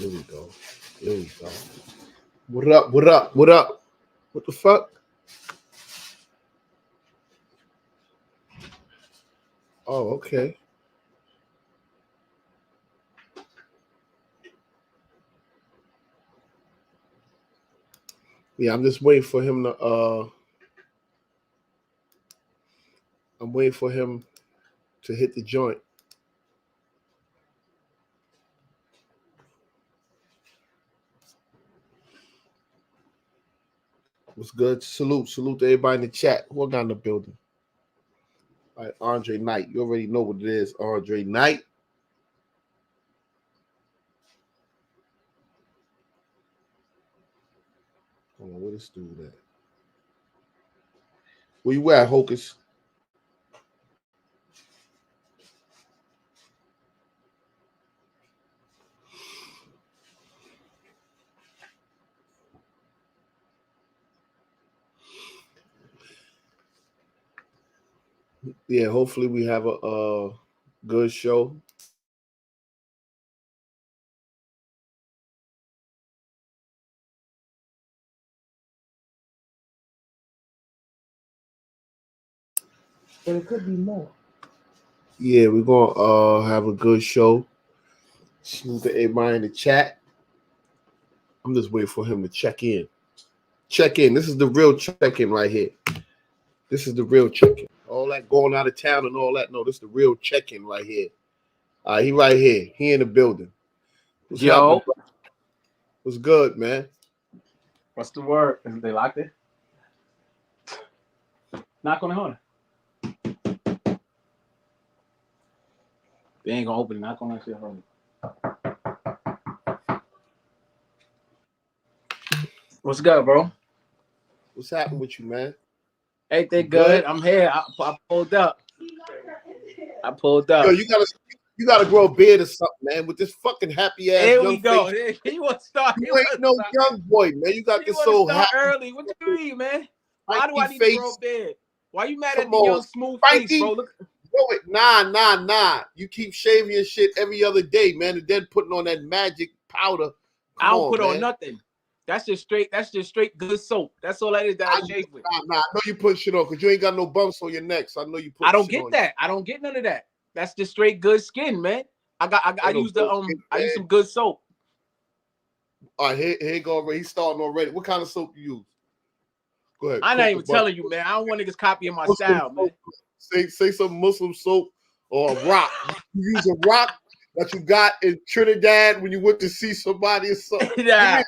Here we go. Here we go. What up? What up? What up? What the fuck? Oh, okay. Yeah, I'm just waiting for him to I'm waiting for him to hit the joint. What's good? Salute to everybody in the chat. Who got in the building? All right, Andre Knight. You already know what it is, Andre Knight. Hold on, where this dude at? Where you at, Hocus? Yeah, hopefully we have a good show. But it could be more. Yeah, we're gonna have a good show. Salute to everybody in the chat. I'm just waiting for him to check in. Check in. This is the real check-in right here. This is the real check-in. All that going out of town and all that. No, this is the real check-in right here. He right here. He in the building. What's happening? What's good, man? What's the word? Is they locked it? Knock on the horn. They ain't gonna open it. Knock on that shit. What's good, bro? What's happening with you, man? Everything good? I'm here. I pulled up. Yo, you gotta grow a beard or something, man. With this fucking happy ass Here young we go. face. You want to start? You ain't no young boy, man. You got this so happy early. What you mean, man? Why do I need to grow a beard? Why you mad at the young smooth face, bro? Look. Grow it. Nah. You keep shaving your shit every other day, man, and then putting on that magic powder. I don't put on nothing. That's just straight good soap. That's all that is that I shave with. Nah. I know you put shit on because you ain't got no bumps on your neck. So I know you put I don't get that. I don't get none of that. That's just straight good skin, man. I use some good soap. All right, here you go already. He's starting already. What kind of soap you use? Go ahead. I'm not even telling you, man. I don't want niggas copying my style, man. Say some Muslim soap or a rock. You use a rock that you got in Trinidad when you went to see somebody or something. Nah.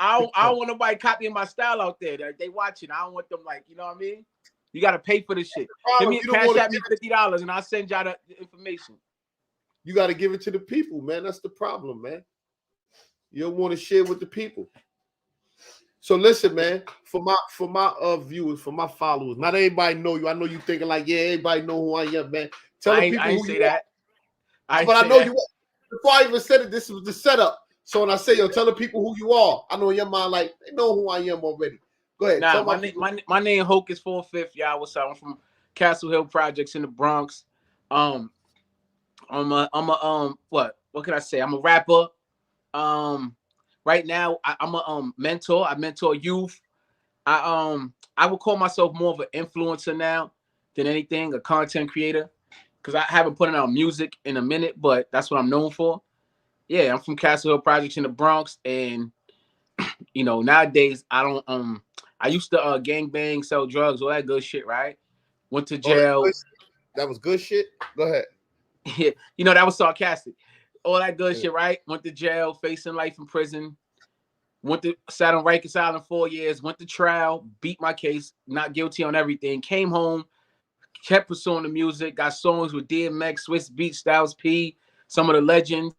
I don't want nobody copying my style out there. They watching. I don't want them like, you know what I mean? You got to pay for this shit. Give me cash out me $50 and I'll send y'all the information. You got to give it to the people, man. That's the problem, man. You don't want to share with the people. So listen, man, for my viewers, for my followers, not everybody know you. I know you thinking like, yeah, everybody know who I am, man. Tell the people who you are. But I know you. Before I even said it, this was the setup. So when I say, yo, tell the people who you are, I know in your mind, like, they know who I am already. Go ahead. Nah, my name Hocus 45th, y'all. What's up? I'm from Castle Hill Projects in the Bronx. I'm a what can I say? I'm a rapper. Right now I'm a mentor. I mentor youth. I would call myself more of an influencer now than anything, a content creator, because I haven't put out music in a minute, but that's what I'm known for. Yeah, I'm from Castle Hill Projects in the Bronx, and you know, nowadays I don't I used to gang bang, sell drugs, all that good shit, right? Went to jail. That was good shit. Go ahead. Yeah, you know, that was sarcastic. All that good shit, right? Went to jail, facing life in prison. Sat on Rikers Island 4 years. Went to trial, beat my case, not guilty on everything. Came home, kept pursuing the music. Got songs with DMX, Swiss Beats, Styles P, some of the legends.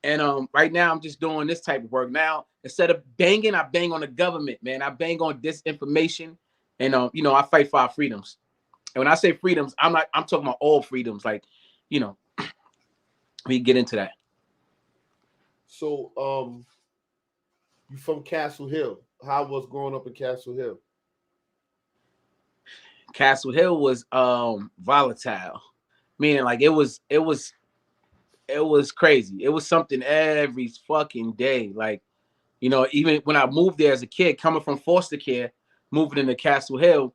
And right now I'm just doing this type of work. Now, instead of banging, I bang on the government, man. I bang on disinformation, and you know, I fight for our freedoms. And when I say freedoms, I'm talking about all freedoms. Like, you know, we get into that. So, you from Castle Hill? How was growing up in Castle Hill? Castle Hill was volatile, meaning like it was it was crazy. It was something every fucking day. Like, you know, even when I moved there as a kid, coming from foster care, moving into Castle Hill,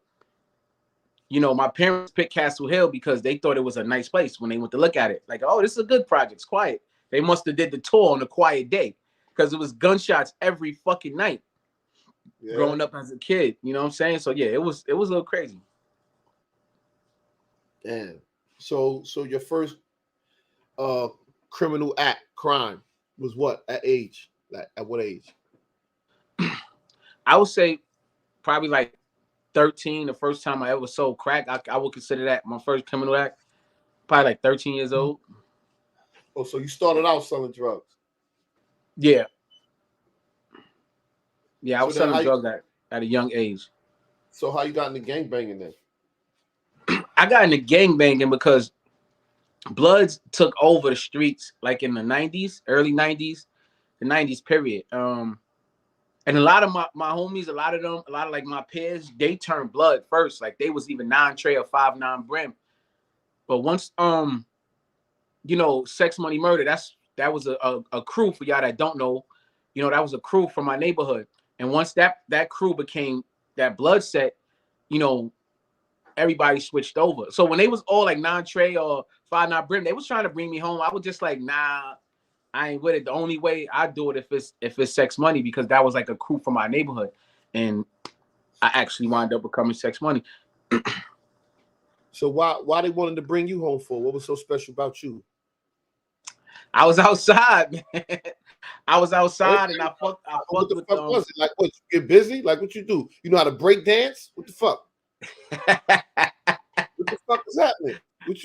you know, my parents picked Castle Hill because they thought it was a nice place when they went to look at it. Like, oh, this is a good project. It's quiet. They must have did the tour on a quiet day because it was gunshots every fucking night growing up as a kid. You know what I'm saying? So yeah, it was a little crazy. Damn. So your first criminal act, crime, was what at age? Like at what age? I would say probably like 13. The first time I ever sold crack, I would consider that my first criminal act. Probably like 13 years old. Oh, so you started out selling drugs? Yeah. Yeah, I So was then selling drugs at a young age. So how you got into gangbanging then? I got into gangbanging because Bloods took over the streets like in the 90s, early 90s, the 90s period. And a lot of my homies, a lot of like my peers, they turned Blood first. Like they was even 9 Trey or 5'9" Brim. But once you know, Sex Money Murder, that was a crew for y'all that don't know. You know, that was a crew from my neighborhood. And once that crew became that Blood set, you know, everybody switched over. So when they was all like 9 Trey or 5'9" Brim, they was trying to bring me home. I was just like, nah, I ain't with it. The only way I do it if it's Sex Money, because that was like a crew from my neighborhood. And I actually wound up becoming Sex Money. So why they wanted to bring you home for? What was so special about you? I was outside, man. I was outside and I fucked What the with fuck was it? Like what, you get busy? Like what you do? You know how to break dance? What the fuck? What the fuck is happening?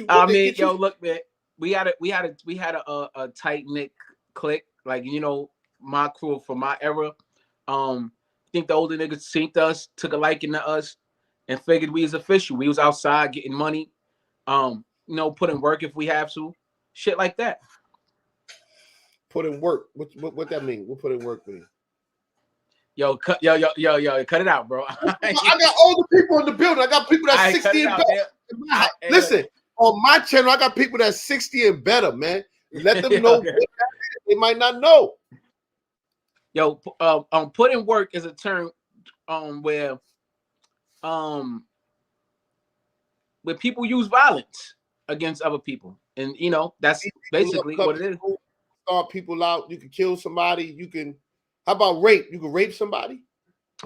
I mean, yo, look, man, we had a tight knit clique. Like, you know, my crew from my era. I think the older niggas seen us, took a liking to us, and figured we was official. We was outside getting money. You know, putting work if we have to, shit like that. Put in work. What that mean? What put in work mean? Yo, cut it out, bro. I got older people in the building. I got people that's 60 and better. Listen, on my channel, I got people that's 60 and better, man. Let them know what that is. They might not know. Yo, put in work is a term where people use violence against other people. And you know, that's basically what it is. Start people out, you can kill somebody, you can. How about rape? You can rape somebody?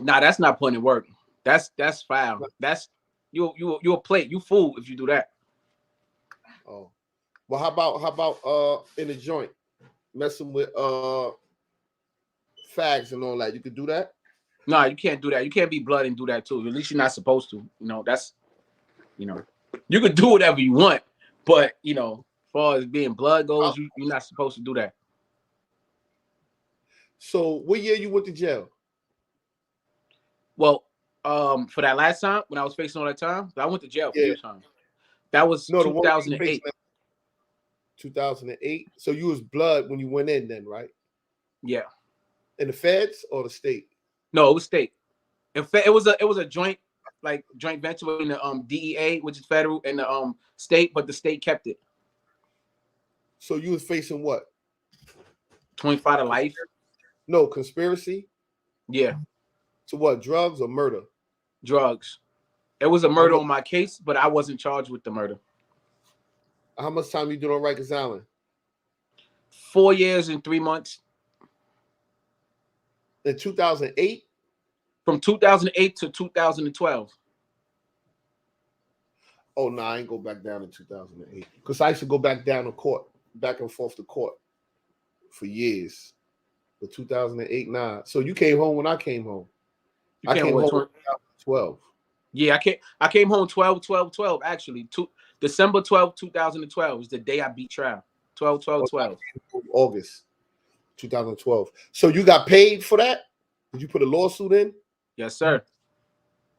Nah, that's not putting in work. That's foul. That's you a plate. You fool if you do that. Oh, well, how about in a joint, messing with fags and all that? You could do that? No, you can't do that. You can't be blood and do that too. At least you're not supposed to. You know, that's, you know, you could do whatever you want, but you know, as far as being blood goes, you're not supposed to do that. So what year you went to jail? Well, for that last time when I was facing all that time, I went to jail for 2 times. That was 2008. 2008. So you was blood when you went in then, right? Yeah. In the feds or the state? No, it was state. It was a joint venture between the DEA, which is federal, and the state, but the state kept it. So you was facing what? 25 to life. No, conspiracy? Yeah. So what, drugs or murder? Drugs. It was a murder on my case, but I wasn't charged with the murder. How much time you did on Rikers Island? 4 years and 3 months. In 2008? From 2008 to 2012. Oh, no, I ain't go back down in 2008. Because I used to go back down to court, back and forth to court for years. But 2008, nah. So you came home when I came home. I came home in 2012. Yeah, I came home 12/12/12 actually. December 12th, 2012 was the day I beat trial. 12/12/12. August 2012. So you got paid for that? Did you put a lawsuit in? Yes, sir.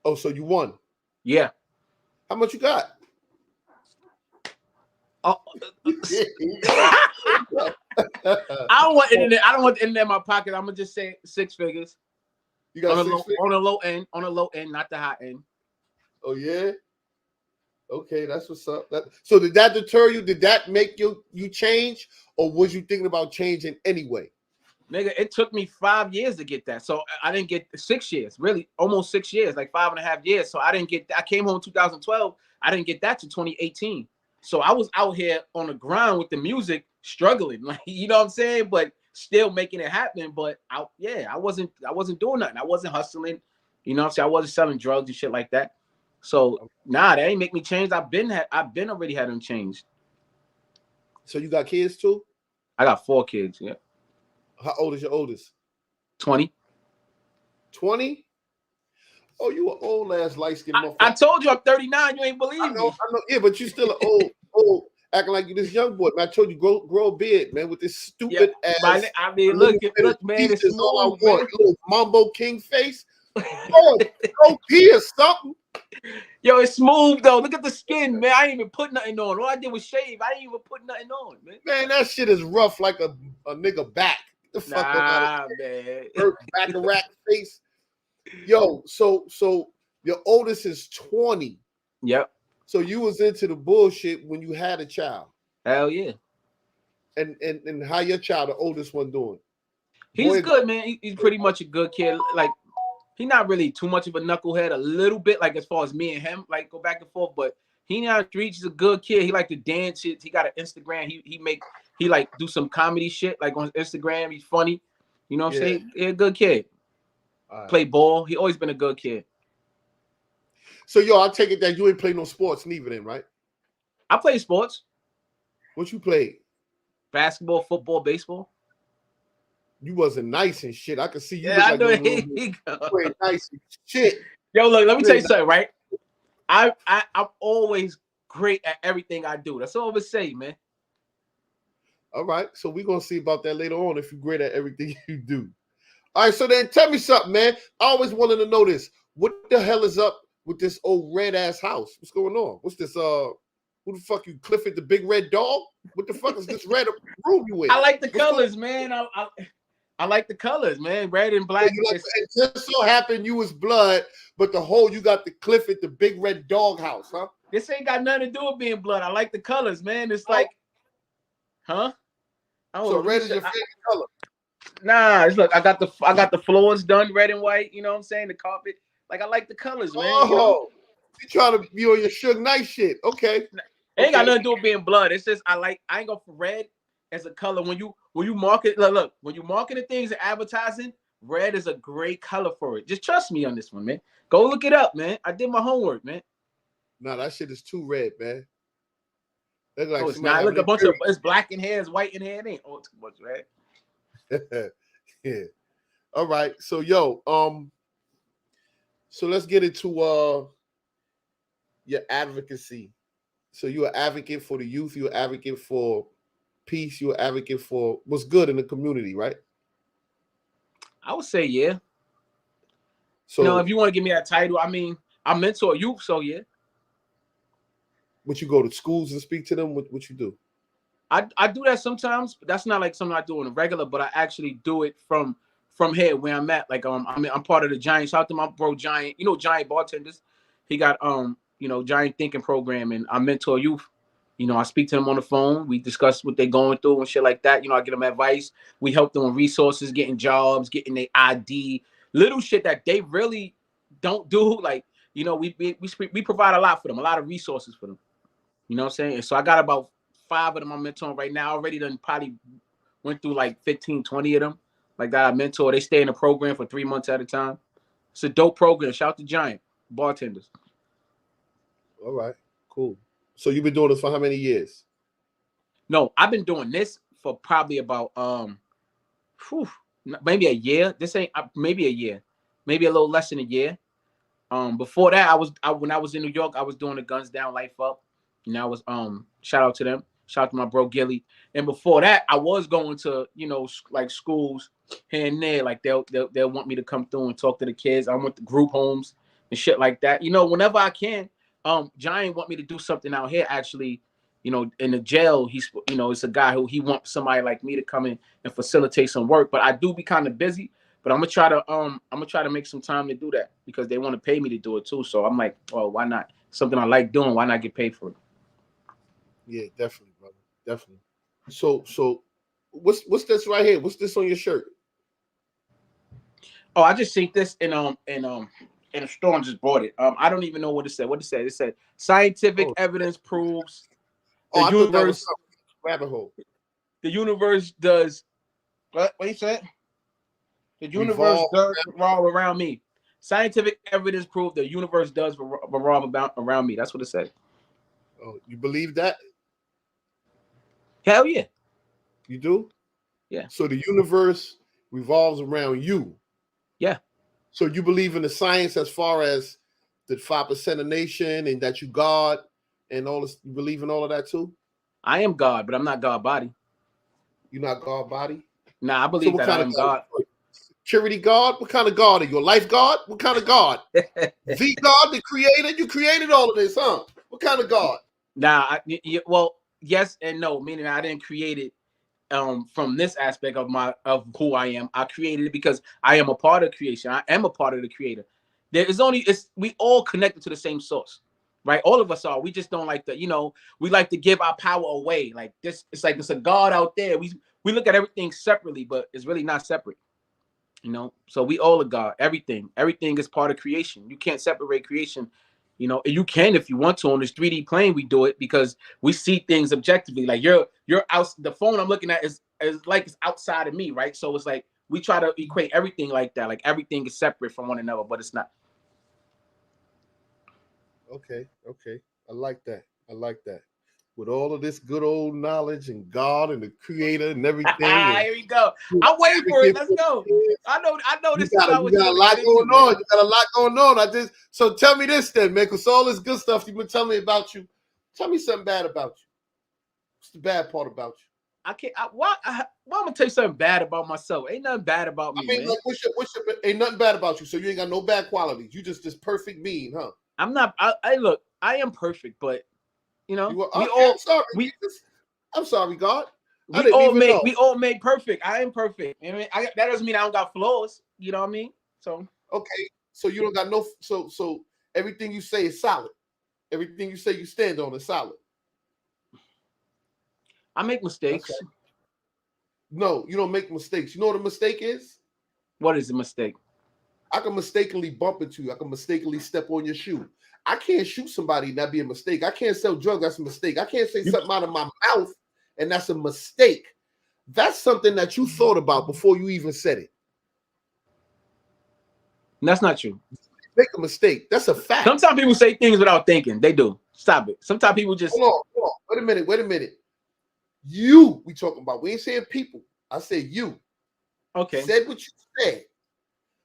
Oh, so you won? Yeah. How much you got? I don't want internet. I don't want the internet in my pocket. I'm gonna just say 6 figures. You got on a low end, not the high end. Oh yeah. Okay, that's what's up. So did that deter you? Did that make you change, or was you thinking about changing anyway? Nigga, it took me 5 years to get that. So I didn't get 6 years, really, almost 6 years, like 5.5 years. So I didn't get. I came home in 2012. I didn't get that to 2018. So I was out here on the ground with the music, struggling, like you know what I'm saying, but still making it happen. But I wasn't doing nothing. I wasn't hustling. You know what I'm saying? I wasn't selling drugs and shit like that. So nah, that ain't make me change. I've been already had them changed. So you got kids too? I got 4 kids. Yeah. How old is your oldest? 20. 20? Oh, you an old ass light skinned motherfucker. I told you I'm 39. You ain't believe me. I know. Yeah, but you still an old, acting like you this young boy. Man, I told you grow a beard, man, with this stupid ass. I mean, look, man, it's smooth, all I want. Little Mambo King face. Oh, go pee or something. Yo, it's smooth though. Look at the skin, man. I ain't even put nothing on. All I did was shave. I didn't even put nothing on, man. Man, that shit is rough like a nigga back. Get the fuck out of man. Back a rat face. Yo, so your oldest is 20. Yep. So you was into the bullshit when you had a child. Hell yeah. And how your child, the oldest one, doing? He's good, man. He's pretty much a good kid. Like, he's not really too much of a knucklehead. A little bit, like as far as me and him, like go back and forth. But he not on the streets. He's a good kid. He like to dance shit. He got an Instagram. He like do some comedy shit like on Instagram. He's funny. You know what I'm saying? He's a good kid. Right. Play ball. He always been a good kid. So yo, I take it that you ain't play no sports neither, then, right? I play sports. What you played? Basketball, football, baseball. You wasn't nice and shit. I could see you. Yeah, I know. You played nice and shit. Yo, look, let me tell you something, right? I'm always great at everything I do. That's all I would say, man. All right, so we're gonna see about that later on if you're great at everything you do. All right, so then tell me something, man. I always wanted to know this. What the hell is up with this old red ass house? What's going on? What's this? Who the fuck you, Clifford the big red dog? What the fuck is this red room you in? I like the colors, man. I like the colors, man. Red and black. It just so happened you was blood, but you got the Clifford the big red dog house, huh? This ain't got nothing to do with being blood. I like the colors, man. It's like, huh? So red is your favorite color? Nah, look, I got the floors done red and white. You know what I'm saying? The carpet. Like I like the colors, man. Oh, you know? You trying to be on your Suge Knight shit? Okay. It ain't got nothing to do with being blood. It's just I ain't go for red as a color. When you market, look, when you marketing things and advertising, red is a great color for it. Just trust me on this one, man. Go look it up, man. I did my homework, man. Nah, that shit is too red, man. Like it's not. Look, it's black in hair, it's white in hair. It ain't all too much red. Yeah. All right. So so let's get into your advocacy. So you're an advocate for the youth, you're an advocate for peace, you're an advocate for what's good in the community, right? I would say yeah. So if you want to give me that title, I mean, I mentor youth, so yeah. Would you go to schools and speak to them? What you do? I do that sometimes, but that's not like something I do on a regular, but I actually do it from here where I'm at. Like I'm part of the Giant. Shout out to my bro Giant. You know Giant Bartenders. He got Giant Thinking Program, and I mentor youth. You know, I speak to them on the phone. We discuss what they're going through and shit like that. You know, I give them advice. We help them with resources, getting jobs, getting their ID, little shit that they really don't do. Like, you know, we provide a lot for them, a lot of resources for them. You know what I'm saying? And so I got about 5 of them I'm mentoring right now. Already done probably went through like 15, 20 of them. Like that I mentor. They stay in the program for 3 months at a time. It's a dope program. Shout out to Giant Bartenders. All right, cool. So you've been doing this for how many years? No, I've been doing this for probably about maybe a year. This ain't maybe a year, maybe a little less than a year. Before that, when I was in New York, I was doing the Guns Down, Life Up. And I was shout out to them, shout out to my bro Gilly. And before that, I was going to like schools here and there. Like they'll want me to come through and talk to the kids. I went to group homes and shit like that. You know, whenever I can. Giant want me to do something out here. Actually, in the jail, he's it's a guy who he wants somebody like me to come in and facilitate some work. But I do be kind of busy. But I'm gonna try to make some time to do that because they want to pay me to do it too. So I'm like, well, why not? something I like doing. Why not get paid for it? Yeah, definitely, brother. Definitely. So what's this right here? What's this on your shirt? Oh, I just seen this in a store and just bought it. I don't even know what it said. What it said? It said scientific Oh, evidence proves oh, the I thought that was universe something. Rabbit hole. the universe does what you said? The universe Revolve. does revolve around me. Scientific evidence proves the universe does revolve about around me. That's what it said. Oh, you believe that? Hell yeah. You do? Yeah. So the universe revolves around you. Yeah. So you believe in the science as far as the 5% of nation and that you God and all this. You believe in all of that too? I am God, but I'm not God body. You're not God body? Nah, I So believe what that I kind of am God? God. Security God? What kind of God are you? A life God? What kind of God? The God, the creator? You created all of this, huh? What kind of God? Nah, well, yes and no, meaning I didn't create it from this aspect of who I am. I created it because I am a part of creation. I am a part of the creator. There is only it's we all connected to the same source, right? All of us are. We just don't like to, we like to give our power away. Like this, it's like it's a God out there. We look at everything separately, but it's really not separate. So we all are God. Everything is part of creation. You can't separate creation. You can if you want to. On this 3D plane we do it because we see things objectively. Like you're out, the phone I'm looking at is like it's outside of me, right? So it's like we try to equate everything like that, like everything is separate from one another, but it's not. Okay, okay. I like that. I like that. With all of this good old knowledge and God and the creator and everything and Here we go. you I'm waiting for it. advocate Let's for go. kids, I know you this is not you what you got a want to lot get going into, on. man. You got a lot going on. So tell me this then, man, because all this good stuff you've been telling me about you. Tell me something bad about you. What's the bad part about you? I can't. Why I'm gonna tell you something bad about myself? Ain't nothing bad about I me, mean, man. like, ain't nothing bad about you. So you ain't got no bad qualities. You just this perfect being, huh? I'm not. I look. I am perfect, but You were we okay. I'm all sorry, we Jesus. I'm sorry, God. I we didn't all even made know. we all made perfect. I am perfect. I mean, that doesn't mean I don't got flaws. You know what I mean? So Okay, so you don't got no. So everything you say is solid. Everything you say you stand on is solid. I make That's mistakes. right. No, you don't make mistakes. You know what a mistake is? What is a mistake? I can mistakenly bump into you. I can mistakenly step on your shoe. I can't shoot somebody and that be a mistake. I can't sell drugs. That's a mistake. I can't say You, something out of my mouth and that's a mistake. That's something that you thought about before you even said it. that's not true. Make a mistake. That's a fact. Sometimes people say things without thinking. They do. Stop it. Sometimes people just Hold on. Wait a minute. Wait a minute. You, we talking about. We ain't saying people. I said you. okay. Said what you said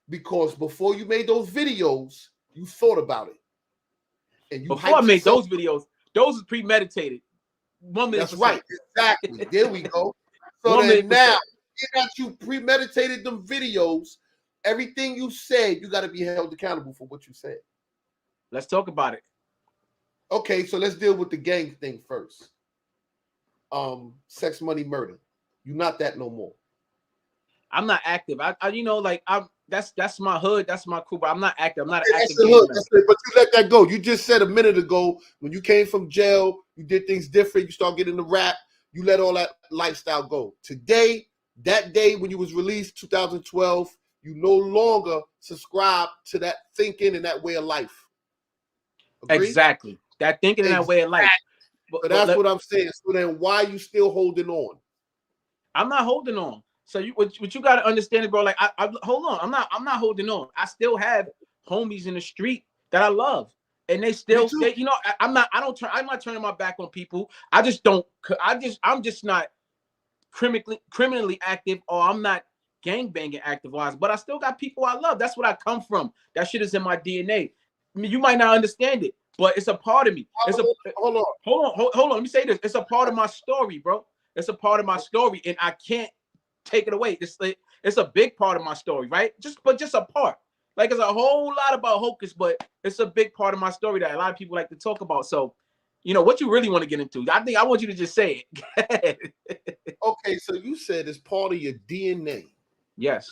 because before you made those videos, you thought about it and you Before I hyped made yourself. those videos, those was premeditated. 1,000,000%. That's right. Exactly. There we go. So then 1,000,000%. now, that you premeditated them videos, everything you said, you got to be held accountable for what you said. Let's talk about it. Okay, so let's deal with the gang thing first. Sex, money, murder. You're not that no more. I'm not active. I'm that's my hood, that's my crew, but I'm not active. I'm not an That's active the gang hood. member. That's it. But you let that go. You just said a minute ago when you came from jail, you did things different. You start getting the rap. You let all that lifestyle go. Today, that day when you was released, 2012, you no longer subscribe to that thinking and that way of life. Agree? Exactly. That thinking in that way of Exactly. life. So that's what I'm saying. So then why are you still holding on? I'm not holding on. So what you got to understand is, bro, like I hold on. I'm not holding on. I still have homies in the street that I love. And they Me still too. I'm not turning my back on people. I'm just not criminally active, or I'm not gang banging active wise, but I still got people I love. That's what I come from. That shit is in my DNA. I mean, you might not understand it, but it's a part of me. It's a Hold on. hold on. Let me say this. It's a part of my story, bro. It's a part of my story, and I can't take it away. It's a big part of my story, right? Just a part. Like it's a whole lot about Hocus, but it's a big part of my story that a lot of people like to talk about. So, what you really want to get into? I think I want you to just say it. Okay, so you said it's part of your DNA. Yes.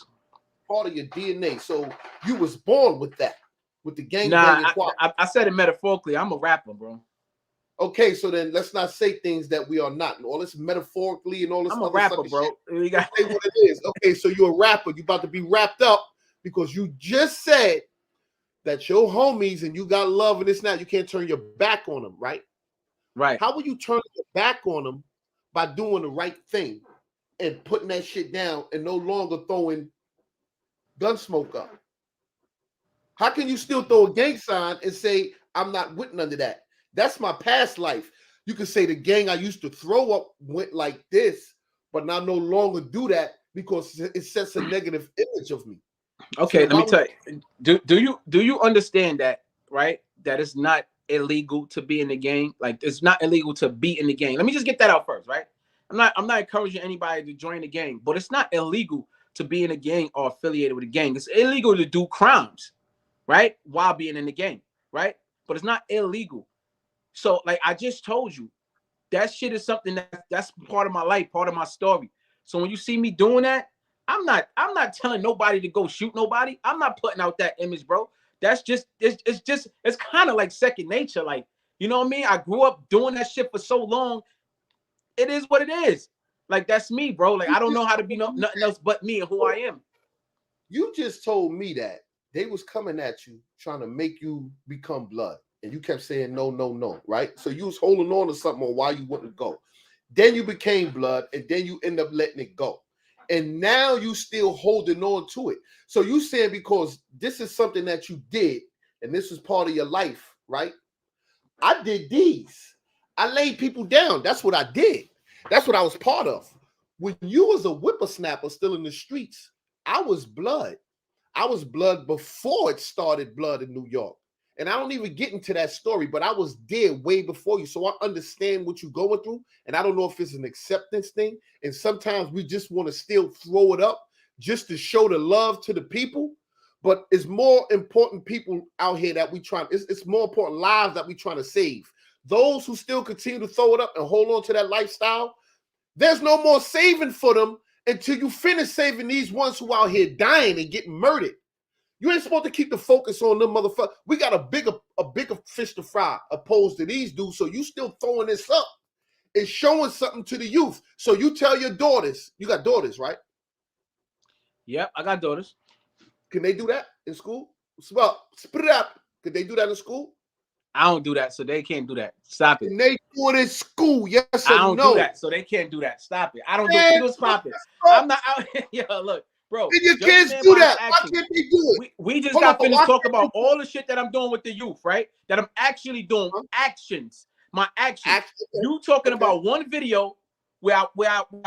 Part of your DNA. So you was born with that. with the gang Nah, banging quality. I said it metaphorically. I'm a rapper, bro. Okay, so then let's not say things that we are not. And all this metaphorically and all this I'm a other rapper, sucker bro. shit. We got Say what it is. Okay, so you're a rapper. You about to be wrapped up because you just said that your homies and you got love and this now. You can't turn your back on them, right? right. How will you turn your back on them by doing the right thing and putting that shit down and no longer throwing gun smoke up? How can you still throw a gang sign and say, I'm not with none of that? That's my past life. You can say the gang I used to throw up went like this, but now no longer do that because it sets a negative image of me. Okay, So let me tell you. Do you understand that, right? That it's not illegal to be in the gang. Like it's not illegal to be in the gang. Let me just get that out first, right? I'm not encouraging anybody to join the gang, but it's not illegal to be in a gang or affiliated with a gang. It's illegal to do crimes, right? While being in the gang, right? But it's not illegal. So, like I just told you, that shit is something that's part of my life, part of my story. So when you see me doing that, I'm not telling nobody to go shoot nobody. I'm not putting out that image, bro. That's just it's kind of like second nature. Like, you know what I mean? I grew up doing that shit for so long. It is what it is. Like that's me, bro. Like I don't know how to be nothing else but me and who I am. You just told me that they was coming at you trying to make you become blood. And you kept saying no, no, no, right? So you was holding on to something on why you wouldn't go. Then you became blood, and then you end up letting it go. And now you still holding on to it. So you saying because this is something that you did, and this was part of your life, right? I did these. I laid people down. That's what I did. That's what I was part of. When you was a whippersnapper still in the streets, I was blood. I was blood before it started blood in New York. And I don't even get into that story, but I was there way before you. So I understand what you're going through. And I don't know if it's an acceptance thing. And sometimes we just want to still throw it up just to show the love to the people. But it's more important people out here that we try. It's more important lives that we trying to save. Those who still continue to throw it up and hold on to that lifestyle, there's no more saving for them until you finish saving these ones who out here dying and getting murdered. You ain't supposed to keep the focus on them motherfuckers. We got a bigger fish to fry opposed to these dudes. So you still throwing this up and showing something to the youth. So you tell your daughters, you got daughters, right? Yep, I got daughters. Can they do that in school? Well, split it up. Could they do that in school? I don't do that, so they can't do that. Stop it. Can they do it in school? Yes or I don't no? do that, so they can't do that. Stop it. I don't do it. Stop it. Bro. I'm not out. Yo, look, bro. And your kids do that. Why can't they do it? We just Hold got on, finished talking about all the shit that I'm doing with the youth, right? That I'm actually doing actions. My actions. You talking about one video where I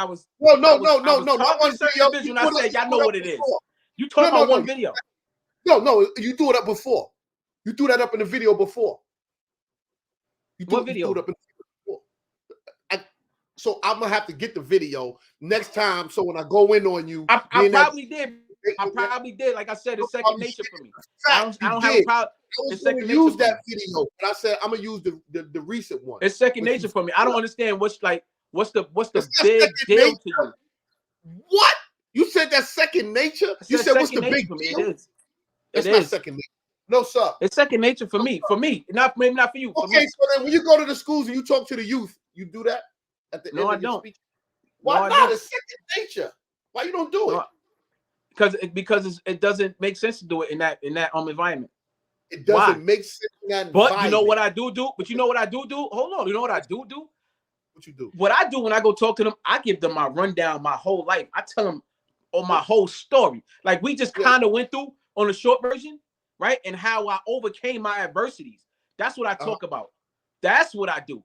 was no, not one video. When I said y'all know what it is. You talking about one video. No, you threw it up before. You threw that up in the video before. What video? You threw it up in the video before. So I'm gonna have to get the video next time. So when I go in on you, I probably did. I probably did. Like I said, it's second nature for me. I don't have a problem. I was going to use that video, but I said I'm gonna use the recent one. It's second nature for me. I don't understand what's the big deal to you. What? You said that's second nature? You said what's the big deal? It is. It's not second nature. No, sir. It's second nature for me. For me, maybe not for you. Okay, so then when you go to the schools and you talk to the youth, you do that at the end of your speech? Why not? It's second nature. Why you don't do it? Because it doesn't make sense to do it in that environment. It doesn't make sense in that environment. But you know what I do? But you know what I do? Hold on. You know what I do? What you do? What I do when I go talk to them, I give them my rundown, my whole life. I tell them on my whole story. Like we just kind of went through on the short version, right? And how I overcame my adversities. That's what I talk about. That's what I do.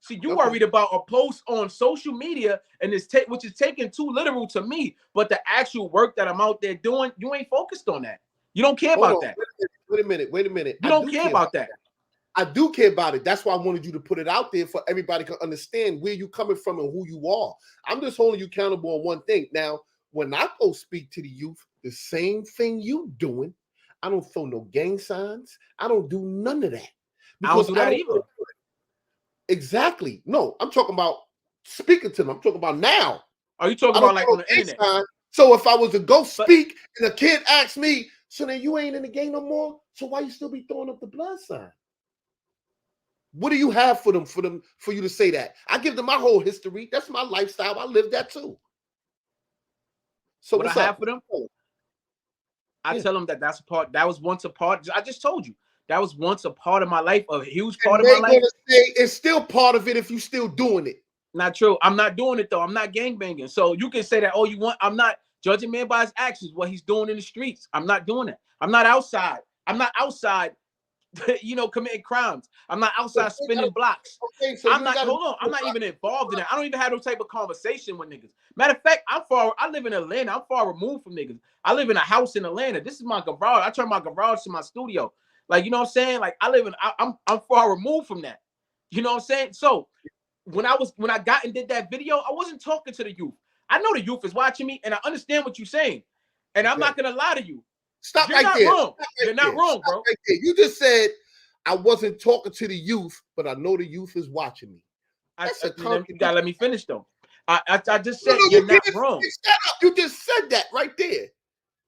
See, you worried about a post on social media and which is taken too literal to me, but the actual work that I'm out there doing, you ain't focused on that. You don't care about that. Wait a minute. You don't care about that. I do care about it. That's why I wanted you to put it out there for everybody to understand where you coming from and who you are. I'm just holding you accountable on one thing. Now, when I go speak to the youth, the same thing you doing, I don't throw no gang signs. I don't do none of that. I don't do that either. Exactly. No, I'm talking about speaking to them. I'm talking about now. Are you talking about like on the internet? So if I was to go speak and a kid asked me, So then you ain't in the game no more. So why you still be throwing up the blood sign? What do you have for them for you to say that? I give them my whole history. That's my lifestyle. I live that too. So what I what's have up? for them, I tell them that that was once a part. I just told you that was once a part of my life, a huge part of my life. Gonna say it's still part of it if you still doing it. Not true. I'm not doing it though. I'm not gangbanging. So you can say that, oh, you want, I'm not judging man by his actions, what he's doing in the streets. I'm not doing that. I'm not outside. I'm not outside, committing crimes. I'm not outside spinning blocks. Okay, so I'm not, hold on. I'm not even involved in that. I don't even have no type of conversation with niggas. Matter of fact, I live in Atlanta. I'm far removed from niggas. I live in a house in Atlanta. This is my garage. I turn my garage to my studio. Like, you know what I'm saying? Like I'm far removed from that. You know what I'm saying? So when I got and did that video, I wasn't talking to the youth. I know the youth is watching me, and I understand what you're saying. And I'm not gonna lie to you. Stop You're right not there. wrong. You're not wrong, bro. Right there. You just said I wasn't talking to the youth, but I know the youth is watching me. You gotta let me finish though. I just said you're not wrong. Shut up. You just said that right there.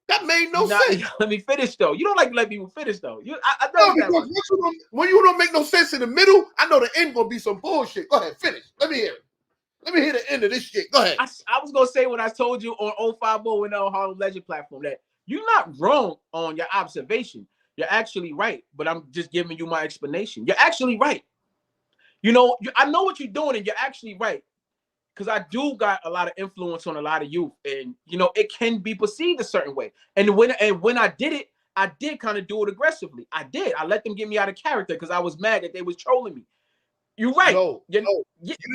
That made no sense. Let me finish though. You don't like to let people finish though. I know because when you don't make no sense in the middle, I know the end gonna be some bullshit. Go ahead, finish. Let me hear it. Let me hear the end of this shit. Go ahead. I was gonna say what I told you on 050 and on Harlem Legend platform, that you're not wrong on your observation. You're actually right, but I'm just giving you my explanation. You're actually right. I know what you're doing, and you're actually right. Because I do got a lot of influence on a lot of youth, and it can be perceived a certain way. And when I did it, I did kind of do it aggressively. I did. I let them get me out of character because I was mad that they was trolling me. You're right. No, you didn't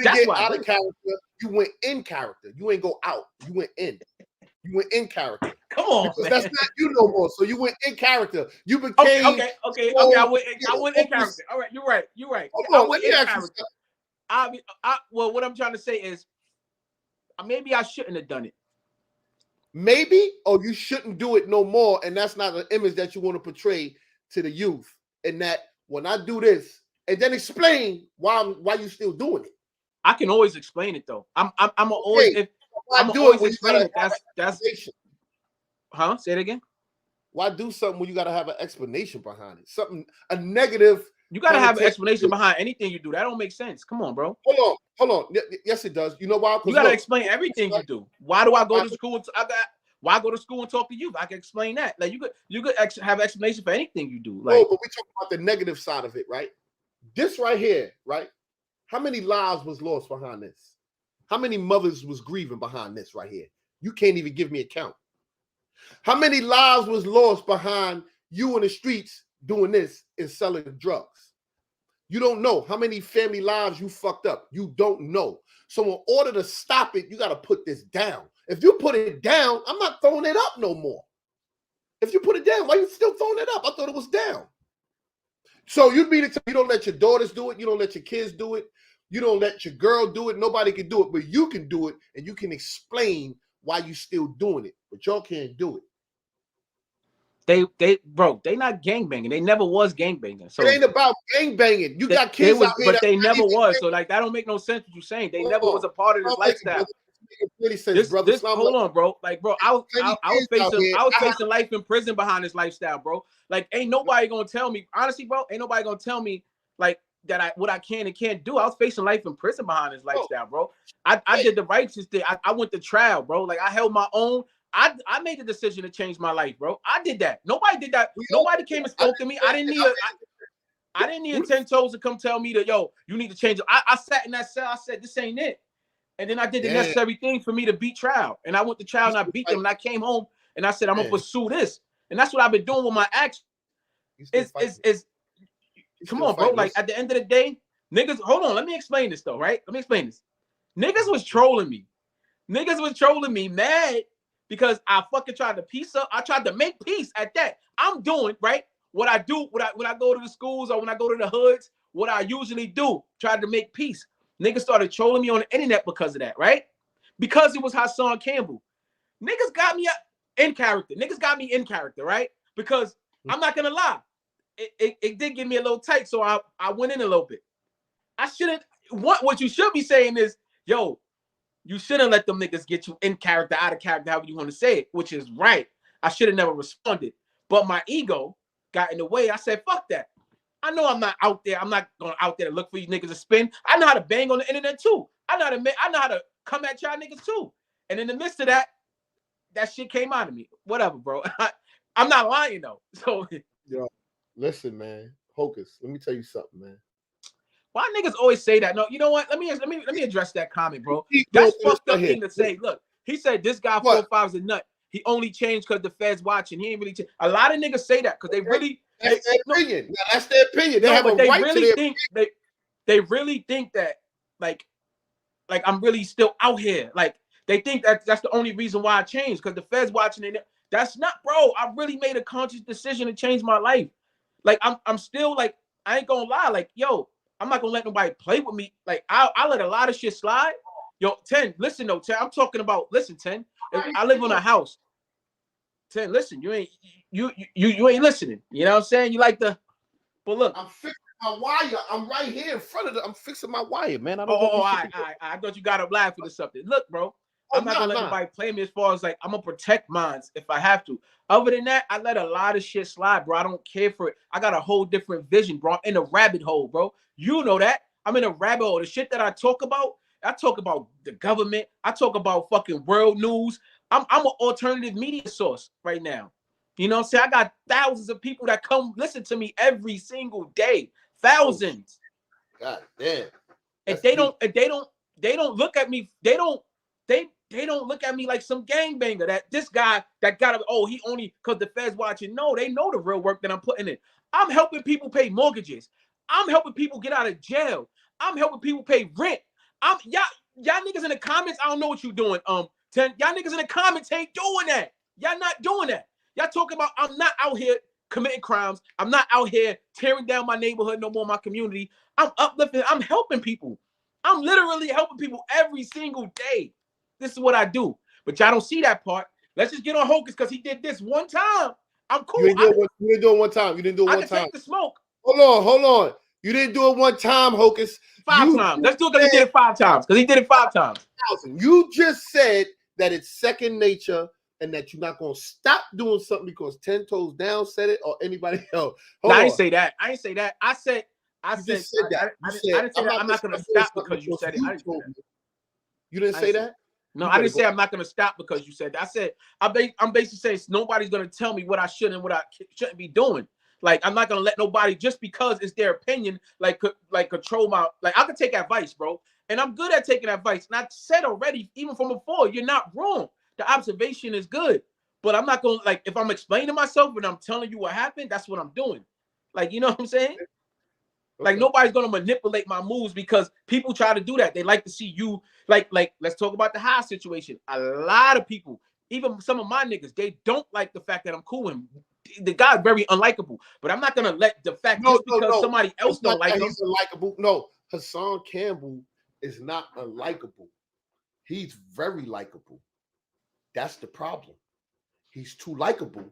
get out of character. You went in character. You ain't go out. You went in. You went in character. Come on, because man. that's not you no more. So you went in character. You became okay. I went in character. All right, you're right. Hold on, let me ask you something. Well, what I'm trying to say is, maybe I shouldn't have done it. Maybe, or you shouldn't do it no more, and that's not an image that you want to portray to the youth. And that when I do this, and then explain why you still doing it. I can always explain it though. I'm always explain it. That's huh? Say it again. Why do something when you got to have an explanation behind it? Something a negative. You got to have an explanation behind anything you do. That don't make sense. Come on, bro. Hold on. Yes, it does. You know why? You got to explain everything you do. Why do I go to school? Why go to school and talk to you? I can explain that. Like you could have an explanation for anything you do. Like, but we talk about the negative side of it, right? This right here, right? How many lives was lost behind this? How many mothers was grieving behind this right here? You can't even give me a count. How many lives was lost behind you in the streets doing this and selling drugs? You don't know how many family lives you fucked up. You don't know. So in order to stop it, you got to put this down. If you put it down, I'm not throwing it up no more. If you put it down, why are you still throwing it up? I thought it was down. So you don't let your daughters do it. You don't let your kids do it. You don't let your girl do it. Nobody can do it, but you can do it, and you can explain why you still doing it, but y'all can't do it. They not gangbanging. They never was gangbanging. So it ain't about gangbanging. You got kids out here, but they never was. So like that don't make no sense what you're saying. They never was a part of this lifestyle. Hold on, bro. Like, bro, I was facing life in prison behind this lifestyle, bro. Like, ain't nobody gonna tell me, honestly, bro. Ain't nobody gonna tell me like that what I can and can't do. I was facing life in prison behind this lifestyle, bro. I did the righteous thing. I went to trial, bro. Like I held my own. I made the decision to change my life, bro. I did that. Nobody did that. Nobody came and spoke to me. I didn't need 10 toes to come tell me that, yo, you need to change it. I sat in that cell. I said, this ain't it. And then I did the necessary thing for me to beat trial. And I went to trial and I beat them. And I came home and I said, I'm gonna pursue this. And that's what I've been doing with my actions. Come on, bro. Like at the end of the day, niggas, hold on. Let me explain this though, right? Let me explain this. Niggas was trolling me. Niggas was trolling me mad because I fucking tried to piece up. I tried to make peace at that. I'm doing, right? What I do when I go to the schools or when I go to the hoods, what I usually do, try to make peace. Niggas started trolling me on the internet because of that, right? Because it was Hassan Campbell. Niggas got me in character. Niggas got me in character, right? Because I'm not gonna lie. It did get me a little tight, so I went in a little bit. I shouldn't. What you should be saying is, yo, you shouldn't let them niggas get you in character, out of character, however you want to say it, which is right. I should have never responded. But my ego got in the way. I said, fuck that. I know I'm not out there. I'm not going out there to look for these niggas to spin. I know how to bang on the internet too. I know how to come at y'all niggas too. And in the midst of that, that shit came out of me. Whatever, bro. I'm not lying though. So yo, listen, man. Hocus, let me tell you something, man. Why niggas always say that? No, you know what? Let me address that comment, bro. That's fucked up thing to say. Look, he said this guy 4-5 is a nut. He only changed because the Fed's watching. He ain't really changed. A lot of niggas say that because they really that's their opinion. No, that's their opinion. They have a right really to their think they really think that like I'm really still out here. Like they think that that's the only reason why I changed because the Fed's watching it. That's not, bro. I really made a conscious decision to change my life. Like I'm still like, I ain't gonna lie. Like, yo, I'm not gonna let nobody play with me. Like I let a lot of shit slide. Yo, 10, listen though, 10. I'm talking about, listen, 10. I live on a house. 10, listen, you ain't listening. You know what I'm saying? You like the, but look. I'm fixing my wire. I'm right here in front of I'm fixing my wire, man. I thought you got up laughing or something. Look, bro. I'm not gonna let nobody play me as far as like I'm gonna protect mines if I have to. Other than that, I let a lot of shit slide, bro. I don't care for it. I got a whole different vision, bro. I'm in a rabbit hole, bro. You know that. I'm in a rabbit hole. The shit that I talk about the government. I talk about fucking world news. I'm an alternative media source right now. You know what I'm saying? I got thousands of people that come listen to me every single day. Thousands. God damn. If they don't look at me, they don't look at me like some gangbanger. That this guy that got he only because the Fed's watching. No, they know the real work that I'm putting in. I'm helping people pay mortgages. I'm helping people get out of jail. I'm helping people pay rent. Y'all niggas in the comments. I don't know what you doing. 10, y'all niggas in the comments ain't doing that. Y'all not doing that. Y'all talking about I'm not out here committing crimes. I'm not out here tearing down my neighborhood no more, my community. I'm uplifting. I'm helping people. I'm literally helping people every single day. This is what I do. But y'all don't see that part. Let's just get on Hocus because he did this one time. I'm cool. You didn't do it one time. You didn't do it one time. I can take the smoke. Hold on. You didn't do it one time, Hocus. 5 times. Let's do it because he did it 5 times. Because he did it 5 times. You just said that it's second nature and that you're not going to stop doing something because 10 Toes Down said it or anybody else. I didn't say that. I said I didn't say that. I'm not going to stop because you said it. You didn't say that? No, I didn't say I'm not going to stop because you said that. I said I'm basically saying nobody's going to tell me what I should and what I shouldn't be doing. Like I'm not going to let nobody just because it's their opinion like control my like I can take advice, bro. And I'm good at taking advice. And I said already, even from before, you're not wrong. The observation is good. But I'm not going to, like, if I'm explaining myself and I'm telling you what happened, that's what I'm doing. Like, you know what I'm saying? Okay. Like, nobody's going to manipulate my moves because people try to do that. They like to see you, like, let's talk about the high situation. A lot of people, even some of my niggas, they don't like the fact that I'm cool and the guy's very unlikable. But I'm not going to let the fact because somebody else don't like him. He's unlikable. No, Hassan Campbell is not unlikable. He's very likable. That's the problem. He's too likable.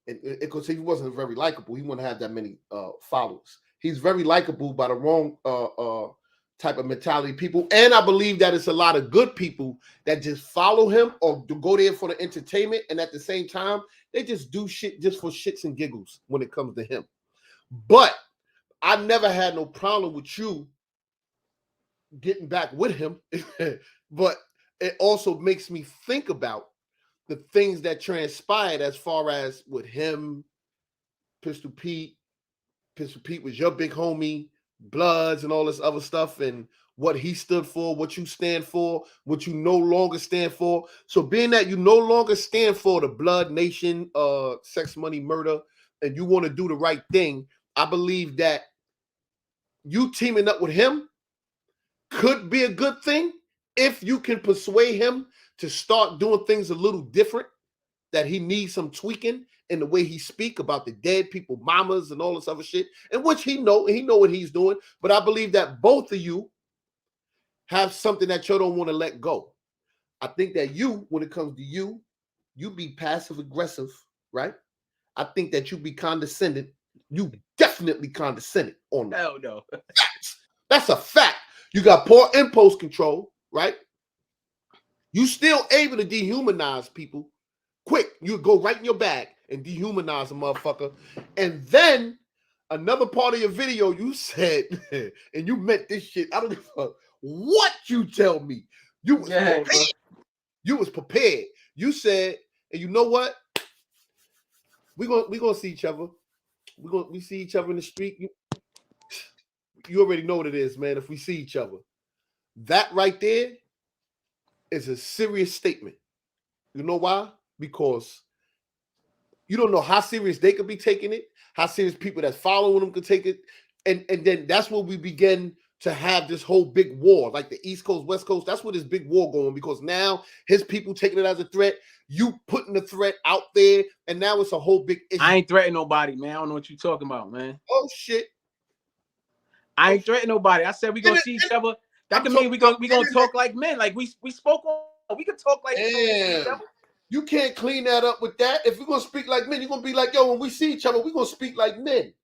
And because if he wasn't very likable, he wouldn't have that many followers. He's very likable by the wrong type of mentality people. And I believe that it's a lot of good people that just follow him or go there for the entertainment. And at the same time, they just do shit just for shits and giggles when it comes to him. But I never had no problem with you getting back with him. But it also makes me think about the things that transpired as far as with him, Pistol Pete. Pistol Pete was your big homie, Bloods and all this other stuff, and what he stood for, what you stand for, what you no longer stand for. So being that you no longer stand for the Blood Nation, sex, money, murder, and you want to do the right thing, I believe that you teaming up with him could be a good thing if you can persuade him to start doing things a little different, that he needs some tweaking in the way he speak about the dead people, mamas and all this other shit, and which he know what he's doing. But I believe that both of you have something that you don't want to let go. I think that you, when it comes to you be passive aggressive, right? I think that you be condescending. You definitely condescended on that. Hell no. That's a fact. You got poor impulse control, right? You still able to dehumanize people quick. You go right in your bag and dehumanize a motherfucker. And then another part of your video, you said, and you meant this shit. I don't give a fuck what you tell me. You was prepared. You was prepared. You said, and you know what? We gonna see each other. We see each other in the street. You already know what it is, man. If we see each other, that right there is a serious statement. You know why? Because you don't know how serious they could be taking it, how serious people that's following them could take it, and then that's where we begin to have this whole big war, like the East Coast, West Coast. That's where this big war going, because now his people taking it as a threat, you putting the threat out there, and now it's a whole big issue. I ain't threatening nobody, man. I don't know what you're talking about, man. Oh shit! I ain't threatening nobody. I said we gonna see each other. That can mean we gonna talk like men. Like we spoke on. We could talk like men. You can't clean that up with that. If we're gonna speak like men, you're gonna be like, yo, when we see each other, we're gonna speak like men.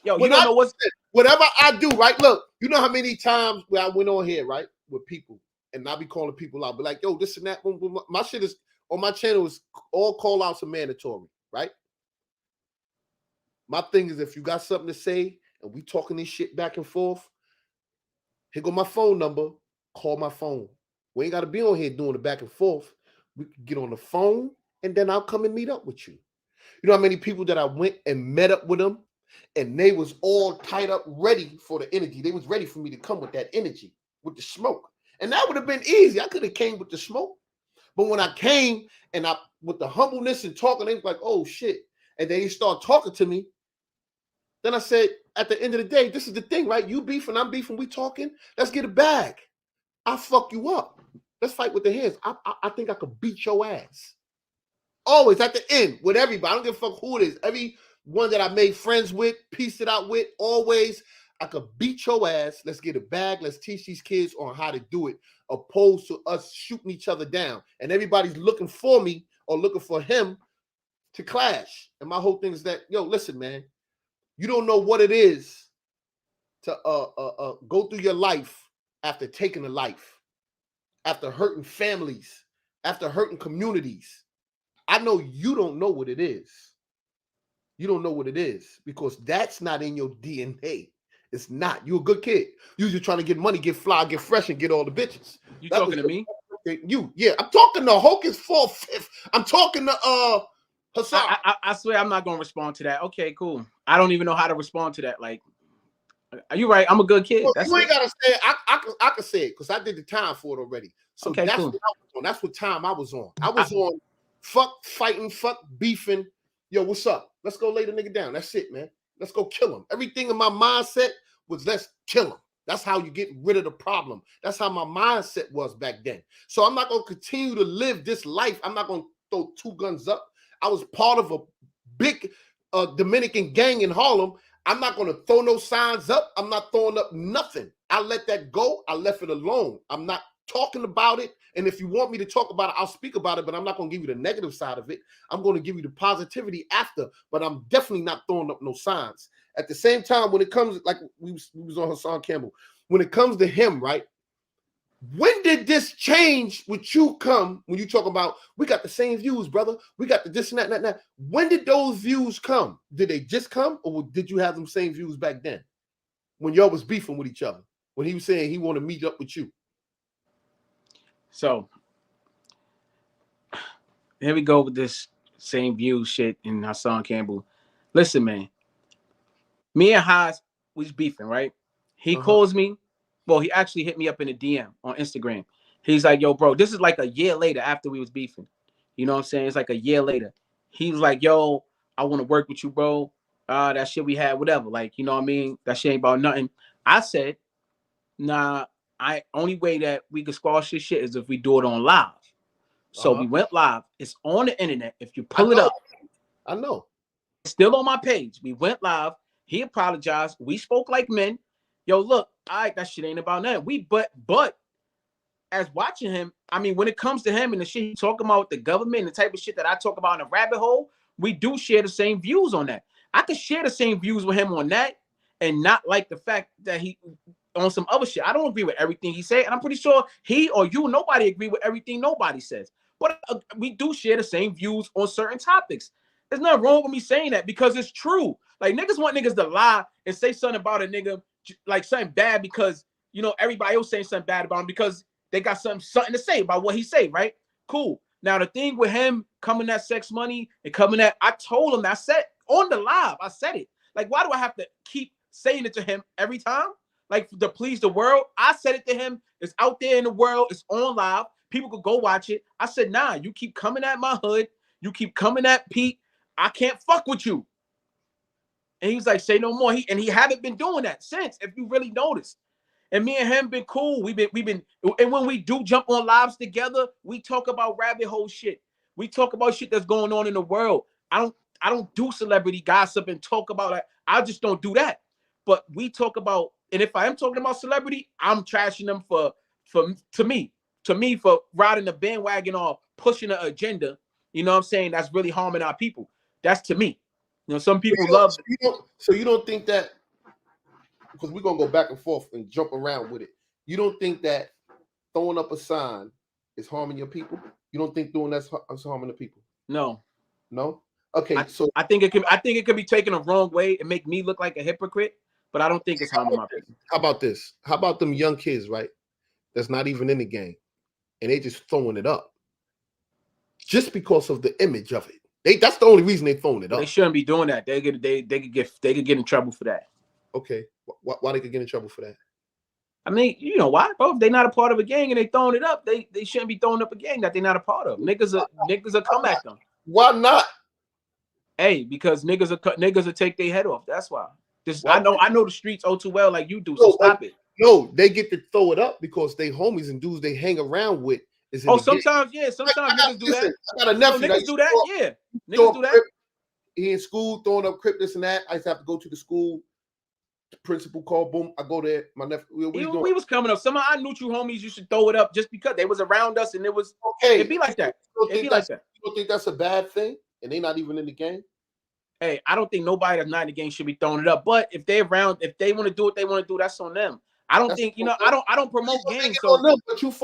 Yo, you don't know what's whatever I do, right? Look, you know how many times where I went on here, right, with people, and I be calling people out, be like, yo, this and that. My shit is on my channel is all call outs are mandatory, right? My thing is, if you got something to say and we talking this shit back and forth, here go my phone number. Call my phone. We ain't got to be on here doing the back and forth. We can get on the phone, and then I'll come and meet up with you. You know how many people that I went and met up with them, and they was all tied up, ready for the energy. They was ready for me to come with that energy, with the smoke. And that would have been easy. I could have came with the smoke. But when I came, and I with the humbleness and talking, they was like, oh, shit. And then he started talking to me. Then I said, at the end of the day, this is the thing, right? You beefing, I'm beefing, we talking. Let's get a bag. I'll fuck you up. Let's fight with the hands. I think I could beat your ass. Always at the end with everybody. I don't give a fuck who it is. Everyone that I made friends with, pieced it out with, always, I could beat your ass. Let's get a bag. Let's teach these kids on how to do it, opposed to us shooting each other down. And everybody's looking for me or looking for him to clash. And my whole thing is that, yo, listen, man, you don't know what it is to go through your life after taking a life, after hurting families, after hurting communities. I know you don't know what it is. You don't know what it is because that's not in your DNA. It's not. You're a good kid. You're just trying to get money, get fly, get fresh, and get all the bitches. You talking to me? You, yeah. I'm talking to Hocus 45th. I'm talking to Hassan. I swear I'm not gonna respond to that. Okay, cool. I don't even know how to respond to that. Like, are you right? I'm a good kid. Well, you ain't gotta say it. I can say it because I did the time for it already. So okay, that's cool. What I was on. That's what time I was on. I was on fuck fighting, fuck beefing. Yo, what's up? Let's go lay the nigga down. That's it, man. Let's go kill him. Everything in my mindset was let's kill him. That's how you get rid of the problem. That's how my mindset was back then. So I'm not gonna continue to live this life. I'm not gonna throw two guns up. I was part of a big Dominican gang in Harlem. I'm not going to throw no signs up. I'm not throwing up nothing. I let that go. I left it alone. I'm not talking about it. And if you want me to talk about it, I'll speak about it, but I'm not going to give you the negative side of it. I'm going to give you the positivity after, but I'm definitely not throwing up no signs. At the same time, when it comes, like we was on Hassan Campbell, when it comes to him, right? When did this change with you come when you talk about we got the same views, brother? We got the this and that, and that. When did those views come? Did they just come, or did you have them same views back then? When y'all was beefing with each other, when he was saying he want to meet up with you. So here we go with this same view shit in Hassan Campbell. Listen, man. Me and Haas was beefing, right? He calls me. Well, he actually hit me up in a DM on Instagram. He's like, yo, bro, this is like a year later after we was beefing. You know what I'm saying? It's like a year later. He was like, yo, I want to work with you, bro. That shit we had, whatever. Like, you know what I mean? That shit ain't about nothing. I said, nah, only way that we could squash this shit is if we do it on live. So we went live. It's on the internet. If you pull it up. I know. It's still on my page. We went live. He apologized. We spoke like men. Yo, look, that shit ain't about nothing. But as watching him, I mean, when it comes to him and the shit he talking about with the government and the type of shit that I talk about in a rabbit hole, we do share the same views on that. I could share the same views with him on that and not like the fact that he on some other shit. I don't agree with everything he said, and I'm pretty sure he or you, nobody agree with everything nobody says. But we do share the same views on certain topics. There's nothing wrong with me saying that because it's true. Like niggas want niggas to lie and say something about a nigga, like something bad because you know everybody else saying something bad about him because they got something to say about what he say, right? Cool. Now the thing with him coming at sex money and coming at, I told him, I said on the live, I said it. Like, why do I have to keep saying it to him every time? Like to please the world. I said it to him. It's out there in the world. It's on live. People could go watch it. I said, nah, you keep coming at my hood. You keep coming at Pete. I can't fuck with you. And he was like, say no more. He haven't been doing that since, if you really noticed. And me and him been cool. We've been, and when we do jump on lives together, we talk about rabbit hole shit. We talk about shit that's going on in the world. I don't do celebrity gossip and talk about that. I just don't do that. But we talk about, and if I am talking about celebrity, I'm trashing them to me for riding the bandwagon or pushing an agenda. You know what I'm saying? That's really harming our people. That's to me. You know, some people love. So you don't think that, because we're gonna go back and forth and jump around with it. You don't think that throwing up a sign is harming your people? You don't think doing that's harming the people? No. No. Okay. I think it could be taken a wrong way and make me look like a hypocrite, but I don't think it's harming my people. How about this? How about them young kids, right? That's not even in the game, and they just throwing it up just because of the image of it. That's the only reason they throwing it up. They shouldn't be doing that. They could get in trouble for that. Okay, why they could get in trouble for that? I mean, you know why, bro? If they're not a part of a gang and they throwing it up, they shouldn't be throwing up a gang that they're not a part of. Niggas will come at them. Why not? Hey, because niggas will take their head off. That's why. I know the streets oh too well like you do. So stop it. No, they get to throw it up because they homies and dudes they hang around with. Sometimes niggas do that. I got a nephew. Niggas do that. Yeah, niggas do that. He in school throwing up crip, this and that. I used to have to go to the school. The principal called, boom. I go there. My nephew. We was coming up. Some of our neutral homies used to throw it up just because they was around us and it was okay. It'd be like that. You don't think that's a bad thing? And they not even in the game? Hey, I don't think nobody that's not in the game should be throwing it up. But if they're around, if they want to do what they want to do, that's on them. I don't think, I don't promote gangs. So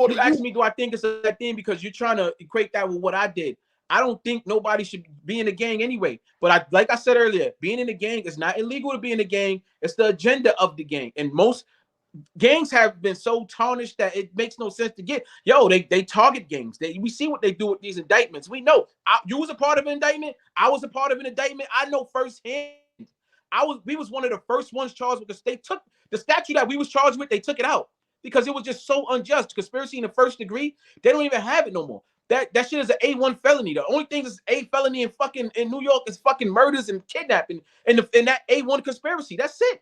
you ask me, do I think it's a bad thing because you're trying to equate that with what I did? I don't think nobody should be in a gang anyway. But like I said earlier, being in a gang is not illegal to be in a gang. It's the agenda of the gang. And most gangs have been so tarnished that it makes no sense to get. They target gangs. We see what they do with these indictments. We know. You was a part of an indictment. I was a part of an indictment. I know firsthand. We was one of the first ones charged because they took the statute that we was charged with. They took it out because it was just so unjust. Conspiracy in the first degree. They don't even have it no more. That shit is an A1 felony. The only thing is A felony in New York is fucking murders and kidnapping and that A1 conspiracy. That's it.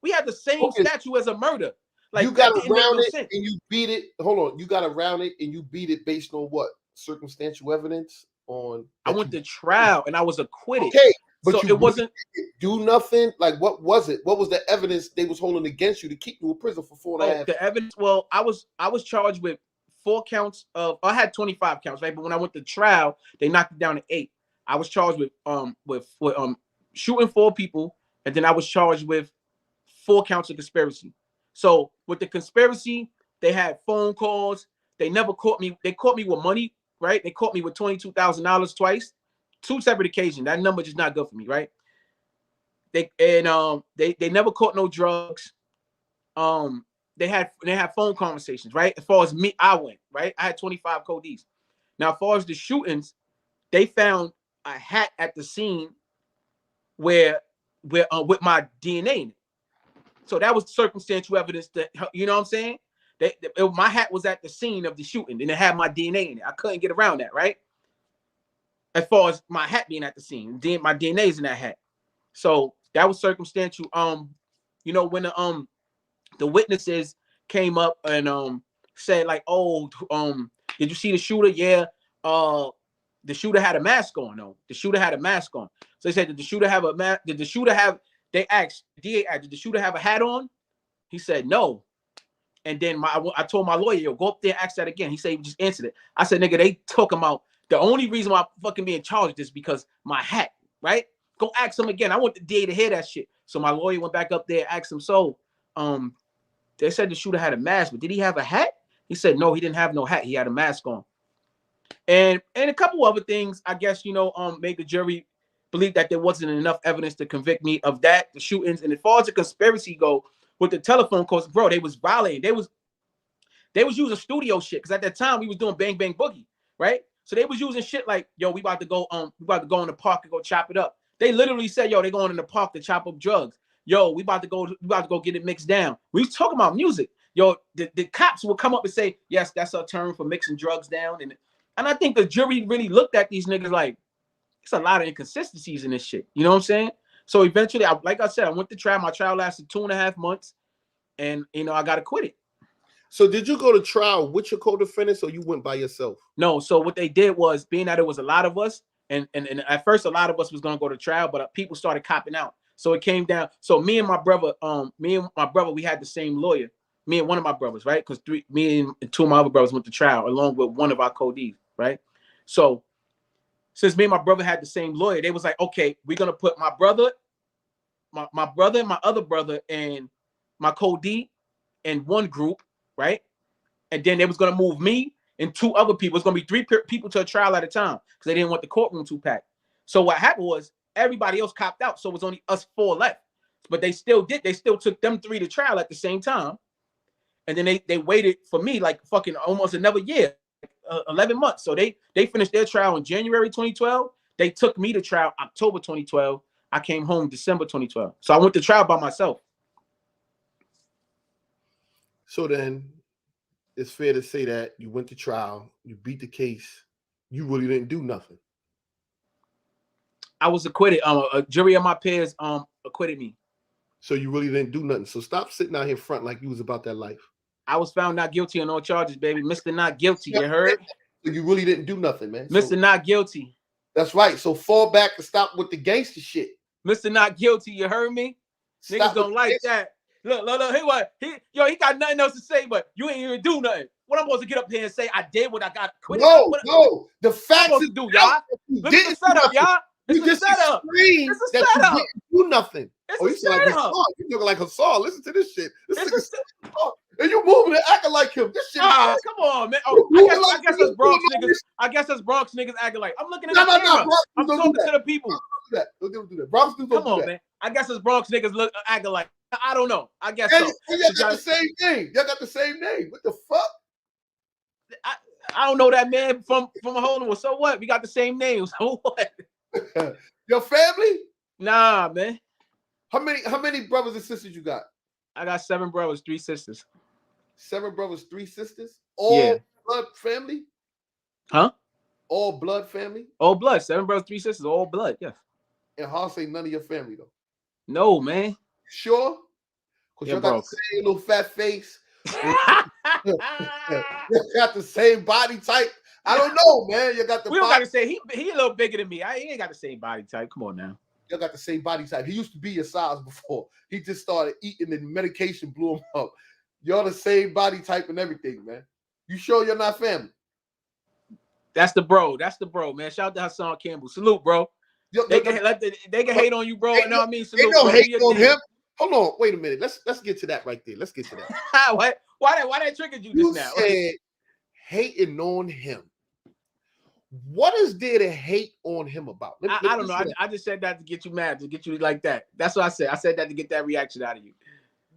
We have the same statute as a murder. Like you got to round it and you beat it. Hold on, you got to round it and you beat it based on what? Circumstantial evidence on. I went to trial and I was acquitted. Okay, but so it wasn't do nothing. Like what was it? What was the evidence they was holding against you to keep you in prison for 4.5? The evidence. Well, I was charged with 4 counts of. I had 25 counts, right? But when I went to trial, they knocked it down to 8. I was charged with shooting 4 people, and then I was charged with 4 counts of conspiracy. So with the conspiracy, they had phone calls. They never caught me. They caught me with money, right? They caught me with $22,000 twice, 2 separate occasions. That number just not good for me, right? They never caught no drugs. They had phone conversations, right? As far as me, I went, right? I had 25 codees. Now, as far as the shootings, they found a hat at the scene where with my DNA in it. So that was circumstantial evidence that, you know what I'm saying? My hat was at the scene of the shooting and it had my DNA in it. I couldn't get around that, right? As far as my hat being at the scene, my DNA is in that hat. So that was circumstantial. When the witnesses came up and said like, oh, did you see the shooter? Yeah. The shooter had a mask on, though. The shooter had a mask on. So they said, did the shooter have a mask? Did the shooter have, they asked, DA asked, did the shooter have a hat on? He said, no. And then I told my lawyer, yo, go up there and ask that again. He said, he just answered it. I said, nigga, they took him out. The only reason why I'm fucking being charged is because my hat, right? Go ask him again. I want the DA to hear that shit. So my lawyer went back up there and asked him, so they said the shooter had a mask, but did he have a hat? He said, no, he didn't have no hat. He had a mask on. And a couple other things, I guess, made the jury believed that there wasn't enough evidence to convict me of that, the shootings. And as far as the conspiracy go with the telephone calls, bro, they was violating. They was using studio shit because at that time we was doing Bang Bang Boogie, right? So they was using shit like, yo, we about to go in the park and go chop it up. They literally said, yo, they going in the park to chop up drugs. Yo, we about to go get it mixed down. We was talking about music. Yo, the cops would come up and say, yes, that's our term for mixing drugs down. And I think the jury really looked at these niggas like, it's a lot of inconsistencies in this shit. You know what I'm saying? So eventually, like I said, I went to trial. My trial lasted 2.5 months, and I got acquitted. So did you go to trial with your co-defendants, or you went by yourself? No. So what they did was, being that it was a lot of us, and at first a lot of us was gonna go to trial, but people started copping out. So it came down. So me and my brother, we had the same lawyer. Me and one of my brothers, right? Because me and two of my other brothers went to trial along with one of our co-Ds, right? So since me and my brother had the same lawyer, they was like, okay, we're gonna put my brother, my brother, and my other brother, and my co-D in one group, right? And then they was gonna move me and two other people. It's gonna be 3 people to a trial at a time because they didn't want the courtroom too packed. So what happened was everybody else copped out, so it was only us 4 left. But they still took them 3 to trial at the same time, and then they waited for me like fucking almost another year. 11 months. So they finished their trial in January 2012. They took me to trial October 2012. I came home December 2012. So I went to trial by myself. So then it's fair to say that you went to trial, you beat the case, you really didn't do nothing. I was acquitted. A jury of my peers acquitted me. So you really didn't do nothing. So stop sitting out here front like you was about that life. I was found not guilty on all charges, baby. Mr. Not Guilty, you heard? So you really didn't do nothing, man. Mr. Not Guilty. That's right. So fall back and stop with the gangster shit. Mr. Not Guilty, you heard me? Niggas don't like that. Look, he got nothing else to say, but you ain't even do nothing. What I'm supposed to get up here and say, I did what I got acquitted? No. The facts is do, y'all. Look at the setup, y'all. You just explained that you didn't do nothing. It's a setup. You looking like Hassan. Listen to this shit. And you moving and acting like him. This shit. Come on, man. Oh, I guess that's Bronx niggas. I guess that's Bronx niggas acting like I'm looking at the camera. I'm talking to the people. Don't do that. Bronx dudes don't do that. Come on, man. I guess it's Bronx niggas acting like I don't know. I guess so. Y'all got the same name. Y'all got the same name. What the fuck? I don't know that man from a whole one. So what? We got the same name. So what? Your family? Nah, man. How many brothers and sisters you got? I got 7 brothers, 3 sisters. 7 brothers, 3 sisters? All blood family? Huh? All blood family? All blood. 7 brothers, 3 sisters, all blood, yes. And Hoss ain't none of your family though. No, man. Sure? Because you got the same little fat face. You got the same body type. I don't know, man. You got the. We don't gotta say he a little bigger than me. He ain't got the same body type. Come on now. You got the same body type. He used to be your size before. He just started eating and medication blew him up. You're the same body type and everything, man. You sure you're not family? That's the bro, man. Shout out to Hassan Campbell. Salute, bro. They can hate on you, bro. You know what I mean? Salute, they don't hate on him. Hold on, wait a minute. Let's get to that right there. Let's get to that. Why that triggered you just now? Said hating on him. What is there to hate on him about? I don't know. I just said that to get you mad, to get you like that. That's what I said. I said that to get that reaction out of you.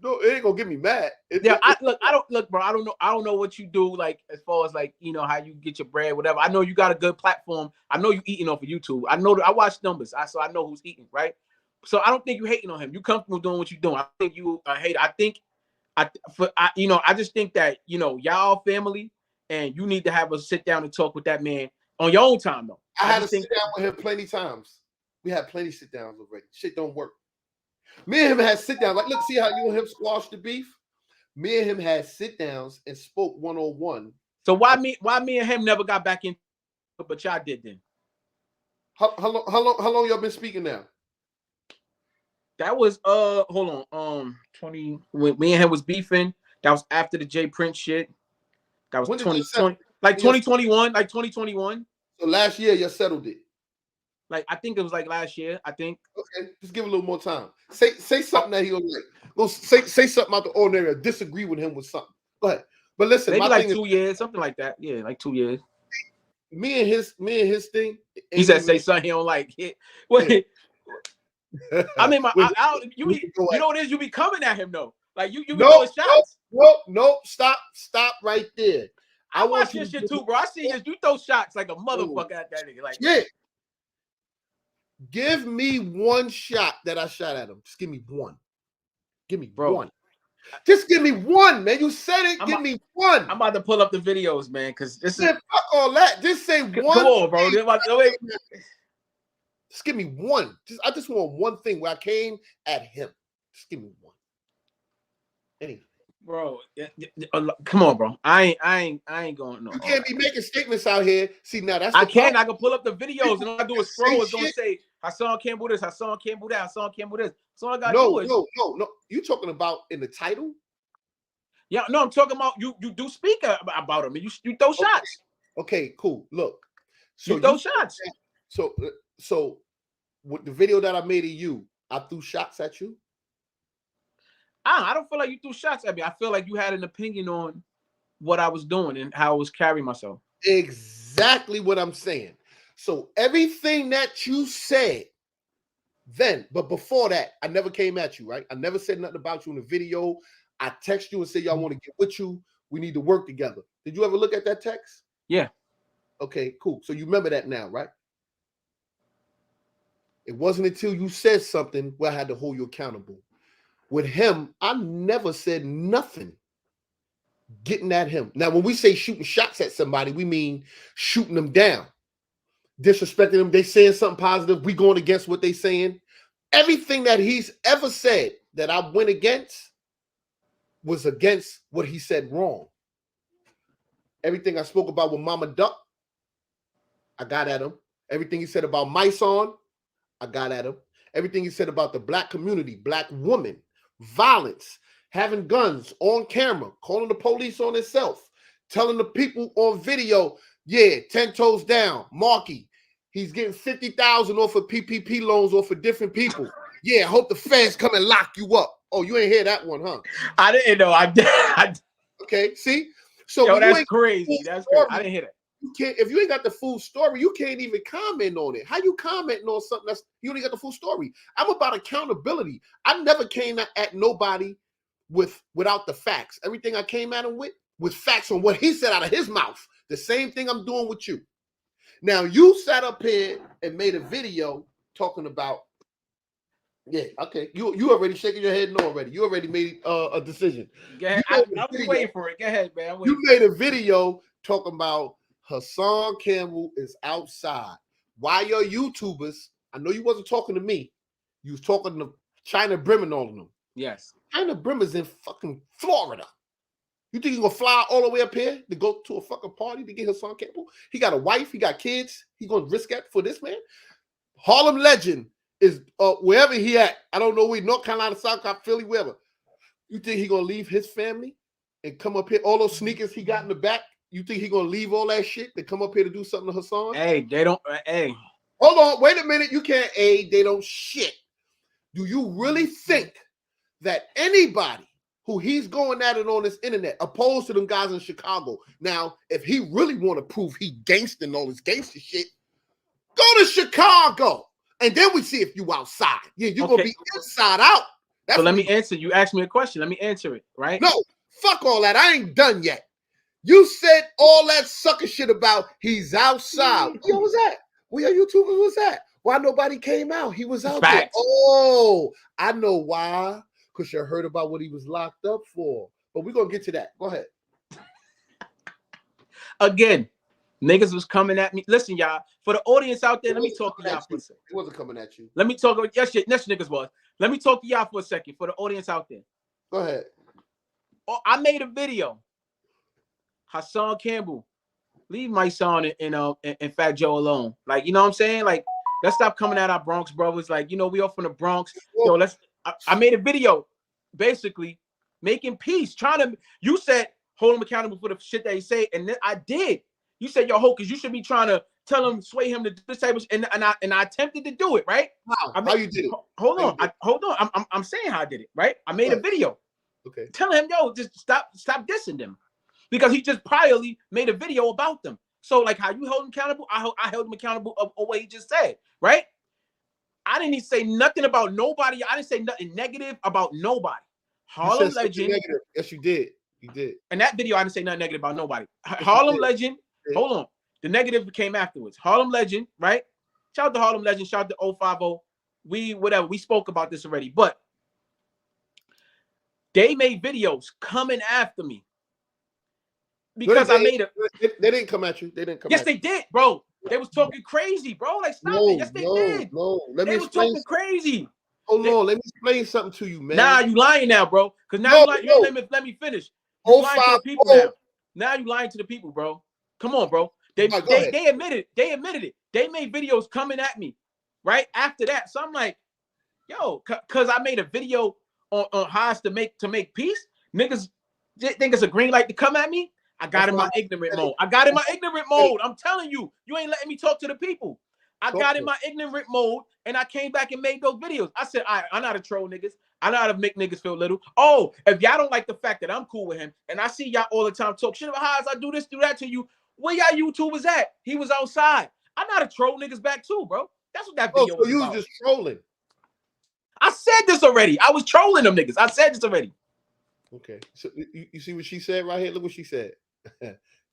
No, it ain't gonna get me mad. I don't, bro. I don't know what you do, like as far as like how you get your bread, whatever. I know you got a good platform. I know you eating off of YouTube. I know I watch numbers. So I know who's eating, right? So I don't think you hating on him. You comfortable doing what you're doing. I think you hate. I just think that y'all family, and you need to have a sit down and talk with that man on your own time though. I had to sit down with him plenty times. We had plenty sit downs already. Shit don't work. Me and him had sit downs. Like, look, see how you and him squashed the beef? Me and him had sit downs and spoke 101. So why me and him never got back in, but y'all did then? How long y'all been speaking now? That was hold on, 20 when me and him was beefing. That was after the Jay Prince shit. That was 2020, like 2021, like 2021. So last year you settled it. Like I think it was like last year. I think. Okay, just give a little more time. Say something that he'll like. Go say something out the ordinary or disagree with him with something. Go ahead. But listen, maybe like 2 years, something like that. Yeah, like 2 years. me and his thing. He said, "Say something he don't like." Wait, I mean, you know what it is? You be coming at him though. Like you be throwing shots. No, stop right there. I watch your shit too, bro. I see you throw shots like a motherfucker at that nigga. Like, yeah. Give me one shot that I shot at him. Just give me one. Give me one. Just give me one, man. You said it. Give me one. I'm about to pull up the videos, man, because this is fuck all that. Just say one. Come on, bro. Just give me one. I just want one thing where I came at him. Just give me one. Anything. Bro, come on, bro. I ain't going no. You can't be making statements out here. See, now that's I can pull up the videos and all I do is scroll. It's gonna say Hassan Campbell this, Hassan Campbell that, Hassan Campbell this. So all I gotta do is no. You talking about in the title? Yeah, no, I'm talking about you do speak about him and you throw shots. Okay, cool. Look. So you throw shots. So with the video that I made of you, I threw shots at you. I don't feel like you threw shots at me. I feel like you had an opinion on what I was doing and how I was carrying myself. Exactly what I'm saying. So everything that you said then, but before that, I never came at you, right? I never said nothing about you in the video. I text you and say, y'all want to get with you. We need to work together. Did you ever look at that text? Yeah. Okay, cool. So you remember that now, right? It wasn't until you said something where I had to hold you accountable. With him, I never said nothing getting at him. Now, when we say shooting shots at somebody, we mean shooting them down, disrespecting them. They saying something positive. We going against what they saying. Everything that he's ever said that I went against was against what he said wrong. Everything I spoke about with Mama Duck, I got at him. Everything he said about Myson, I got at him. Everything he said about the black community, black woman, violence, having guns on camera, calling the police on itself, telling the people on video, 10 toes down, Marky, he's getting 50,000 off of PPP loans off of different people. Yeah, I hope the feds come and lock you up. Oh, you ain't hear that one, huh? I didn't know. I did. Okay, see? So that's crazy. That's crazy. I didn't hear that. You can't, if you ain't got the full story, you can't even comment on it. How you commenting on something that's you only got the full story? I'm about accountability. I never came at nobody without the facts. Everything I came at him with facts on what he said out of his mouth. The same thing I'm doing with you. Now you sat up here and made a video talking about, you already shaking your head no already. You already made a decision. Go ahead. I was waiting for it. Go ahead, man. You made a video talking about Hassan Campbell is outside. Why your YouTubers? I know you wasn't talking to me. You was talking to China Brim and all of them. Yes. China Brim is in fucking Florida. You think he's gonna fly all the way up here to go to a fucking party to get Hassan Campbell? He got a wife. He got kids. He gonna risk that for this man? Harlem Legend is wherever he at. I don't know where, North Carolina, South Carolina, Philly, wherever. You think he gonna leave his family and come up here? All those sneakers he got in the back. You think he gonna leave all that shit to come up here to do something to Hassan? Hey, they don't. Hey, hold on, wait a minute. You can't. They don't shit. Do you really think that anybody who he's going at it on this internet, opposed to them guys in Chicago? Now, if he really want to prove he gangster and all this gangster shit, go to Chicago, and then we see if you outside. Yeah, you gonna be inside out. So let me answer. You asked me a question. Let me answer it. Right? No, fuck all that. I ain't done yet. You said all that sucker shit about he's outside. Where was that? Where your YouTubers was that? Why nobody came out? He was out there. Oh, I know why. Because you heard about what he was locked up for. But we're going to get to that. Go ahead. Again, niggas was coming at me. Listen, y'all, for the audience out there, let me talk to y'all for a second. It wasn't coming at you. Let me talk. Yes, niggas was. Let me talk to y'all for a second. For the audience out there. Go ahead. Oh, I made a video. Hassan Campbell, leave my son and Fat Joe alone. Like, you know what I'm saying? Like, let's stop coming at our Bronx brothers. Like, you know, we all from the Bronx. Yo, I made a video basically making peace, you said hold him accountable for the shit that he said, and then I did. You said, yo, Hocus, you should be trying to tell him, sway him to this type of, and I attempted to do it, right? How you did it? Hold on. I'm saying how I did it, right? I made a video. Okay. Telling him, yo, just stop dissing them. Because he just priorly made a video about them. So like how you held him accountable, I held him accountable of what he just said, right? I didn't even say nothing about nobody. I didn't say nothing negative about nobody. Harlem Legend. Negative. Yes, you did. You did. In that video, I didn't say nothing negative about nobody. Harlem Legend. Hold on. The negative came afterwards. Harlem Legend, right? Shout out to Harlem Legend. Shout out to 050. We spoke about this already, but they made videos coming after me because I made it. They didn't come at you. They didn't come. Yes, they did, bro. They was talking crazy, bro. Like, stop it. Yes, they did. No, let me explain. They was talking crazy. Hold on, let me explain something to you, man. Nah, you lying now, bro. Because now you lying. Let me finish. You lying to the people now. Now you lying to the people, bro. Come on, bro. They admitted it. They made videos coming at me right after that. So I'm like, yo, because I made a video on how to make peace. Niggas think it's a green light to come at me. I got in my ignorant mode. I'm telling you, you ain't letting me talk to the people. I got in my ignorant mode and I came back and made those videos. I said, I'm not a troll, niggas. I know how to make niggas feel little. Oh, if y'all don't like the fact that I'm cool with him and I see y'all all the time talk shit about how I do this, do that to you, where y'all YouTubers at? He was outside. I know how to troll niggas back too, bro. That's what that video was you about. Was just trolling. I said this already. I was trolling them niggas. I said this already. Okay. So you see what she said right here? Look what she said.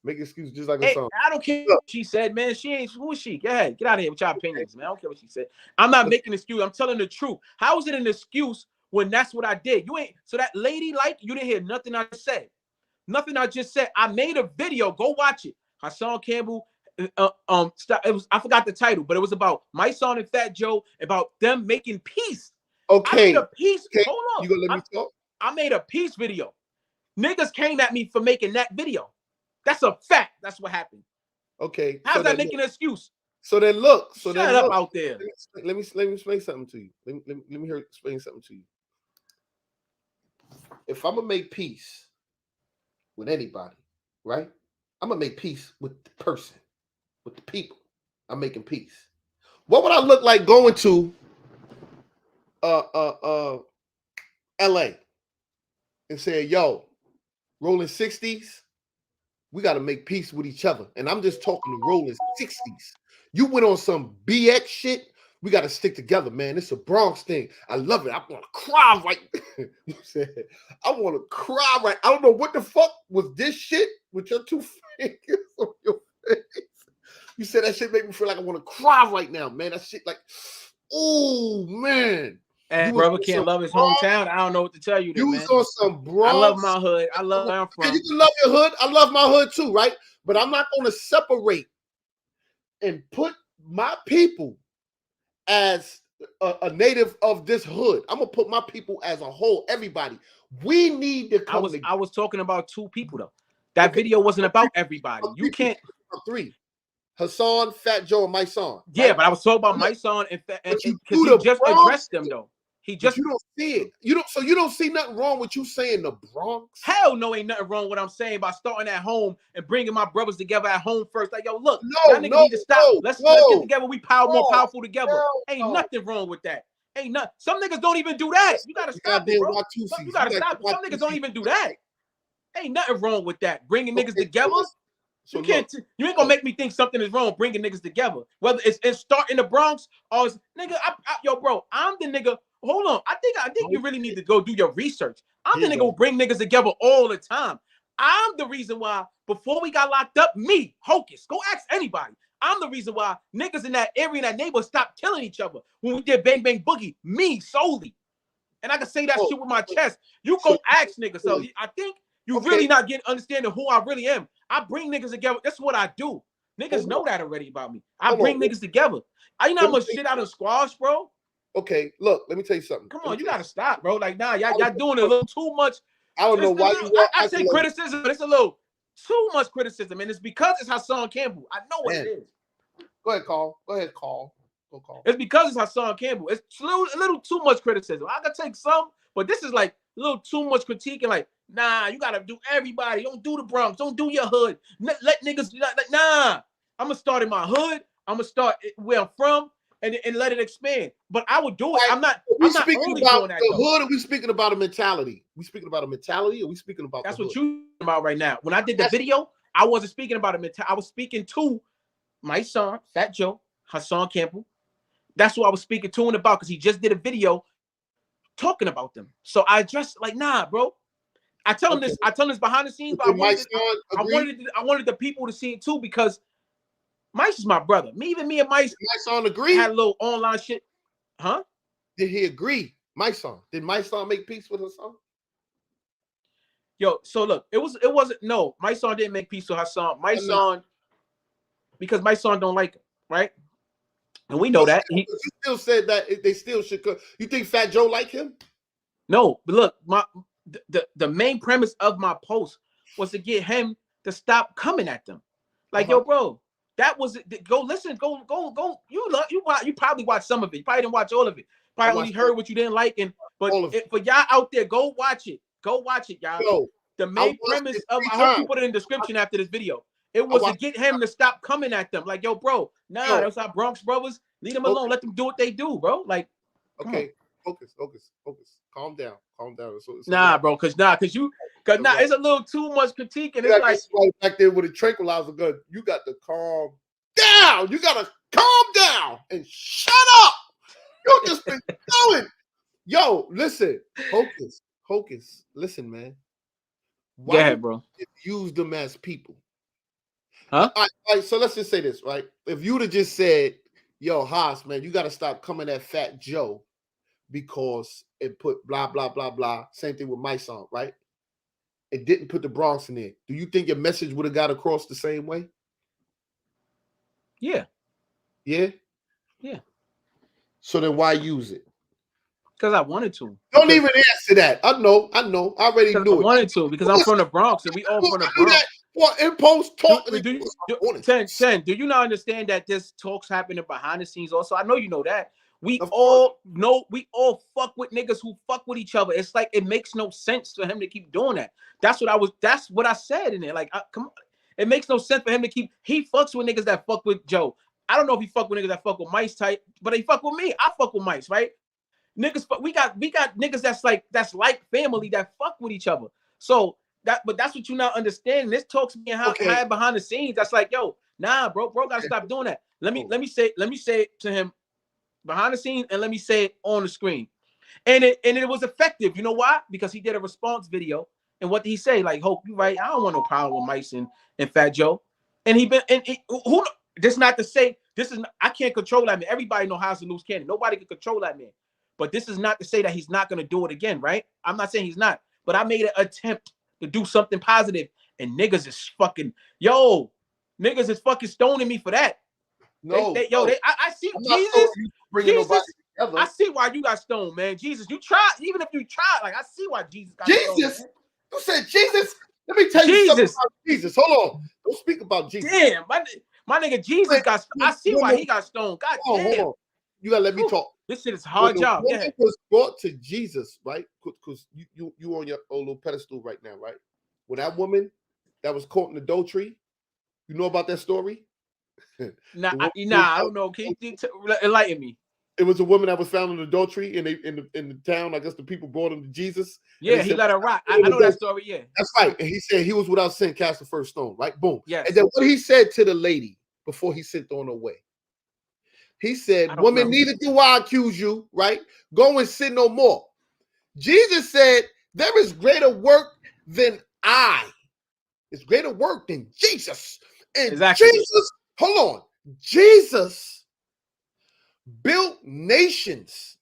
Make excuses just like a song. I don't care what she said, man. She ain't. Who is she? Go ahead. Get out of here with your opinions, man. I don't care what she said. I'm not making an excuse. I'm telling the truth. How is it an excuse when that's what I did? You ain't. So that lady, like, you didn't hear nothing I said. Nothing I just said. I made a video. Go watch it. Hassan Campbell. It was. I forgot the title, but it was about my son and Fat Joe, about them making peace. Okay. I made a peace. Okay. Hold on. You gonna let me talk? I made a peace video. Niggas came at me for making that video. That's a fact. That's what happened. Okay. How's that making an excuse? So then look. So shut then up look. Out there. Let me explain something to you. Let me explain something to you. If I'm gonna make peace with anybody, right? I'm gonna make peace with the person, with the people. I'm making peace. What would I look like going to LA and saying, yo, rolling 60s, we got to make peace with each other. And I'm just talking to rolling 60s. You went on some BX shit. We got to stick together, man. It's a Bronx thing. I love it. I want to cry right. You said, I want to cry right. I don't know what the fuck was this shit with your two fingers on your face. You said that shit made me feel like I want to cry right now, man. That shit like, oh, man. And brother can't love his hometown. I don't know what to tell you. You was on some Bronx. I love my hood. I love where I'm from. You can love your hood. I love my hood too, right? But I'm not going to separate and put my people as a native of this hood. I'm going to put my people as a whole, everybody. We need to come together. I was talking about two people, though. That video wasn't about everybody. You can't. Three. Hassan, Fat Joe, and my son. Yeah, right? But I was talking about my son and because he just addressed them, though. He just, you don't see it. You don't see nothing wrong with you saying the Bronx. Hell no, ain't nothing wrong with what I'm saying by starting at home and bringing my brothers together at home first. Like, yo, look, y'all niggas need to stop. Let's get together. We more powerful together. Ain't nothing wrong with that. Ain't nothing. Some niggas don't even do that. You gotta stop it, bro. You gotta stop it. Some niggas don't even do that. Ain't nothing wrong with that. Bringing niggas together. So you ain't gonna make me think something is wrong bringing niggas together. Whether it's starting the Bronx or it's, nigga, yo, bro, I'm the nigga. Hold on, I think you really need to go do your research. I'm the nigga who bring niggas together all the time. I'm the reason why before we got locked up, me, Hocus, go ask anybody. I'm the reason why niggas in that area, in that neighborhood, stopped killing each other when we did Bang Bang Boogie. Me solely, and I can say that shit with my chest. You go ask niggas. So I think you really not understanding who I really am. I bring niggas together. That's what I do. Niggas know that already about me. I bring niggas together. You know how much shit I done squash, bro? Okay, look, let me tell you something. Come on, you gotta stop, bro. Like, nah, y'all doing a little too much. I don't know why I say criticism, but it's a little too much criticism, and it's because it's Hassan Campbell. I know what it is. Go ahead, Carl. Go, Carl. It's because it's Hassan Campbell. It's a little too much criticism. I can take some, but this is like a little too much critique and like, nah, you gotta do everybody. Don't do the Bronx. Don't do your hood. Let niggas nah. I'm gonna start in my hood. I'm gonna start where I'm from and let it expand. But I would do it. I'm not only doing that. The hood, are we speaking about a mentality? We speaking about a mentality, or we speaking about that's what you about right now. When I did the video, I wasn't speaking about him. I was speaking to my son, Fat Joe, Hassan Campbell. That's who I was speaking to him about because he just did a video talking about them. So I addressed like, nah, bro. I tell him this. I tell him this behind the scenes, but I wanted the people to see it too because Mice is my brother. Me and Mice. My son agree. Had a little online shit, huh? Did he agree? My son. Did my son make peace with her son? Yo, so look, it wasn't no. My son didn't make peace with her son. My son, because my son don't like him, right? And we know that. He still said that they still should. You think Fat Joe like him? No, but look, the main premise of my post was to get him to stop coming at them. Like, yo, bro, that was go listen, go. You probably watched some of it. You probably didn't watch all of it. Probably only heard what you didn't like. But for y'all out there, go watch it. Go watch it, y'all. Yo, the main premise of I hope you put it in the description after this video. It was to get him to stop coming at them. Like, yo, bro, nah, those our Bronx brothers. Leave them alone. Let them do what they do, bro. Like, okay, focus. Calm down. Bro, cause it's a little too much critique, and it's like back there with a tranquilizer gun. You got to calm down. You gotta calm down and shut up. You just been going. Yo, listen, Hocus. Listen, man. Go ahead, bro. Use them as people. Huh? All right, so let's just say this, right? If you'd have just said, yo, Haas, man, you got to stop coming at Fat Joe because it put blah, blah, blah, blah. Same thing with my song, right? It didn't put the Bronx in there. Do you think your message would have got across the same way? Yeah. Yeah? Yeah. So then why use it? Because I wanted to. Don't even answer that. I know. I already knew it. I wanted to because I'm from the Bronx and we all from the Bronx. What impulse talk? Ten, do you not understand that this talks happening behind the scenes also? I know you know that. We all fuck with niggas who fuck with each other. It's like it makes no sense for him to keep doing that. That's what I said in there. Like, come on. It makes no sense for him to keep. He fucks with niggas that fuck with Joe. I don't know if he fuck with niggas that fuck with Mice type, but he fuck with me. I fuck with Mice, right? Niggas, we got niggas that's like family that fuck with each other. So that's what you not understand. This talks me how behind the scenes. That's like, yo, nah, bro gotta stop doing that. Let me say it to him behind the scenes, and let me say it on the screen. And it was effective. You know why? Because he did a response video. And what did he say? Like, Hope, you right? I don't want no problem with Mice and Fat Joe. And this not to say this is. I can't control that man. Everybody know how's a loose cannon. Nobody can control that man. But this is not to say that he's not going to do it again, right? I'm not saying he's not. But I made an attempt to do something positive, and niggas is fucking stoning me for that. No, I see Jesus. I see why you got stoned, man. Jesus, you tried. Even if you tried, like I see why Jesus got stoned. Jesus, you said Jesus. Let me tell you something about Jesus. Hold on, don't speak about Jesus. Damn, my nigga Jesus got. I see why he got stoned. God damn. Hold on. You gotta let me talk. This shit is a hard job. It was brought to Jesus, right? Because you on your own little pedestal right now, right? When that woman that was caught in adultery, you know about that story? I don't know. Can you enlighten me? It was a woman that was found in adultery, and they in the town. I guess the people brought him to Jesus. Yeah, he let her rock. I know that story. Yeah, that's right. And he said he was without sin, cast the first stone. Right, boom. Yeah. And then what he said to the lady before he sent on her way. He said, woman, neither do I accuse you, right? Go and sin no more. Jesus said, there is greater work than I. It's greater work than Jesus. And exactly. Jesus, hold on. Jesus built nations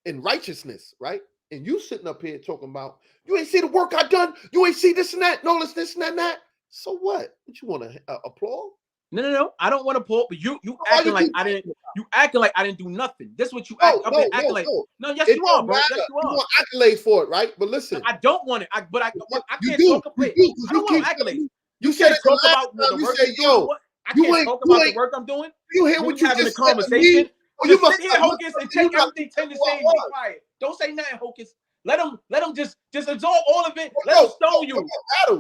in righteousness, right? And you sitting up here talking about, you ain't see the work I done. You ain't see this and that. No, this and that. So what? What you want to applaud? No. I don't want to pull, but you acting like I didn't. You acting like I didn't do nothing. This is what you acting like. No, yes, you are, bro. Yes, you are. You want accolades for it, right? But listen, I don't want it. I can't talk about it. I don't want accolades. You can't talk about the work I'm doing. I can't talk about the work I'm doing. You hear what you having a just conversation? Just sit here, Hocus, and take everything 10 to say and be quiet. Don't say nothing, Hocus. Let them just absorb all of it. Let them stone you.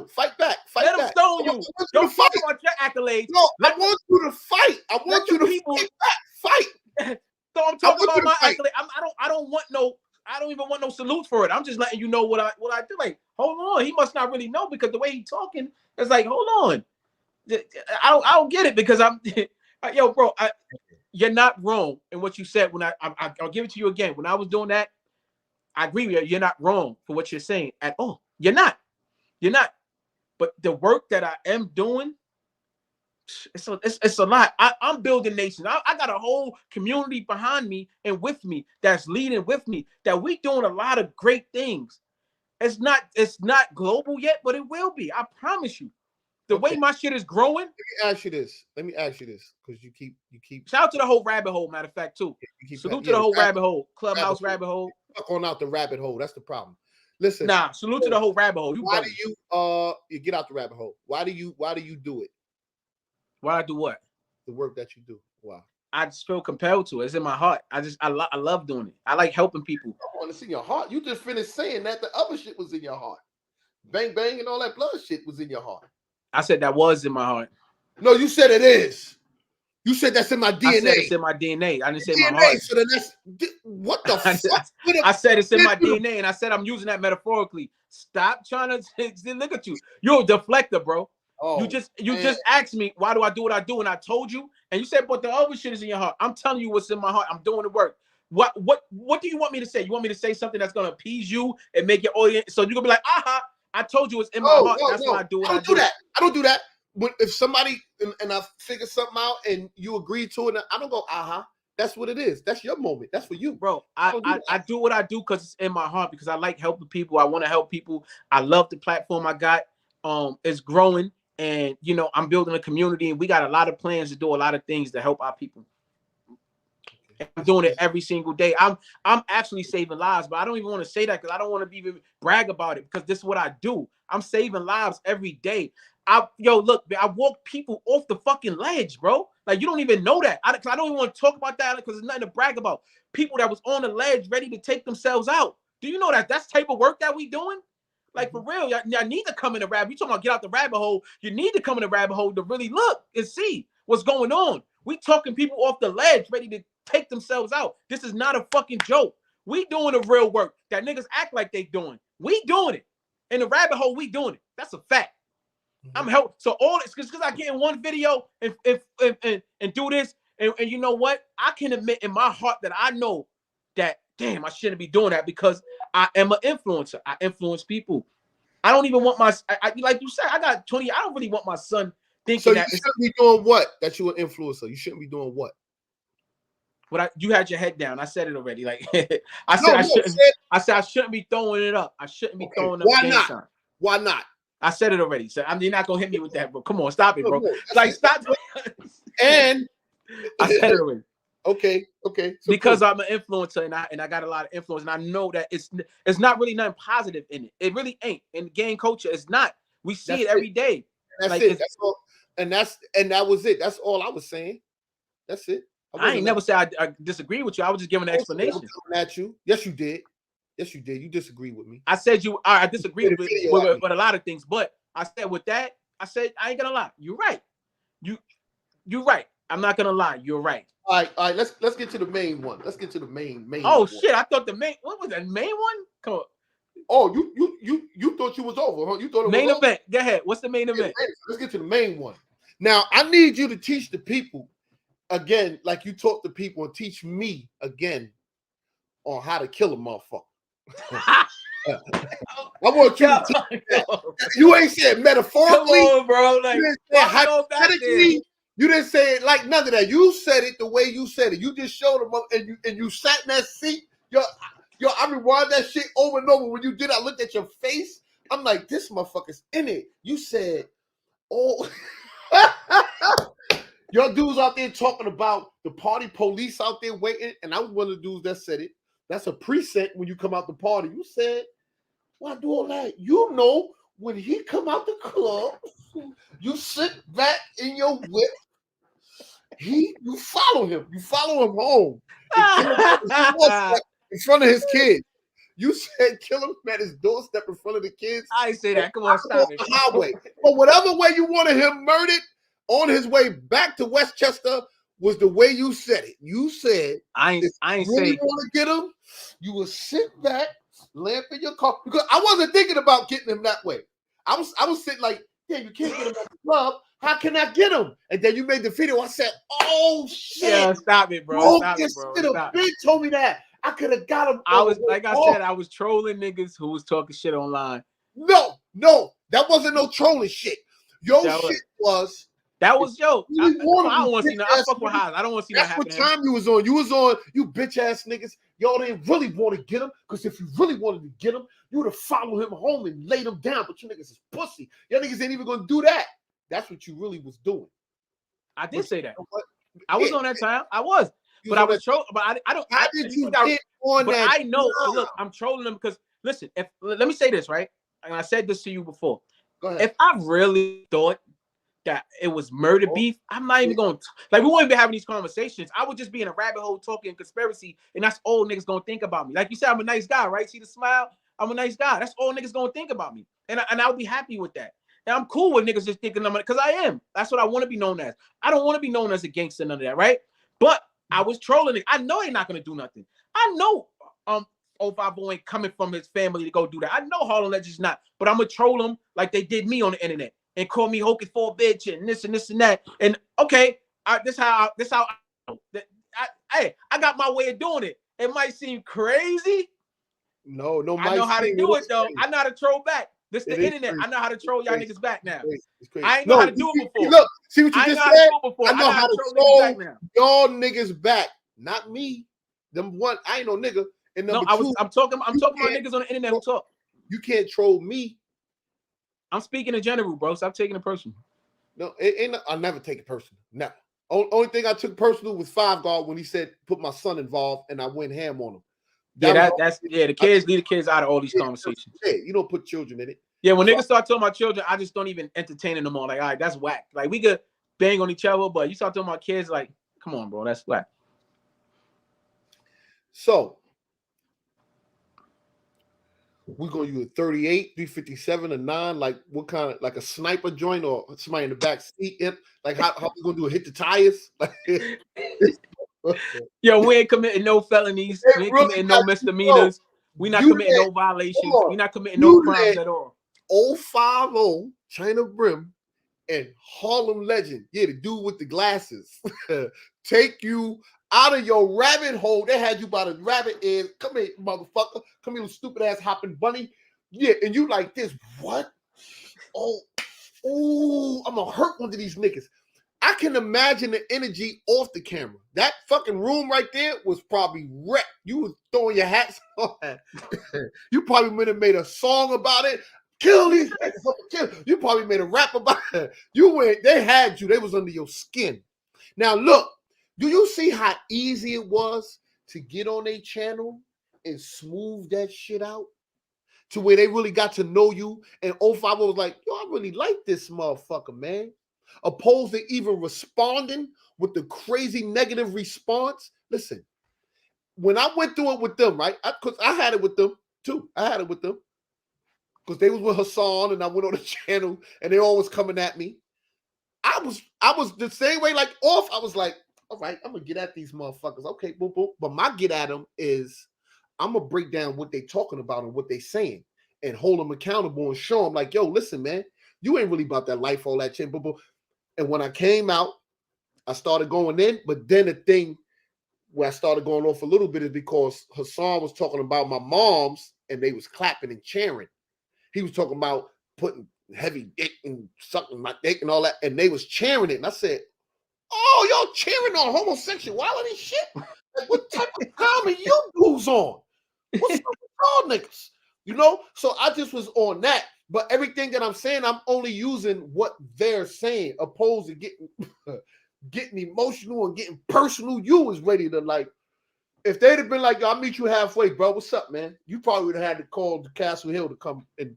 Fight back. Let them stone you. Don't talk about your accolades. No, I want you to fight. I want you to fight back. So I'm talking about my accolade. I don't even want no salutes for it. I'm just letting you know what I do. Like, hold on. He must not really know because the way he's talking, it's like, hold on. I don't get it because I'm, yo, bro. You're not wrong in what you said. When I'll give it to you again. When I was doing that, I agree with you. You're not wrong for what you're saying at all. You're not. You're not. But the work that I am doing, it's a lot. I'm building nations. I got a whole community behind me and with me that's leading with me. That we doing a lot of great things. It's not global yet, but it will be. I promise you. The way my shit is growing. Let me ask you this, because you keep. Shout out to the whole rabbit hole. Matter of fact, too. Salute to the whole rabbit hole, clubhouse rabbit hole. Fuck on out the rabbit hole. That's the problem. Listen. Nah, salute to the whole rabbit hole. Why do you get out the rabbit hole? Why do you do it? Why I do what? The work that you do. Why? I just feel compelled to. It's in my heart. I love doing it. I like helping people. It's in your heart. You just finished saying that the other shit was in your heart. Bang bang and all that blood shit was in your heart. I said that was in my heart. No, you said it is. You said that's in my DNA. I said it's in my DNA. I didn't say my heart. So then that's what the fuck? I said it's in my DNA, and I said I'm using that metaphorically. Stop trying to look at you. You're a deflector, bro. Oh, you just asked me why do I do what I do, and I told you, and you said, but the other shit is in your heart. I'm telling you what's in my heart. I'm doing the work. What do you want me to say? You want me to say something that's gonna appease you and make your audience so you're gonna be like, aha, I told you it's in my heart. That's why I do what I do. I don't do that. If somebody and I figure something out and you agree to it, I don't go, aha. That's what it is. That's your moment. That's for you, bro. I do what I do because it's in my heart, because I like helping people. I want to help people. I love the platform I got. It's growing, and I'm building a community, and we got a lot of plans to do a lot of things to help our people. I'm doing it every single day. I'm actually saving lives, but I don't even want to say that because I don't want to even brag about it, because this is what I do. I'm saving lives every day. Look, I walk people off the fucking ledge, bro. Like, you don't even know that. I don't even want to talk about that because there's nothing to brag about. People that was on the ledge ready to take themselves out. Do you know that that's the type of work that we doing? Like, for real, y'all need to come in the rabbit. You talking about get out the rabbit hole. You need to come in the rabbit hole to really look and see what's going on. We talking people off the ledge ready to take themselves out. This is not a fucking joke. We doing the real work that niggas act like they doing. We doing it. In the rabbit hole, we doing it. That's a fact. I'm helping. So all this because I get in one video and do this, and you know what? I can admit in my heart that I know that, damn, I shouldn't be doing that because I am an influencer. I influence people. I don't even want like you said, I got 20. I don't really want my son thinking so that. You shouldn't be doing what? That you're an influencer. You shouldn't be doing what? You had your head down. I said it already. Like I said I shouldn't be throwing it up. I shouldn't be throwing up. Why not? Time. Why not? I said it already. So you're not gonna hit me with that, bro. Come on, stop it, bro. Like, stop. And I said it already. Okay. So because I'm an influencer and I got a lot of influence, and I know that it's not really nothing positive in it. It really ain't. In gang culture, it's not. We see it every day. That's like, it. That's all. And that was it. That's all I was saying. That's it. I ain't never said I disagree with you. I was just giving an explanation. At you. Yes, you did. You disagree with me. I said I disagree with a lot of things, but I said with that, I said I ain't gonna lie. You're right. You're right. I'm not gonna lie. You're right. All right. Let's get to the main one. Let's get to the main. Oh one. Shit! I thought what was the main one? Come on. Oh, you thought you was over, huh? You thought it main was event. Over? Go ahead. What's the main event? Let's get to the main one. Now I need you to teach the people again, like you taught the people, and teach me again on how to kill a motherfucker. I want you to you ain't said metaphorically. Come on, bro. Like, you didn't say hypothetically. You didn't say it like none of that. You said it the way you said it. You just showed them up and you sat in that seat. Yo, I rewind that shit over and over. When you did, I looked at your face. I'm like, this motherfucker's in it. You said, oh, your dudes out there talking about the party police out there waiting, and I was one of the dudes that said it. That's a preset when you come out the party. You said, why do all that? You know, when he come out the club, you sit back in your whip. You follow him. You follow him home. In front of his kids. You said kill him at his doorstep in front of the kids. I ain't say that. Come on, stop it. Highway. But whatever way you wanted him murdered, on his way back to Westchester was the way you said it. You said, I ain't say you want to get him, you will sit back, lamp in your car. Because I wasn't thinking about getting him that way. I was sitting like, yeah, you can't get him at the club. How can I get him? And then you made the video. I said, oh shit. Yeah, stop it, bro. Stop it, bro. Stop. Big told me that. I could have got him. I was like I said, I was trolling niggas who was talking shit online. No, that wasn't no trolling shit. Shit was. That was yo. I don't want to see nothing. I fuck with Haas. I don't want to see nothing happen. That's what time you was on. You was on, you bitch ass niggas. Y'all didn't really want to get him, because if you really wanted to get him, you would have followed him home and laid him down. But you niggas is pussy. Y'all niggas ain't even gonna do that. That's what you really was doing. I did say that. I was on that time. I was. But I was trolling. But I don't. How did you get on that? I know. Look, I'm trolling them because listen. If let me say this right, and I said this to you before. Go ahead. If I really thought that it was murder beef, I'm not even going to, like, we won't be having these conversations. I would just be in a rabbit hole talking conspiracy, and that's all niggas gonna think about me. Like you said, I'm a nice guy, right? See the smile? I'm a nice guy. That's all niggas gonna think about me. And I'll be happy with that. And I'm cool with niggas just thinking I'm because I am. That's what I want to be known as. I don't want to be known as a gangster, none of that, right? But I was trolling it. I know they're not gonna do nothing. I know 050 ain't coming from his family to go do that. I know Harlem Legends not, but I'm gonna troll them like they did me on the internet and call me Hocus 45th and this and this and that. And okay, this how I got my way of doing it. It might seem crazy. No, I know how to do it though. I know how to troll back. This the internet. Crazy. I know how to troll y'all niggas back now. It's crazy. I ain't know how to do it before. Look, see what you just said? I know how to troll niggas back now. Y'all niggas back, not me. Them one, I ain't no nigga. And no, I'm talking about niggas on the internet who talk. You can't troll me. I'm speaking in general, bro. Stop taking it personal. No, it ain't. I never take it personal. Never. Only thing I took personal was 5 Guard when he said put my son involved, and I went ham on him. That's the kids leave the kids out of all these conversations. Yeah, you don't put children in it. Yeah, when niggas start talking about children, I just don't even entertain them all. Like, all right, that's whack. Like, we could bang on each other, but you start talking about kids, like, come on, bro, that's whack. So we're gonna use a 38, 357, a 9, like what kind of, like a sniper joint or somebody in the back seat? Like how we gonna do it? Hit the tires? Yo, we ain't committing no felonies. We ain't committing no misdemeanors. We not committing no violations. We not committing no crimes at all. 050 China Brim and Harlem Legend, yeah, the dude with the glasses, take you out of your rabbit hole. They had you by the rabbit ears. Come here, motherfucker. Come here, stupid ass hopping bunny. Yeah, and you like this. What? Oh, I'm gonna hurt one of these niggas. I can imagine the energy off the camera. That fucking room right there was probably wrecked. You was throwing your hats on. You probably would have made a song about it. Kill these niggas. You probably made a rap about it. They had you. They was under your skin. Now look, do you see how easy it was to get on their channel and smooth that shit out? To where they really got to know you. And 050 was like, yo, I really like this motherfucker, man. Opposed to even responding with the crazy negative response. Listen, when I went through it with them, right? Because I had it with them too. I had it with them. Because they was with Hassan and I went on the channel and they always coming at me. I was the same way, like off. I was like, all right, I'm gonna get at these motherfuckers. Okay, boom, boom. But my get at them is I'm gonna break down what they talking about and what they saying and hold them accountable and show them like, yo, listen, man, you ain't really about that life, all that shit. Boom, boom. And when I came out, I started going in. But then the thing where I started going off a little bit is because Hassan was talking about my moms and they was clapping and cheering. He was talking about putting heavy dick and sucking my dick and all that, and they was cheering it. And I said, oh, y'all cheering on homosexuality shit? Like, what type of comedy you dudes on? What's up with y'all niggas? You know? So I just was on that. But everything that I'm saying, I'm only using what they're saying, opposed to getting emotional and getting personal. You was ready to, like, if they'd have been like, yo, I'll meet you halfway, bro. What's up, man? You probably would have had to call the Castle Hill to come and.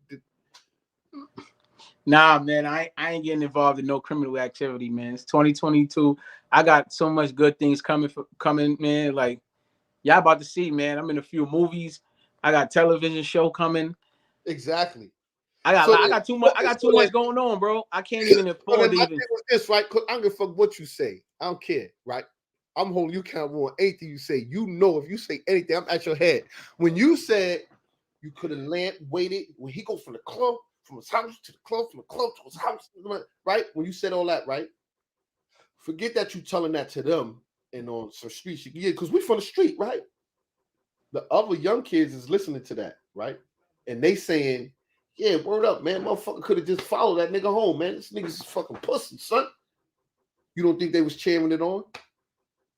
Nah, man, I ain't getting involved in no criminal activity, man. It's 2022. I got so much good things coming, man. Like, y'all about to see, man. I'm in a few movies. I got television show coming. Exactly. I got too much going on, bro. I can't even afford to even. This, right? I don't give a fuck what you say. I don't care, right? I'm holding you accountable on anything you say. You know, if you say anything, I'm at your head. When you said you could have waited when he go from the club from his house to the club, from the club to his house, right? When you said all that, right? Forget that you telling that to them and on some streets. Yeah, because we from the street, right? The other young kids is listening to that, right? And they saying, yeah, word up, man. Motherfucker could have just followed that nigga home, man. This nigga's fucking pussy, son. You don't think they was cheering it on?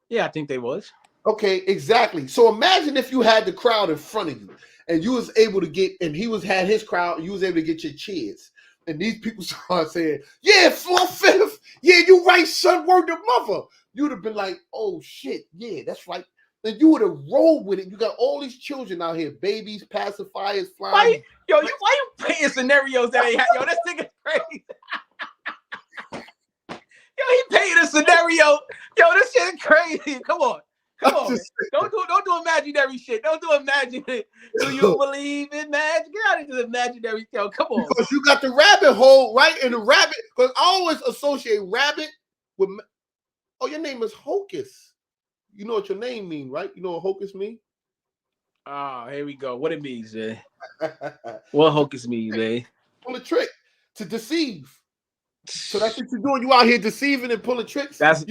Yeah, I think they was. Okay, exactly. So imagine if you had the crowd in front of you and you was able to get, and he was had his crowd, and you was able to get your cheers. And these people start saying, yeah, 4/5. Yeah, you right, son, word to mother. You'd have been like, oh shit, yeah, that's right. Then you would have rolled with it. You got all these children out here, babies, pacifiers, flying. Why you painting scenarios that ain't happen? Yo, this nigga's crazy. Yo, he painted a scenario. Yo, this shit crazy. Come on, man. Don't do imaginary shit. Don't do imaginary. Do you believe in magic? Get out of this imaginary. Yo, come on. Because you got the rabbit hole, right? And the rabbit, because I always associate rabbit with. Oh, your name is Hocus. You know what your name mean, right? You know what Hocus mean? Oh, here we go. What it means, man? What Hocus means, man? Pull a trick to deceive. So that's what you're doing. You out here deceiving and pulling tricks. That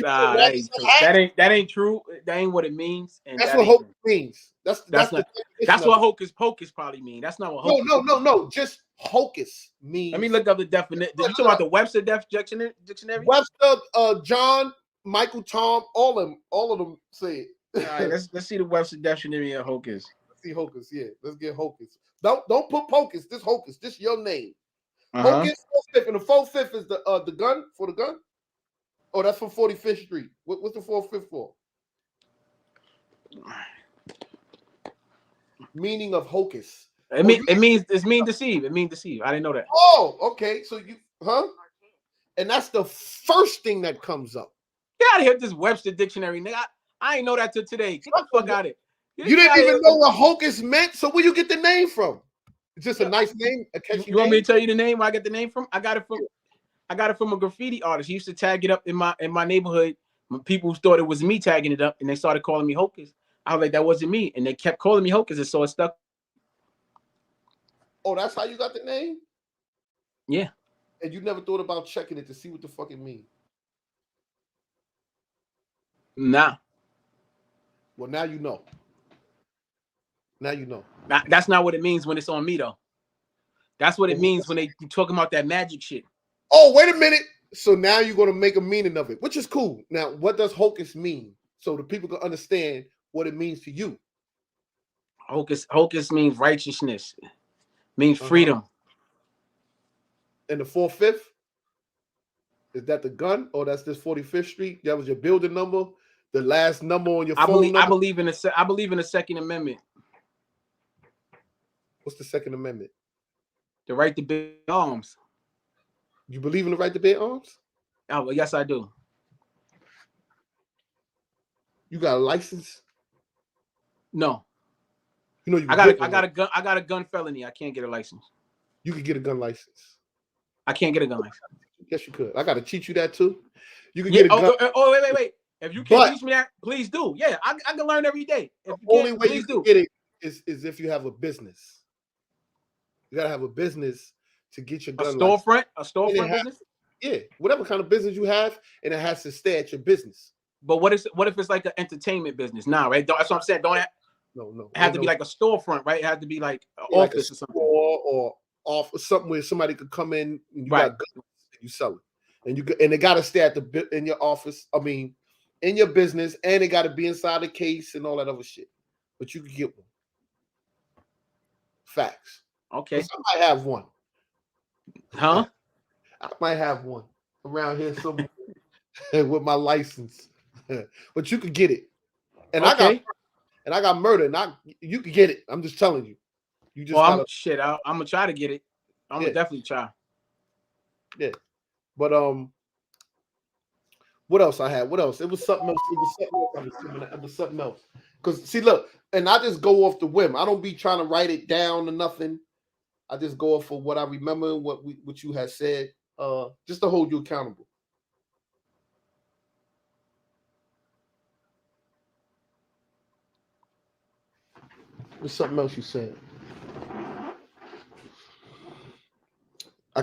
ain't true. That ain't what it means. And that's what Hocus means. That's what Hocus Pocus probably mean. That's not what Hocus. No. Just Hocus means. Let me look up the definition. Did you talk about the Webster dictionary? Webster, John, Michael, Tom, all of them say it. All right, let's see the Webster dictionary of Hocus. Let's see Hocus. Yeah, let's get Hocus. Don't put Pocus. This Hocus. This your name. Hocus 4/5, and the 4/5 is the gun for the gun. Oh, that's for 45th Street. What's the 4/5 for? Meaning of Hocus. It means deceive. It means deceive. I didn't know that. Oh, okay. So and that's the first thing that comes up. Get out of here with this Webster dictionary, nigga. I ain't know that till today. Get the fuck out of here. You didn't even know what Hocus meant. So where you get the name from? It's just a nice name. You want me to tell you the name where I get the name from? I got it from a graffiti artist. He used to tag it up in my neighborhood. When people thought it was me tagging it up, and they started calling me Hocus. I was like, that wasn't me, and they kept calling me Hocus, and so it stuck. Oh, that's how you got the name? Yeah. And you never thought about checking it to see what the fuck it means? Nah. Well, now you know. Now you know. That's not what it means when it's on me, though. That's what it means when they talking about that magic shit. Oh, wait a minute. So now you're going to make a meaning of it, which is cool. Now, what does Hocus mean? So the people can understand what it means to you. Hocus means righteousness. Means freedom. And the 4/5? Is that the gun? Or that's this 45th Street? That was your building number? The last number on your phone number? I believe in the Second Amendment. What's the Second Amendment? The right to bear arms. You believe in the right to bear arms? Oh, well, yes, I do. You got a license? No. You know, I got a gun felony. I can't get a license. You could get a gun license. I can't get a gun license. Yes, you could. I got to teach you that too. You can get a gun. Wait. If you can't teach me that, please do. Yeah, I can learn every day. The only way you can get it is if you have a business. You gotta have a business to get your gun license. A storefront business? Yeah, whatever kind of business you have, and it has to stay at your business. But what if it's like an entertainment business? Nah, right? That's what I'm saying. No. It had to be like a storefront, right? It had to be like an office or something. Or off something where somebody could come in and you got guns and you sell it. And it gotta stay in your office. I mean, in your business, and it gotta be inside the case and all that other shit. But you can get one. Facts. Okay. I might have one. Huh? I might have one around here somewhere with my license. But you could get it. And okay. I got murder. And you could get it. I'm just telling you. You just I'm gonna try to get it. I'm gonna definitely try. Yeah. But what else I had? What else? It was something else. It was something else. Because see, look, and I just go off the whim. I don't be trying to write it down or nothing. I just go off of what I remember, what you had said, just to hold you accountable. There's something else you said.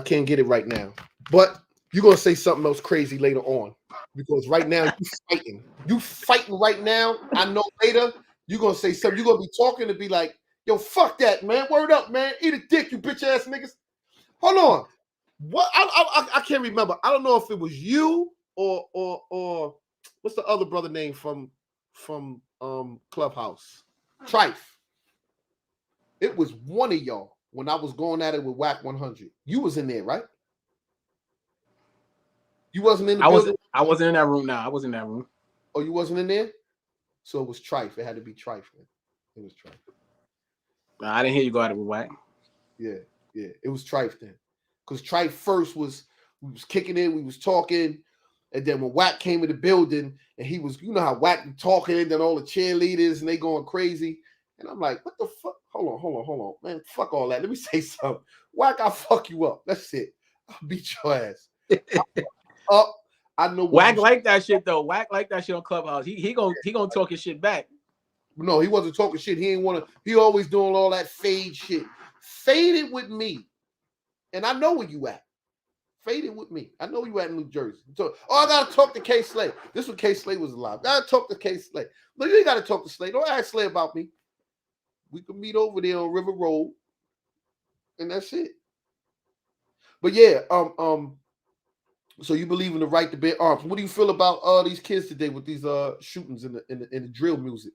can't get it right now. But you're gonna say something else crazy later on. Because right now you fighting. You fighting right now. I know later you're gonna say something. You're gonna be talking to be like, yo, fuck that, man. Word up, man. Eat a dick, you bitch ass niggas. Hold on. What I can't remember. I don't know if it was you or what's the other brother name from Clubhouse? Trife. It was one of y'all when I was going at it with Whack 100. You was in there, right? You wasn't in the building? I wasn't in that room now. I was in that room. Oh, you wasn't in there? So it was Trife. It had to be Trife, man. It was Trife. Nah, I didn't hear you go at it with Whack. Yeah. It was Trife then. Because Trife first we was kicking it, we was talking, and then when Whack came in the building, and he was, you know how Whack be talking, and then all the cheerleaders, and they going crazy. And I'm like, what the fuck? Hold on. Man, fuck all that. Let me say something. Whack, I'll fuck you up. That's it. I'll beat your ass. Up. I know Whack like that shit though. Whack like that shit on Clubhouse. He gonna talk his shit back. No, he wasn't talking shit. He ain't want to. He always doing all that fade shit. Faded with me, and I know where you at. Faded with me. I know you at in New Jersey. So, I gotta talk to K Slay. This when K Slay was alive. Gotta talk to K Slay. Look, you ain't gotta talk to Slay. Don't ask Slay about me. We can meet over there on River Road, and that's it. But yeah, so you believe in the right to bear arms. What do you feel about these kids today with these shootings in the drill music?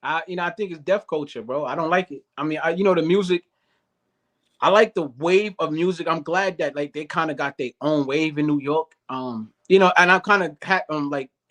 I think it's deaf culture, bro. I don't like it. I mean, the music. I like the wave of music. I'm glad that like they kind of got their own wave in New York. And I'm kind of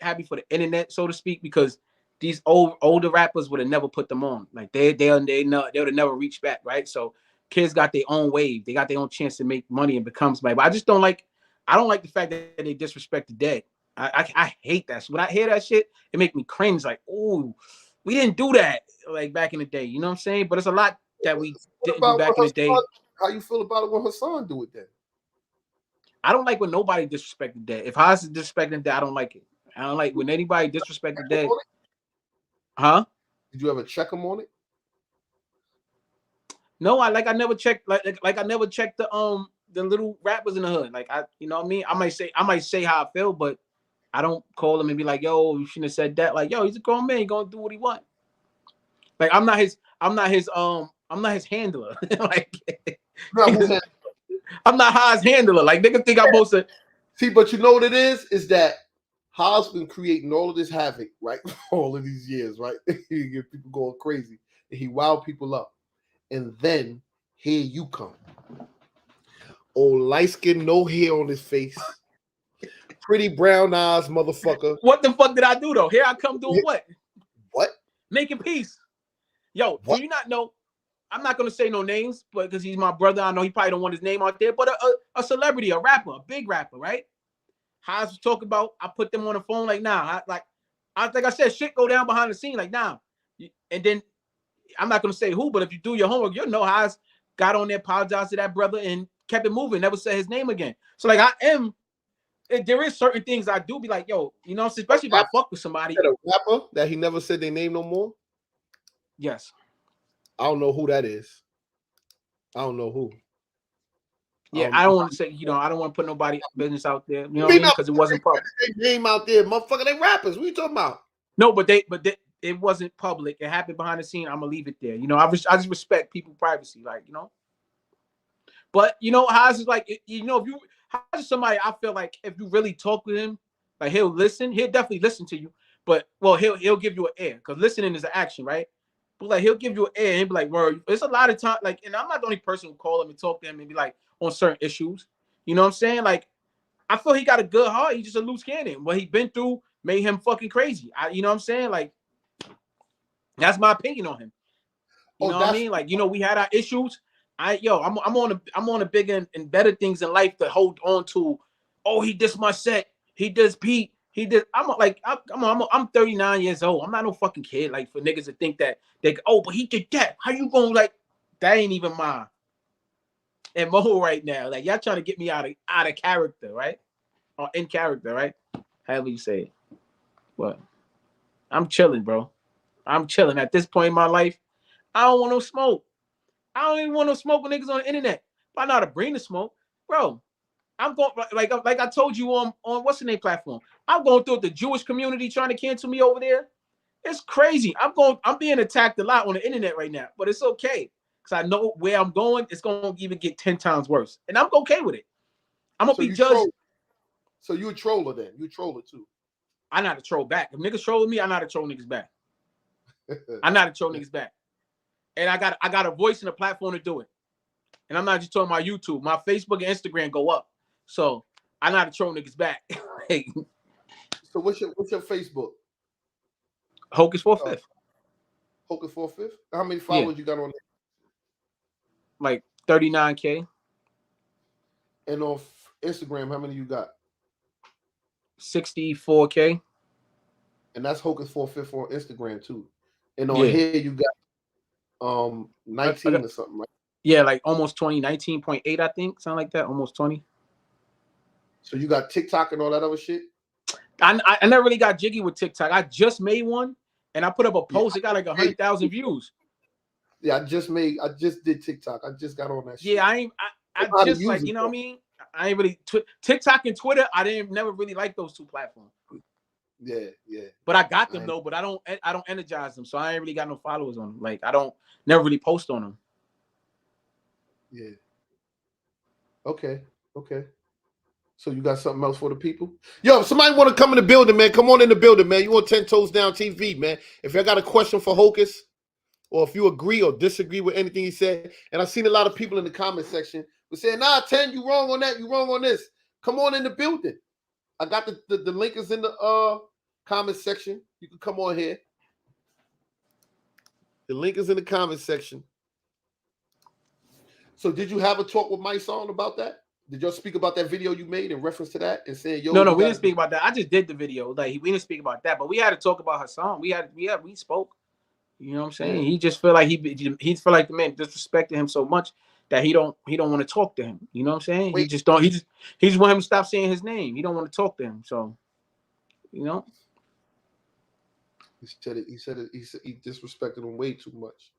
happy for the internet, so to speak, because these older rappers would have never put them on. Like they would have never reached back, right? So kids got their own wave. They got their own chance to make money and become somebody. But I just don't like the fact that they disrespect the dead. I hate that. So when I hear that shit, it make me cringe. Like, ooh, we didn't do that like back in the day. You know what I'm saying? But it's a lot that we didn't do back in the day. How you feel about it when Hassan do it then? I don't like when nobody disrespect the dead. If Haas is disrespecting that, I don't like it. I don't like when anybody disrespect the dead. Huh? Did you ever check him on it? No, I never checked I never checked the little rappers in the hood. Like you know what I mean? I might say how I feel, but I don't call him and be like, yo, you shouldn't have said that. Like, yo, he's a grown man, he's gonna do what he want. Like I'm not his handler. Like I'm not Haas handler. Like niggas think I'm supposed to see, but you know what it is that Haas been creating all of this havoc, right? All of these years, right? He get people going crazy. And he wild people up. And then here you come. Old light skin, no hair on his face. Pretty brown eyes, motherfucker. What the fuck did I do though? Here I come doing what? What? Making peace. Yo, what? Do you not know? I'm not gonna say no names, but because he's my brother, I know he probably don't want his name out there. But a celebrity, a rapper, a big rapper, right? Haas was talking about. I put them on the phone like, nah. Like I said, shit go down behind the scene like, nah. And then I'm not gonna say who, but if you do your homework, you'll know Haas got on there, apologized to that brother, and kept it moving. Never said his name again. So like, there is certain things I do be like, yo, you know, especially if I fuck with somebody. A rapper that he never said their name no more. Yes. I don't know who that is. I don't know who. Yeah, I don't want to say, I don't want to put nobody business out there. You know what I mean? Because it wasn't public. Name out there, motherfucker. They rappers. What you talking about? No, but it wasn't public. It happened behind the scene. I'm gonna leave it there. I just respect people's privacy, like But Haas is like, Haas is somebody I feel like if you really talk with him, like he'll listen. He'll definitely listen to you. But he'll give you an ear because listening is an action, right? But like he'll give you an ear and he'll be like, "Word." It's a lot of time. Like, and I'm not the only person who call him and talk to him and be like on certain issues. You know what I'm saying? Like, I feel he got a good heart. He's just a loose cannon. What he been through made him fucking crazy. You know what I'm saying? Like, that's my opinion on him. You know what I mean? Like, we had our issues. I'm on a bigger and better things in life to hold on to. Oh, he dissed my set. He does Pete. He did. I'm 39 years old. I'm not no fucking kid. Like for niggas to think that but he did that. How you gonna that ain't even mine. And Mo right now, like y'all trying to get me out of character, right? Or in character, right? However you say it. But I'm chilling, bro. I'm chilling. At this point in my life, I don't want no smoke. I don't even want no smoke with niggas on the internet. I know how to bring the smoke, bro. I'm going like I told you on what's the name platform. I'm going through the Jewish community trying to cancel me over there. It's crazy. I'm being attacked a lot on the internet right now, but it's okay because I know where I'm going. It's going to even get 10 times worse, and I'm okay with it. I'm gonna be judged. So you a troller then? You a troller too? I'm not a troll back. If niggas trolling me, I'm not a troll niggas back. I'm not a troll niggas back, and I got a voice and a platform to do it. And I'm not just talking about YouTube. My Facebook and Instagram go up, so I'm not a troll niggas back. So what's your Facebook? Hocus 45th. Hocus 45th. How many followers you got on there? Like 39K. And on Instagram, how many you got? 64K. And that's Hocus 45th on Instagram too. And on here you got 19 or something, right? Yeah, like almost 20, 19.8, I think, something like that, almost 20. So you got TikTok and all that other shit? I never really got jiggy with TikTok. I just made one and I put up a post. It got like 100,000 views. Yeah, I just did TikTok. I just got on that shit. Yeah, I just like, you know what I mean? I ain't really TikTok and Twitter. I never really like those two platforms. Yeah. But I got them though. But I don't energize them, so I ain't really got no followers on them. Like I don't never really post on them. Yeah. Okay. So you got something else for the people? Yo, if somebody want to come in the building, man, come on in the building, man. You want 10 Toes Down TV, man. If y'all got a question for Hocus, or if you agree or disagree with anything he said, and I've seen a lot of people in the comment section who saying, nah, 10, you wrong on that, you wrong on this. Come on in the building. I got the link is in the comment section. You can come on here. The link is in the comment section. So did you have a talk with my son about that? Did y'all speak about that video you made in reference to that and saying, yo? No, we didn't speak about that. I just did the video. Like we didn't speak about that, but we had to talk about her song. We spoke. You know what I'm saying? He just feel like he feel like the man disrespected him so much that he don't want to talk to him. You know what I'm saying? Wait. He just want him to stop saying his name. He don't want to talk to him. So, you know. He said he disrespected him way too much.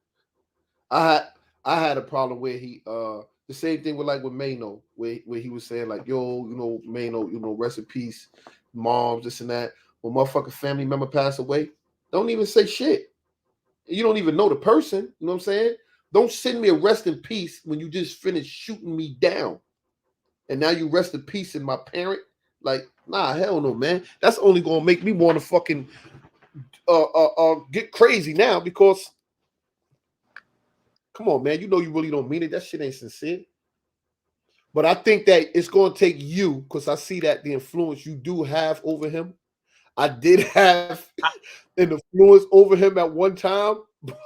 I had a problem where he the same thing with Mano, where he was saying like, yo, you know, Mano, you know, rest in peace, moms, this and that. When motherfucking family member passed away, don't even say shit. You don't even know the person. You know what I'm saying? Don't send me a rest in peace when you just finished shooting me down. And now you rest in peace in my parent. Like, nah, hell no, man. That's only gonna make me want to fucking get crazy now because come on, man. You know you really don't mean it. That shit ain't sincere. But I think that it's gonna take you, because I see that the influence you do have over him. I did have an influence over him at one time,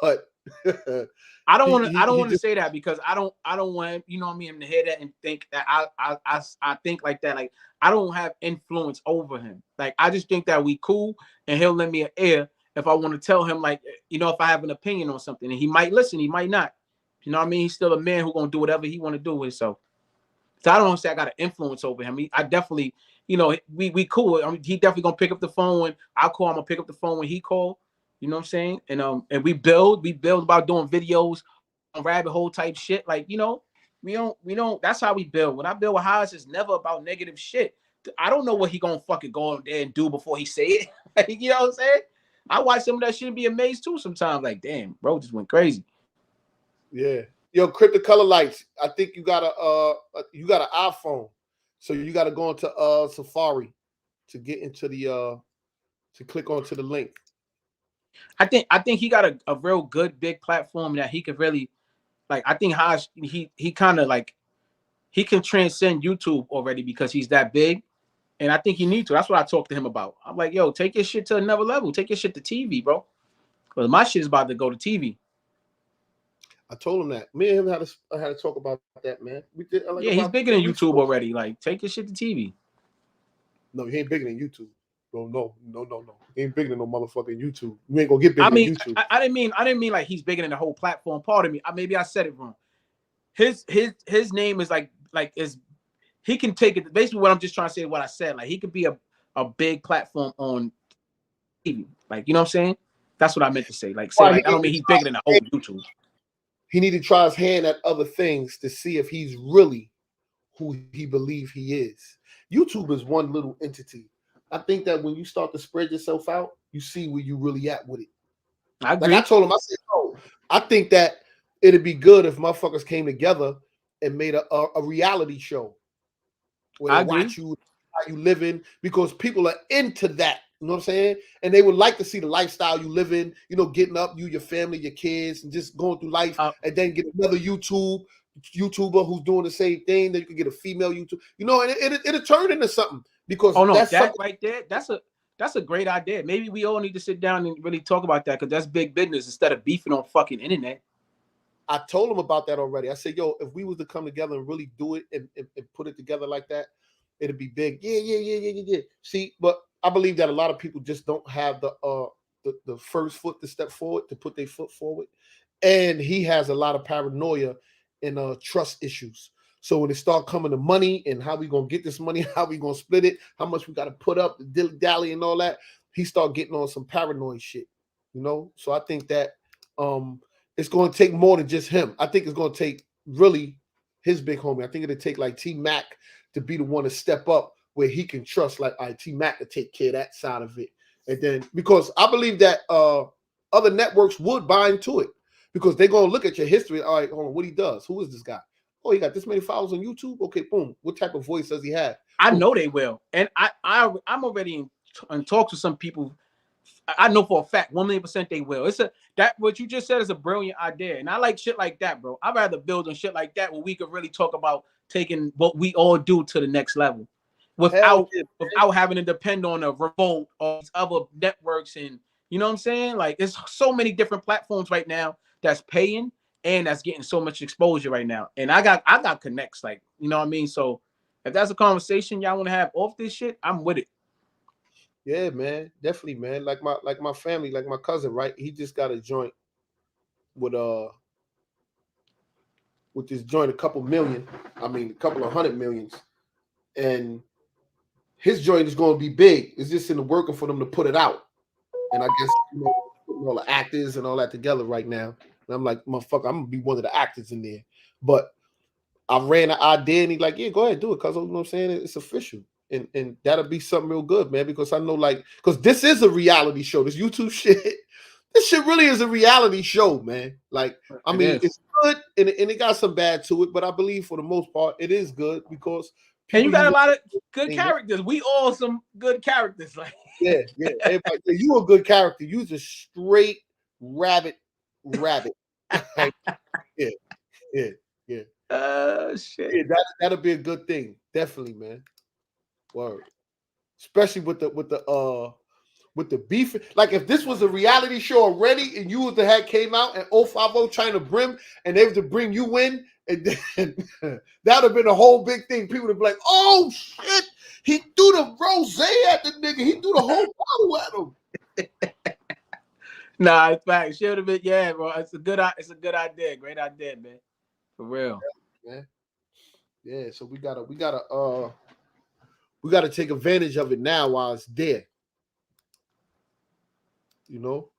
but I don't want to say that because I don't want, you know what I mean, him to hear that and think that I think like that. Like I don't have influence over him. Like I just think that we cool and he'll lend me an ear if I want to tell him, like, you know, if I have an opinion on something, and he might listen, he might not. You know what I mean? He's still a man who's gonna do whatever he want to do with himself. So I don't want to say I got an influence over him. I definitely, you know, we cool. I mean, he definitely gonna pick up the phone when I call. I'm gonna pick up the phone when he call. You know what I'm saying? And we build about doing videos on rabbit hole type shit. Like, you know, we don't. That's how we build. When I build with Haas, it's never about negative shit. I don't know what he gonna fucking go on there and do before he say it. Like, you know what I'm saying? I watch some of that shit and be amazed too sometimes. Like, damn, bro, just went crazy. Yeah. Yo, Crypto Color Lights. I think you got an iPhone, so you got to go into Safari to get into the to click onto the link. I think he got a real good big platform that he could really, like. I think Haas he kind of like he can transcend YouTube already because he's that big, and I think he needs to. That's what I talked to him about. I'm like, yo, take your shit to another level. Take your shit to TV, bro, because my shit is about to go to TV. I told him that. Me and him had to talk about that, man. We did. Like, yeah, he's bigger than YouTube already. Like, take your shit to TV. No, he ain't bigger than YouTube. No. He ain't bigger than no motherfucking YouTube. You ain't gonna get bigger than YouTube. I didn't mean like he's bigger than the whole platform. Pardon me. Maybe I said it wrong. His name is like is he can take it. Basically, what I'm just trying to say is what I said. Like, he could be a big platform on TV. Like, you know what I'm saying? That's what I meant to say. Like, say, like, I don't mean he's bigger than the whole YouTube. he need to try his hand at other things to see if he's really who he believes he is. YouTube is one little entity. I think that when you start to spread yourself out, you see where you really at with it. I Like I agree. told him, I said, "Oh, I think that it'd be good if motherfuckers came together and made a reality show where they I agree. watch you how you living because people are into that. You know what I'm saying? And they would like to see the lifestyle you live in. You know, getting up, you, your family, your kids, and just going through life. Uh, And then get another YouTuber who's doing the same thing. Then you can get a female YouTube. You know, and it'll turn into something because oh no, that's that something. right there, that's a great idea. Maybe we all need to sit down and really talk about that because that's big business instead of beefing on fucking internet. I told him about that already. I said, yo, if we was to come together and really do it and put it together like that, it'd be big. Yeah. See, but I believe that a lot of people just don't have the first foot to step forward, to put their foot forward. And he has a lot of paranoia and trust issues. So when it start coming to money and how we gonna get this money, how we gonna split it, how much we gotta put up, the dilly dally and all that, he start getting on some paranoid shit. You know? So I think that it's going to take more than just him. I think it's going to take really his big homie. I think it'll take like T Mac to be the one to step up where he can trust like T Mac to take care of that side of it. And then because I believe that other networks would buy into it because they're going to look at your history. All right, hold on, what he does. Who is this guy? Oh, he got this many followers on YouTube. Okay, boom. What type of voice does he have? I Boom. know they will, and I'm already in talks with some people. I know for a fact 1,000,000% they will. That what you just said is a brilliant idea, and I like shit like that, bro. I'd rather build on shit like that where we could really talk about taking what we all do to the next level, without having to depend on a revolt or these other networks. And you know what I'm saying? Like, there's so many different platforms right now that's paying and that's getting so much exposure right now. And I got connects, like, you know what I mean. So if that's a conversation y'all want to have off this shit, I'm with it. Yeah, man, definitely, man. Like my family, like my cousin, right? He just got a joint with this joint, a couple million. I mean, a couple of 100 millions, and his joint is going to be big. It's just in the working for them to put it out, and I guess putting all the actors and all that together right now. And I'm like, motherfucker, I'm gonna be one of the actors in there. But I ran an idea, and he's like, yeah, go ahead, do it, cuz you know what I'm saying? It's official. And that'll be something real good, man, because I know, like, because this is a reality show. This YouTube shit, this shit really is a reality show, man. Like, I mean, it's good, and it got some bad to it, but I believe for the most part, it is good because and you people got use a lot of it. good characters. We all some good characters. Like, Yeah. Everybody, you a good character. You's a straight rabbit. Like, yeah. Shit. Yeah, that'll be a good thing. Definitely, man. Word. Especially with the beef. Like if this was a reality show already and you was the head came out and 050 trying to brim and they was to bring you in, and then that'd have been a whole big thing. People would be like, oh shit, he threw the rose at the nigga. He threw the whole bottle at him. Nah, in fact, should have been, yeah, bro. It's a good idea. Great idea, man. For real. Yeah, so we gotta take advantage of it now while it's there. You know,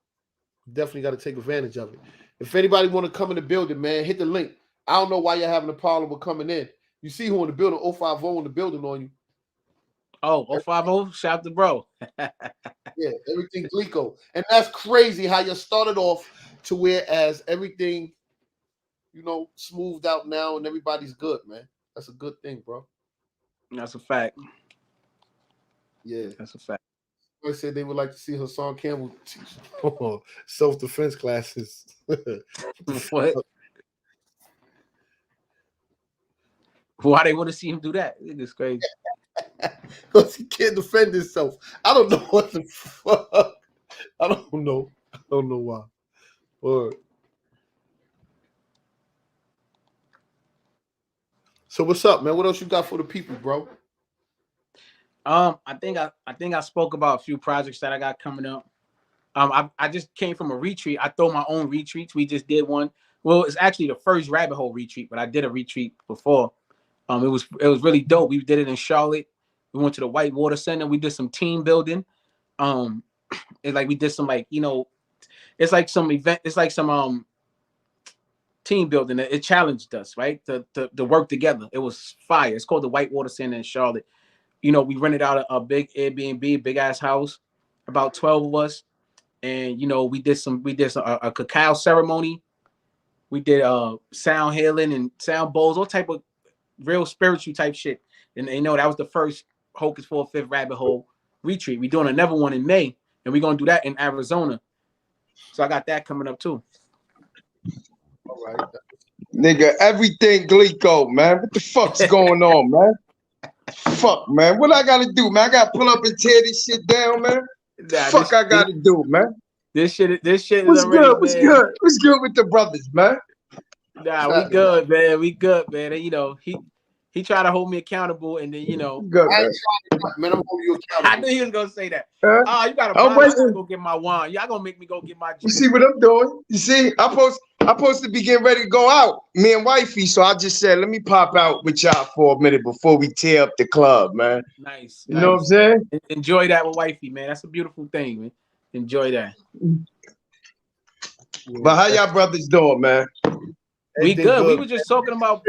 definitely got to take advantage of it. If anybody want to come in the building, man, hit the link. I don't know why you're having a problem with coming in. You see who in the building? 050 in the building on you. Oh, 050, shout out to bro. Yeah, everything Glico. And that's crazy how you started off to whereas everything, smoothed out now and everybody's good, man. That's a good thing, bro. That's a fact. Yeah. That's a fact. I said they would like to see Hassan Campbell teach self-defense classes. What? Why they want to see him do that? It's crazy. Because he can't defend himself. I don't know what the fuck. I don't know why. Word. So what's up, man? What else you got for the people, bro? I think I spoke about a few projects that I got coming up. I just came from a retreat. I throw my own retreats. We just did one. Well, it's actually the first rabbit hole retreat, but I did a retreat before. It was really dope. We did it in Charlotte. We went to the Whitewater Center. We did some team building. It's like we did some, like, it's like some event. It's like some team building. It challenged us, right? To work together. It was fire. It's called the Whitewater Center in Charlotte. You know, we rented out a big Airbnb, big ass house, about 12 of us, and you know, we did a cacao ceremony. We did sound healing and sound bowls, all type of real spiritual type shit. And you know, that was the first Hocus 45th Rabbit Hole retreat. We're doing another one in May, and we're gonna do that in Arizona. So I got that coming up too. All right. Nigga, everything Glico, man. What the fuck's going on, man? Fuck, man. What I gotta do, man? I gotta pull up and tear this shit down, man. Fuck, I gotta do, man. This shit What's is already good? What's good? What's good with the brothers, man? Nah, we good, man. We good, man. And, you know, he tried to hold me accountable, and then, you know, Good, man. Man, I'm holding you I accountable. knew he was gonna say that. Huh? You gotta I'm buy. I gotta waiting. go get my wine. Y'all gonna make me go get my. You see what I'm doing? You see, I'm supposed to be getting ready to go out, me and wifey. So I just said, let me pop out with y'all for a minute before we tear up the club, man. Nice. You know what I'm saying? Enjoy that with wifey, man. That's a beautiful thing, man. Enjoy that. But how y'all brothers doing, man? We good. We were just talking about,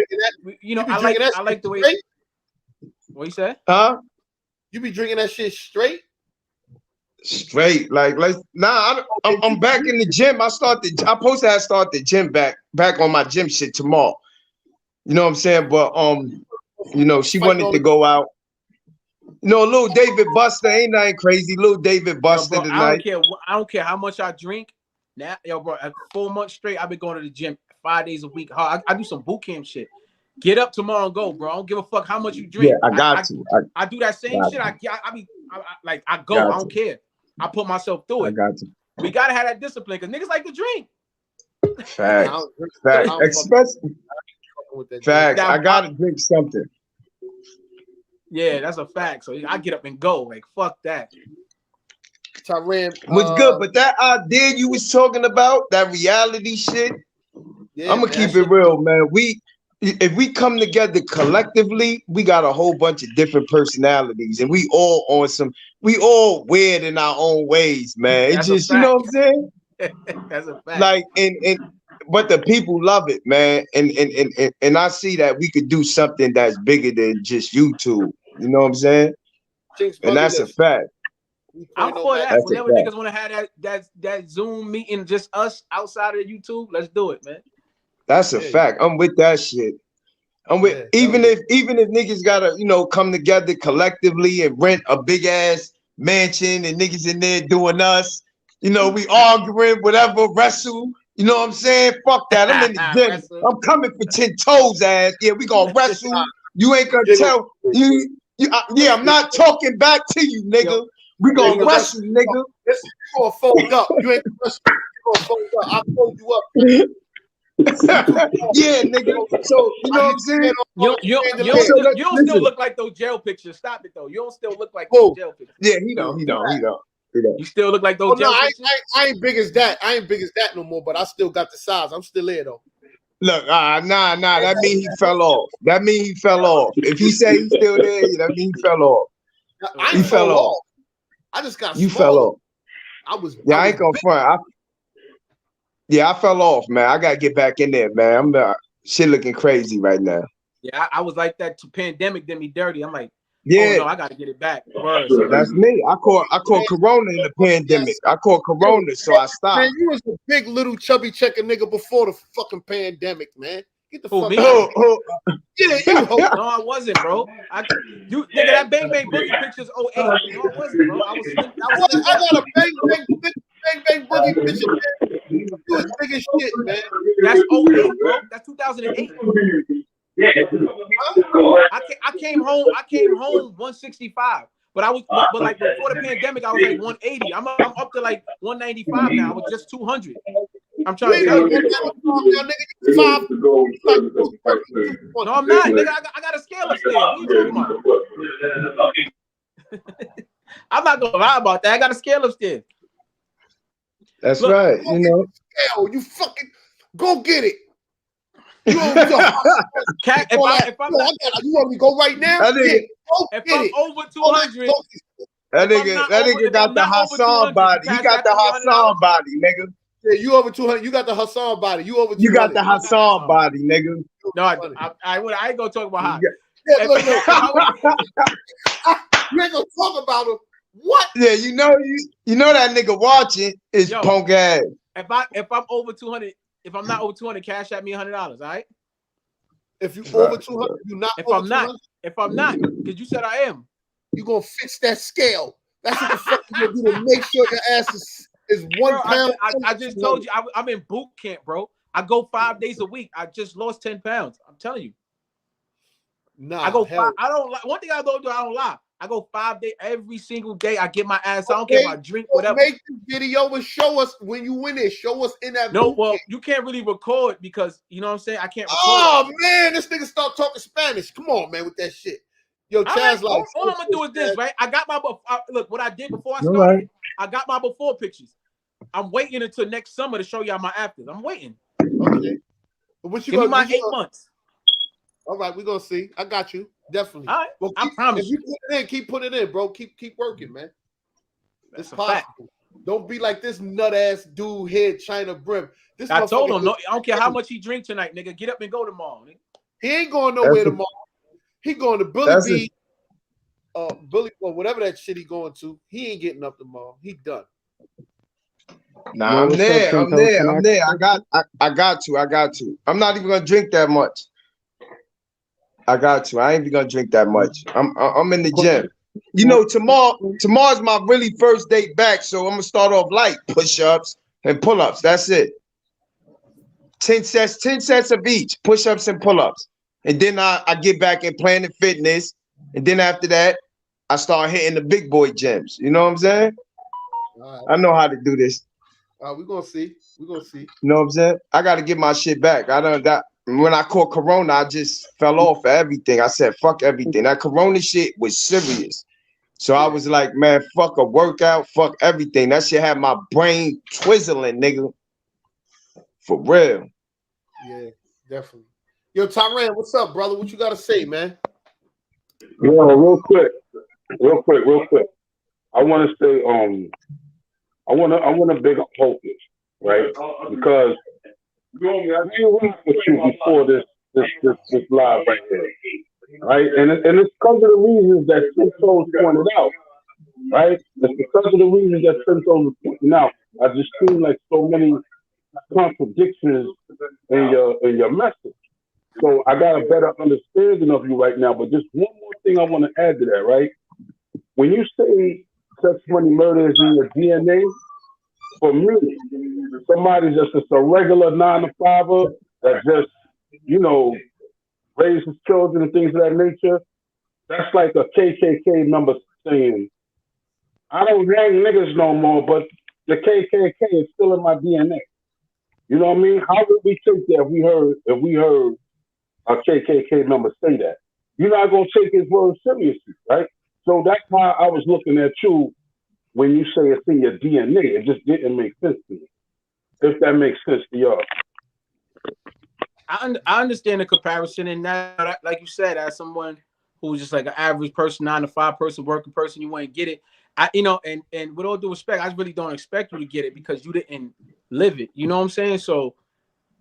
you know, I like the way. Straight? What you said? Huh? You be drinking that shit straight? Straight, like I'm back in the gym. I'm supposed to have started the gym back on my gym shit tomorrow. You know what I'm saying? But you know, she wanted to go out. You know, little David Buster ain't nothing crazy. Little David Buster Bro, tonight. I don't care how much I drink. Now, yo, bro, 4 months straight, I've been going to the gym 5 days a week. I do some boot camp shit. Get up tomorrow and go, bro. I don't give a fuck how much you drink. Yeah, I got you. I do that same shit. I go. I don't care. I put myself through it. I got you. We gotta have that discipline because niggas like to drink. Facts. Facts. I gotta drink something. Yeah, that's a fact. So I get up and go. Like, fuck that. Tyran, What's good? But that idea you was talking about, that reality shit, yeah, I'm gonna keep it real, man. If we come together collectively, we got a whole bunch of different personalities, and we all weird in our own ways, man. It's just, you know what I'm saying? That's a fact. Like, but the people love it, man. And I see that we could do something that's bigger than just YouTube. You know what I'm saying? And that's a fact. I'm for that. Whenever niggas want to have that Zoom meeting, just us outside of YouTube, let's do it, man. That's a fact. I'm with that shit. I'm with even if niggas gotta, you know, come together collectively and rent a big ass mansion and niggas in there doing us, you know, we arguing, whatever, wrestle. You know what I'm saying? Fuck that. I'm in the gym. I'm coming for 10 toes, ass. Yeah, we gonna wrestle. You ain't gonna tell you. Yeah, I'm not talking back to you, nigga. We gonna wrestle, nigga. You gonna fold up. You ain't gonna wrestle. You gonna fold up. I'll fold you up. Yeah, nigga. So you know what I'm saying? You don't still look like those jail pictures. Stop it though. You don't still look like those jail pictures. Yeah, he don't. You still look like those jail pictures. I ain't big as that. I ain't big as that no more. But I still got the size. I'm still there though. Look, nah. That mean he fell off. If he say he's still there, that mean he fell off. He fell off. I just got. You fell off. I ain't gonna front. I fell off, man. I gotta get back in there, man. Shit looking crazy right now. Yeah, I was like that. Pandemic did me dirty. I'm like, yeah, oh, no, I gotta get it back. That's me. I caught Corona in the pandemic. I caught Corona, so I stopped. Man, you was a big little chubby checker nigga before the fucking pandemic, man. Get the fuck out. Yeah, you. No, I wasn't, bro. Nigga, that bang bang boogie pictures 08. No, I wasn't, bro. I got a bang boogie picture, man. You was big as shit, man. That's 08, bro. That's 2008. Yeah. I came home 165. But like before the pandemic, I was like 180. I'm up to like 195 now. I was just 200. I'm trying to tell you. No, I'm not, nigga. I got a scale upstairs. What are you talking about? I'm not gonna lie about that. I got a scale upstairs. That's right. You know. Hell, you fucking go get it. You want me to go right now? If I'm over 200, that nigga got the Hassan body. He got the Hassan body, nigga. Yeah, you over 200. You got the Hassan body. You over 200. You got the Hassan body, nigga. No, I ain't gonna talk about hot. Yeah, look. You ain't gonna talk about him. What? Yeah, you know that nigga watching is punk ass. If I'm over 200, if I'm not over 200, cash at me $100. All right. If you over 200, you not. If over I'm not, 200? if I'm not, because you said I am. You gonna fix that scale. That's what the fuck you gonna do to make sure your ass is 1 pound. I just told you I'm in boot camp, bro. I go 5 days a week. I just lost 10 pounds. I'm telling you. Nah, I go 5. I don't lie. One thing I don't do, I don't lie. I go 5 days every single day. I get my ass. I don't care if I drink, whatever. Make the video and show us when you win it. Show us in that. No, well, you can't really record because you know what I'm saying. I can't record. Oh man, this nigga start talking Spanish. Come on, man, with that shit. Yo, Chaz, all I'm gonna do is this, right? I got my look. What I did before I started, I got my before pictures. I'm waiting until next summer to show y'all my afters. I'm waiting. Okay. What you Give me my 8 months. All right, we're gonna see. I got you. Definitely. All right. Well, I promise if you put it in, keep putting it in, bro. Keep working, man. That's it's possible. Fact. Don't be like this nut ass dude head China brim. This I told him, no, I don't care how much he drink tonight, nigga. Get up and go tomorrow. Nigga. He ain't going nowhere tomorrow. He going to Billy B. Billy, or whatever that shit he going to. He ain't getting up tomorrow. He done. Nah, I'm there. I got to. I'm not even gonna drink that much. I got to. I ain't even gonna drink that much. I'm in the gym. You know, tomorrow's my really first day back, so I'm gonna start off light, push-ups and pull-ups. That's it. 10 sets of each, push-ups and pull-ups. And then I get back in Planet Fitness, and then after that, I start hitting the big boy gyms. You know what I'm saying? Right. I know how to do this. We're gonna see. We're gonna see. You know what I'm saying? I gotta get my shit back. When I caught Corona, I just fell off of everything. I said, fuck everything. That Corona shit was serious. So I was like, man, fuck a workout, fuck everything. That shit had my brain twizzling, nigga. For real. Yeah, definitely. Yo, Tyran, what's up, brother? What you gotta say, man? Yo, real quick. I want to say, I want to big up Hocus, right? Because we went with you before this live right here, right? And it's because of the reasons that Cintos pointed out, right? It's because of the reasons that Cintos was pointing out. I just feel like so many contradictions in your message. So I got a better understanding of you right now. But just one more thing I want to add to that, right? When you say sex, money, murder is in your DNA, for me, somebody just a regular 9-to-5er that just, you know, raises children and things of that nature, that's like a KKK member saying, I don't hang niggas no more, but the KKK is still in my DNA. You know what I mean? How would we take that if we heard a KKK member say that? You're not going to take his words seriously, right? So that's why I was looking at you when you say it's in your DNA. It just didn't make sense to me. If that makes sense to y'all. I understand the comparison, and that, like you said, as someone who's just like an average person, 9-to-5 person, working person, you wouldn't get it. And with all due respect, I really don't expect you to get it because you didn't live it. You know what I'm saying? So,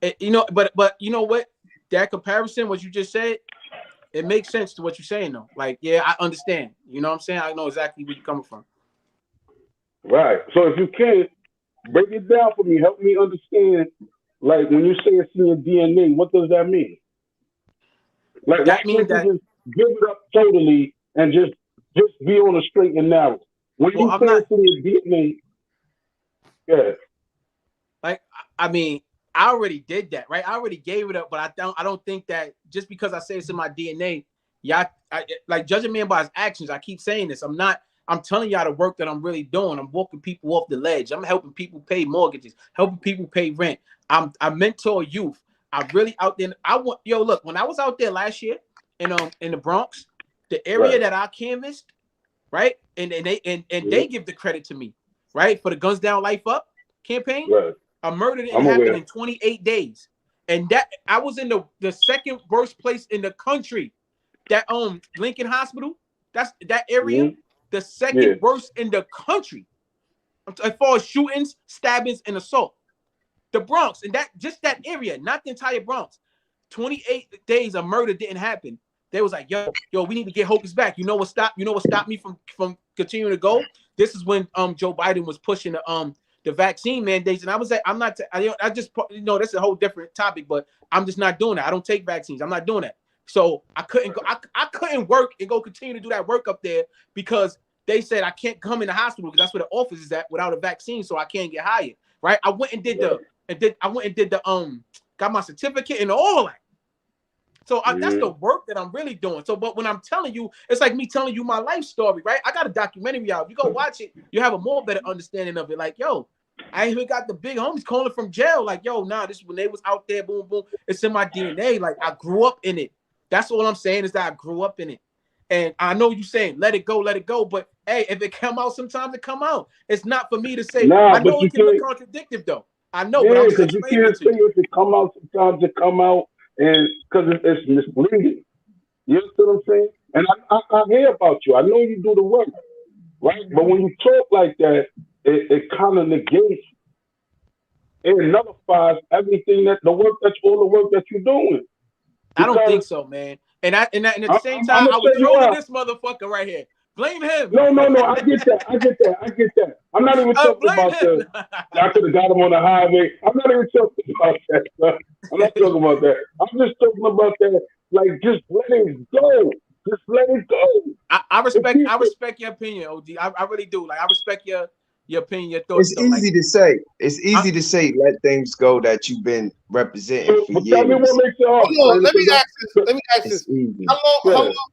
but you know what? That comparison, what you just said, it makes sense to what you're saying, though. Like, yeah, I understand. You know what I'm saying? I know exactly where you're coming from. Right. So if you can, break it down for me. Help me understand. Like, when you say it's in your DNA, what does that mean? Like, that means that just give it up totally and just be on a straight and narrow. When you say it's in your DNA, yeah. Like, I mean, I already did that, right? I already gave it up, but I don't think that just because I say it's in my DNA, like judging a man by his actions. I keep saying this. I'm telling y'all the work that I'm really doing. I'm walking people off the ledge. I'm helping people pay mortgages, helping people pay rent. I mentor youth. I'm really out there. Look, when I was out there last year in the Bronx, the area that I canvassed, right? And they give the credit to me, right? For the Guns Down Life Up campaign. Right. A murder didn't happen in 28 days. And that I was in the second worst place in the country. That Lincoln Hospital, that's that area, the second worst in the country. As far as shootings, stabbings, and assault. The Bronx, and that area, not the entire Bronx. 28 days of murder didn't happen. They was like, yo, we need to get Hocus back. You know what stopped me from continuing to go? This is when Joe Biden was pushing the vaccine mandates, and I was like, I just that's a whole different topic, but I'm just not doing that. I don't take vaccines. I'm not doing that. So I couldn't go. I couldn't work and go continue to do that work up there because they said I can't come in the hospital because that's where the office is at without a vaccine, so I can't get hired. Right? I went and did got my certificate and all that. So that's the work that I'm really doing. So, but when I'm telling you, it's like me telling you my life story, right? I got a documentary out. If you go watch it, you have a more better understanding of it. Like, yo, I even got the big homies calling from jail. Like, yo, nah, this is when they was out there, boom, boom. It's in my DNA. Like, I grew up in it. That's all I'm saying is that I grew up in it. And I know you saying let it go. But hey, if it come out, sometimes it come out. It's not for me to say. I know it can look contradictory though. I know, but I'm just explaining you can't say if it come out. Sometimes it come out. And because it's misleading, you know what I'm saying? And I hear about you. I know you do the work, right? But when you talk like that, it kind of negates and nullifies everything all the work that you're doing. I don't think so, man. And at the same time, I was trolling this motherfucker right here. Blame him. No. I get that. I'm not even talking about that. I could have got him on the highway. I'm not even talking about that. Son. I'm not talking about that. I'm just talking about that. Like, just let it go. Just let it go. I respect your opinion, OG. I really do. Like, I respect your opinion, your thoughts. It's easy to say. It's easy to say. Let things go that you've been representing for years. Tell me what makes it hard. Hold on. Let me ask this.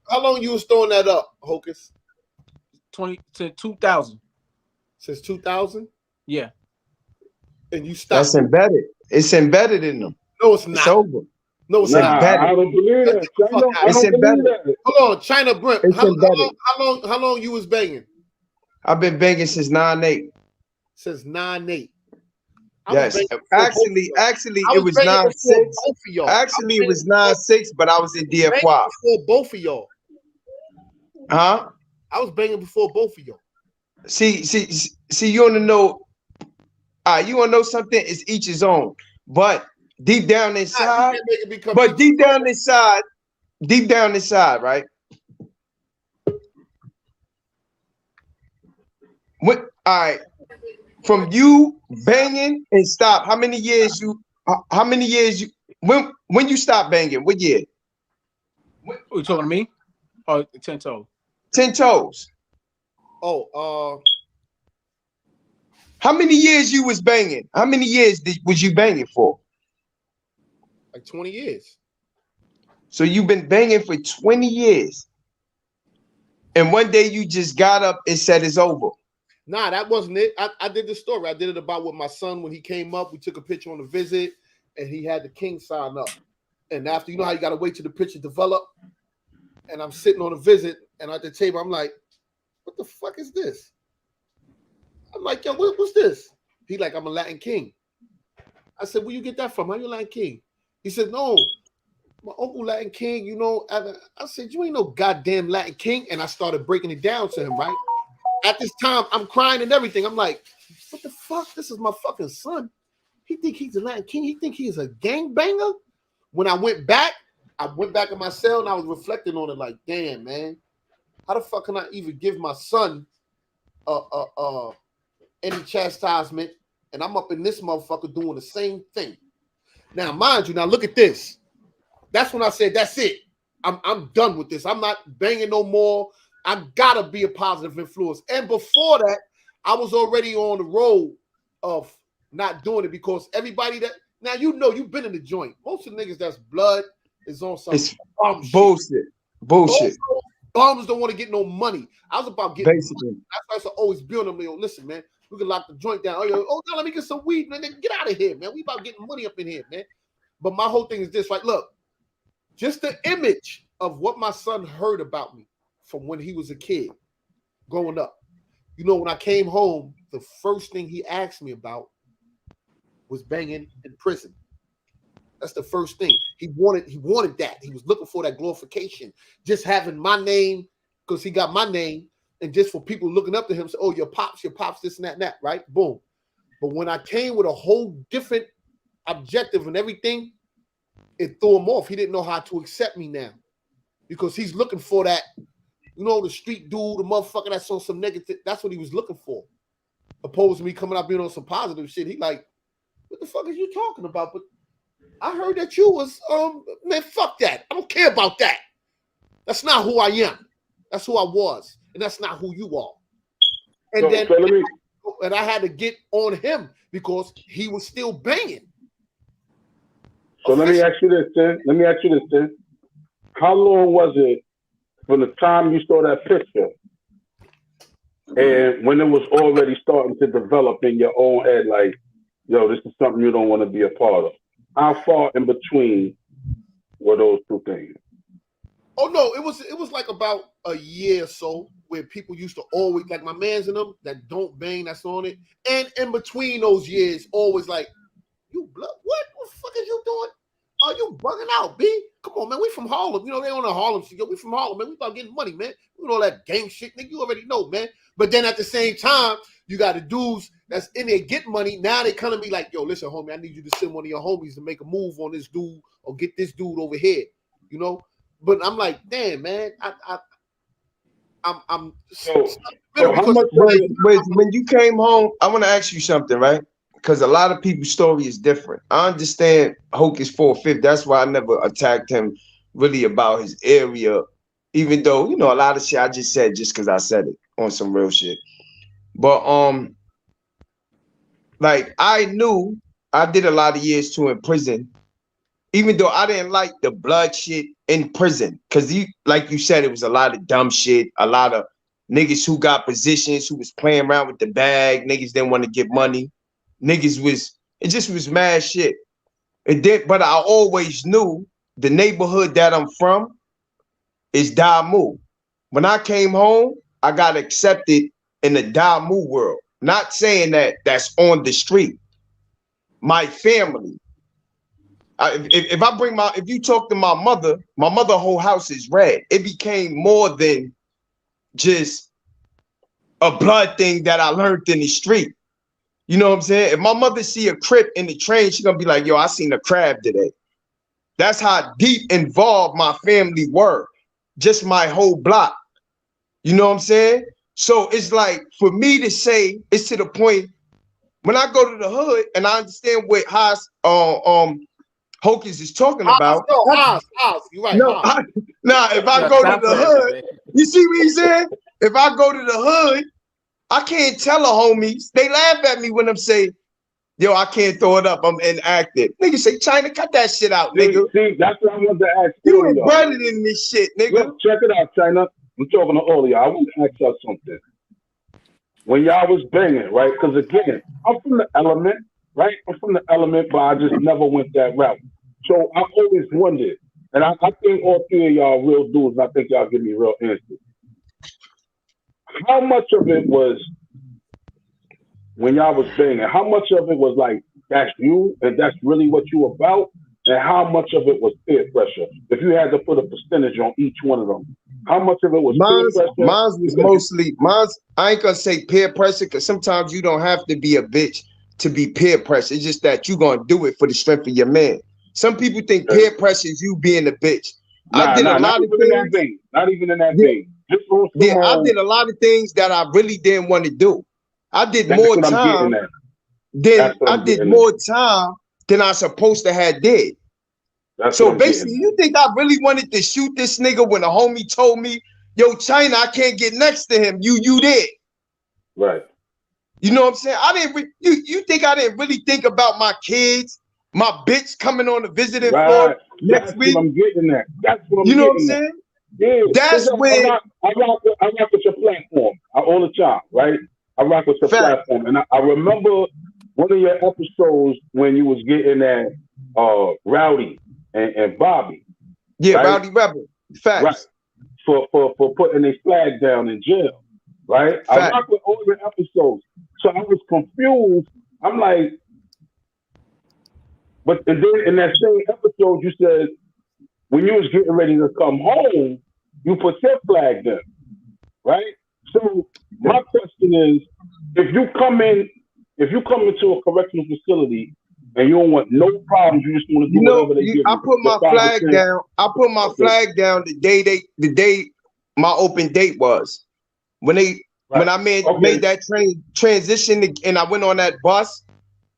How long you was throwing that up, Hocus? 2000. Since 2000? Yeah. And you stopped. That's embedded. It's embedded in them. No, it's not. It's over. No, it's not. Embedded. I don't believe that. It's embedded. Hold on, China Brent. How long you was banging? I've been banging since 9/8. Since 9/8. Yes. Actually, it was 9/6. Actually, it was 9/6, but I was in DFY. Before both of y'all. Huh? I was banging before both of y'all. See, you want to know. You want to know something? It's each his own. But deep down inside, right? All right. From you banging and stop, how many years you when you stop banging? What year? You talking to me? Or 10 toes? 10 toes. Oh, how many years you was banging? How many years was you banging for? Like 20 years. So you've been banging for 20 years. And one day you just got up and said it's over. Nah, that wasn't it. I did the story. I did it about with my son when he came up. We took a picture on the visit, and he had the king sign up. And after, you know how you got to wait till the picture develop? And I'm sitting on a visit, and at the table, I'm like, what the fuck is this? I'm like, yo, what's this? He like, I'm a Latin king. I said, where you get that from? How you a Latin king? He said, no, my uncle Latin king, you know. I said, you ain't no goddamn Latin king. And I started breaking it down to him, right? At this time, I'm crying and everything. I'm like, what the fuck? This is my fucking son. He think he's a Latin king. He think he's a gangbanger. When I went back in my cell and I was reflecting on it like, damn, man, how the fuck can I even give my son any chastisement? And I'm up in this motherfucker doing the same thing. Now, mind you, now look at this. That's when I said, that's it. I'm done with this. I'm not banging no more. I gotta be a positive influence. And before that, I was already on the road of not doing it because everybody that now you know you've been in the joint. Most of the niggas that's blood is on some bum bullshit. Bullshit. Bums don't want to get no money. I was about getting basically. That's why I always be on them. Yo, listen, man, we can lock the joint down. Oh, let me get some weed, man. Get out of here, man. We about getting money up in here, man. But my whole thing is this, right? Look, just the image of what my son heard about me from when he was a kid growing up. You know, when I came home, the first thing he asked me about was banging in prison. That's the first thing. He wanted that. He was looking for that glorification. Just having my name, because he got my name, and just for people looking up to him, say, oh, your pops, this and that, right? Boom. But when I came with a whole different objective and everything, it threw him off. He didn't know how to accept me now because he's looking for that, you know, the street dude, the motherfucker that's on some negative. That's what he was looking for. Opposed to me coming out being on some positive shit. He like, what the fuck is you talking about? But I heard that you was, man, fuck that. I don't care about that. That's not who I am. That's who I was. And that's not who you are. And and I had to get on him because he was still banging. So let me ask you this, then. How long was it from the time you saw that picture and when it was already starting to develop in your own head, like, yo, this is something you don't want to be a part of? How far in between were those two things? Oh no, it was like about a year or so where people used to always, like my mans and them that don't bang, that's on it. And in between those years, always like, you blood, what the fuck is you doing? Are you bugging out, B? Come on, man. We from Harlem. You know, they on the Harlem shit. Yo, we from Harlem, man. We about getting money, man. We know all that gang shit, nigga. You already know, man. But then at the same time, you got the dudes that's in there getting money. Now they kind of be like, yo, listen, homie, I need you to send one of your homies to make a move on this dude or get this dude over here, you know? But I'm like, damn, man, I'm so how much when you came home, I want to ask you something, right? Because a lot of people's story is different. I understand Hocus 45th. That's why I never attacked him really about his area, even though, you know, a lot of shit I just said just because I said it on some real shit. But like I knew I did a lot of years too in prison, even though I didn't like the blood shit in prison. Because like you said, it was a lot of dumb shit, a lot of niggas who got positions, who was playing around with the bag, niggas didn't want to get money. It just was mad shit. It did, but I always knew the neighborhood that I'm from is Damu. When I came home, I got accepted in the Damu world. Not saying that that's on the street. My family. If you talk to my mother whole house is red. It became more than just a blood thing that I learned in the street. You know what I'm saying? If my mother see a Crip in the train, she gonna be like, yo, I seen a crab today. That's how deep involved my family were. Just my whole block. You know what I'm saying? So it's like, for me to say, it's to the point, when I go to the hood, and I understand what Hocus is talking about. You're right. No, if I go to the hood, you see what he's saying? If I go to the hood, I can't tell a homies. They laugh at me when I'm saying, yo, I can't throw it up. I'm inactive. Nigga say, China, cut that shit out, nigga. See, that's what I wanted to ask you. You embedded in this shit, nigga. Look, check it out, China. I'm talking to all of y'all. I want to ask y'all something. When y'all was banging, right? Because again, I'm from the element, right? I'm from the element, but I just never went that route. So I always wondered, and I think all three of y'all real dudes, and I think y'all give me real answers. How much of it was, when y'all was banging, how much of it was like, that's you and that's really what you about? And how much of it was peer pressure? If you had to put a percentage on each one of them, how much of it was peer pressure? Mine's was mostly, I ain't gonna say peer pressure, because sometimes you don't have to be a bitch to be peer pressure. It's just that you gonna do it for the strength of your man. Some people think peer pressure is you being a bitch. I did a lot of things. Not even in that vein. I did a lot of things that I really didn't want to do. I did more time than I supposed to have did. So basically, you think I really wanted to shoot this nigga when a homie told me, yo, China, I can't get next to him. You did. Right. You know what I'm saying? I didn't. You think I didn't really think about my kids, my bitch coming on the visiting floor next week? That's what I'm getting at. That's what I'm getting at. You know what I'm saying? Yeah. That's when I rock with your platform all the time, right? I rock with your platform, and I remember one of your episodes when you was getting at Rowdy and Bobby. Yeah, right? Rowdy Rebel. Facts. Right. For putting their flag down in jail. Right? Fact. I rock with all your episodes. So I was confused. I'm like, but and then in that same episode, you said when you was getting ready to come home, you put your flag down. Right? So my question is, if you come into a correctional facility and you don't want no problems. You just want to do whatever they give you. I put my flag down. I put my flag down the day my open date was. When I made that transition and I went on that bus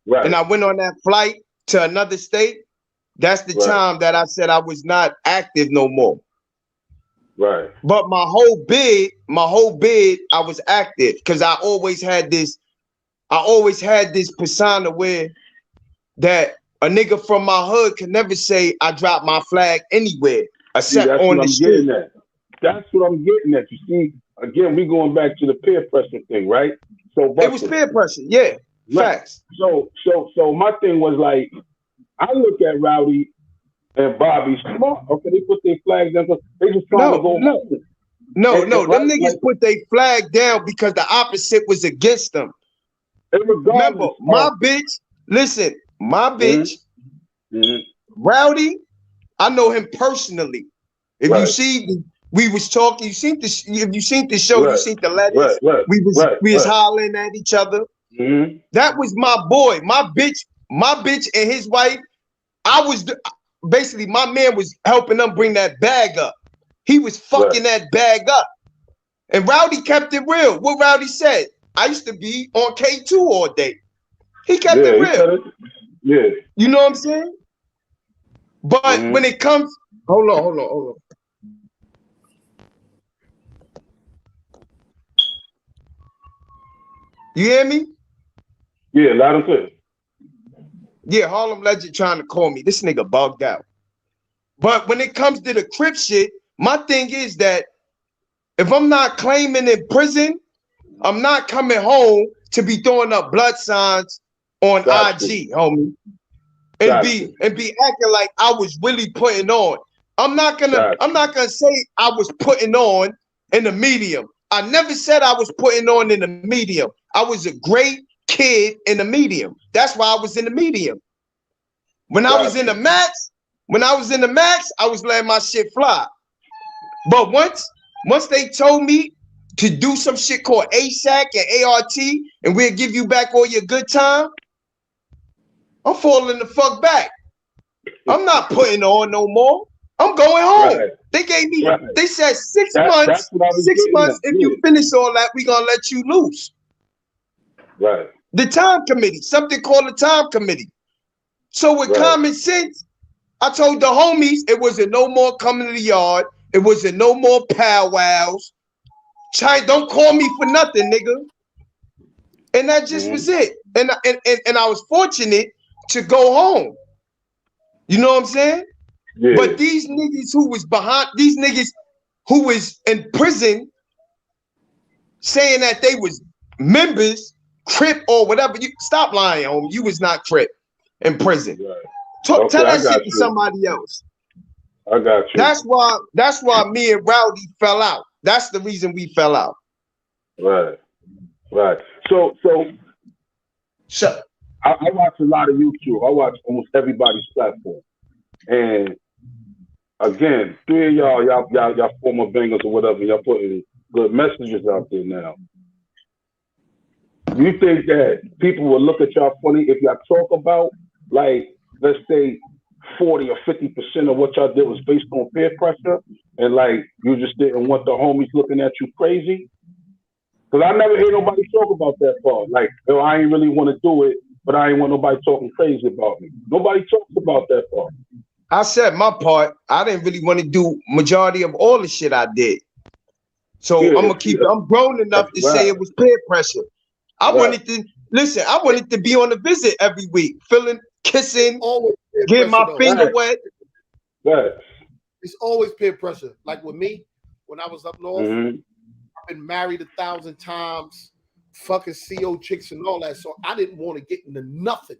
and I went on that flight to another state, that's the time that I said I was not active no more. Right. But my whole bid, I was active because I always had this persona where that a nigga from my hood could never say I dropped my flag anywhere except on the street. That's what I'm getting at. You see, again, we going back to the peer pressure thing, right? So it was peer pressure, yeah. Right. Facts. So my thing was like, I look at Rowdy and Bobby smart. Okay, they put their flags down. They just trying to go home. No, them niggas put their flag down because the opposite was against them. Remember, my bitch, Rowdy, I know him personally. If you see, we was talking. You seen this? If you seen the show, you seen the letters. We was hollering at each other. That was my boy, my bitch, and his wife. I was basically my man was helping them bring that bag up. He was fucking that bag up, and Rowdy kept it real. What Rowdy said, I used to be on K2 all day. He kept it real. You know what I'm saying? But when it comes, hold on. You hear me? Yeah, loud and clear. Yeah, Harlem Legend trying to call me. This nigga bugged out. But when it comes to the Crip shit, my thing is that if I'm not claiming in prison, I'm not coming home to be throwing up blood signs on IG, homie. And be acting like I was really putting on. I'm not gonna say I was putting on in the medium. I never said I was putting on in the medium. I was a great kid in the medium. That's why I was in the medium. When I was in the max, I was letting my shit fly. But once they told me to do some shit called ASAC and ART, and we'll give you back all your good time, I'm falling the fuck back. I'm not putting on no more. I'm going home. They gave me, they said 6 months. 6 months. If you finish all that, we gonna let you loose. Right. The time committee, something called the time committee. So with common sense, I told the homies it wasn't no more coming to the yard. It wasn't no more powwows. Don't call me for nothing, nigga. And that just was it. And I was fortunate to go home. You know what I'm saying? Yeah. But these niggas who was in prison saying that they was members, Crip or whatever. You stop lying, homie. You was not Crip in prison. Right. Tell that shit to somebody else. I got you. That's why me and Rowdy fell out. That's the reason we fell out. Right. So I watch a lot of YouTube. I watch almost everybody's platform. And again, 3 of y'all former bangers or whatever, y'all putting good messages out there now. You think that people will look at y'all funny if y'all talk about, like, let's say 40 or 50% of what y'all did was based on peer pressure, and like you just didn't want the homies looking at you crazy? Because I never hear nobody talk about that part. Like, yo, I ain't really want to do it, but I ain't want nobody talking crazy about me. Nobody talks about that part. I said my part. I didn't really want to do majority of all the shit I did. So I'm gonna keep it. I'm grown enough to say it was peer pressure. I wanted to listen. I wanted to be on a visit every week, feeling, kissing, getting my finger wet. Right. It's always peer pressure. Like with me, when I was up north, I've been married 1,000 times, fucking CO chicks and all that. So I didn't want to get into nothing.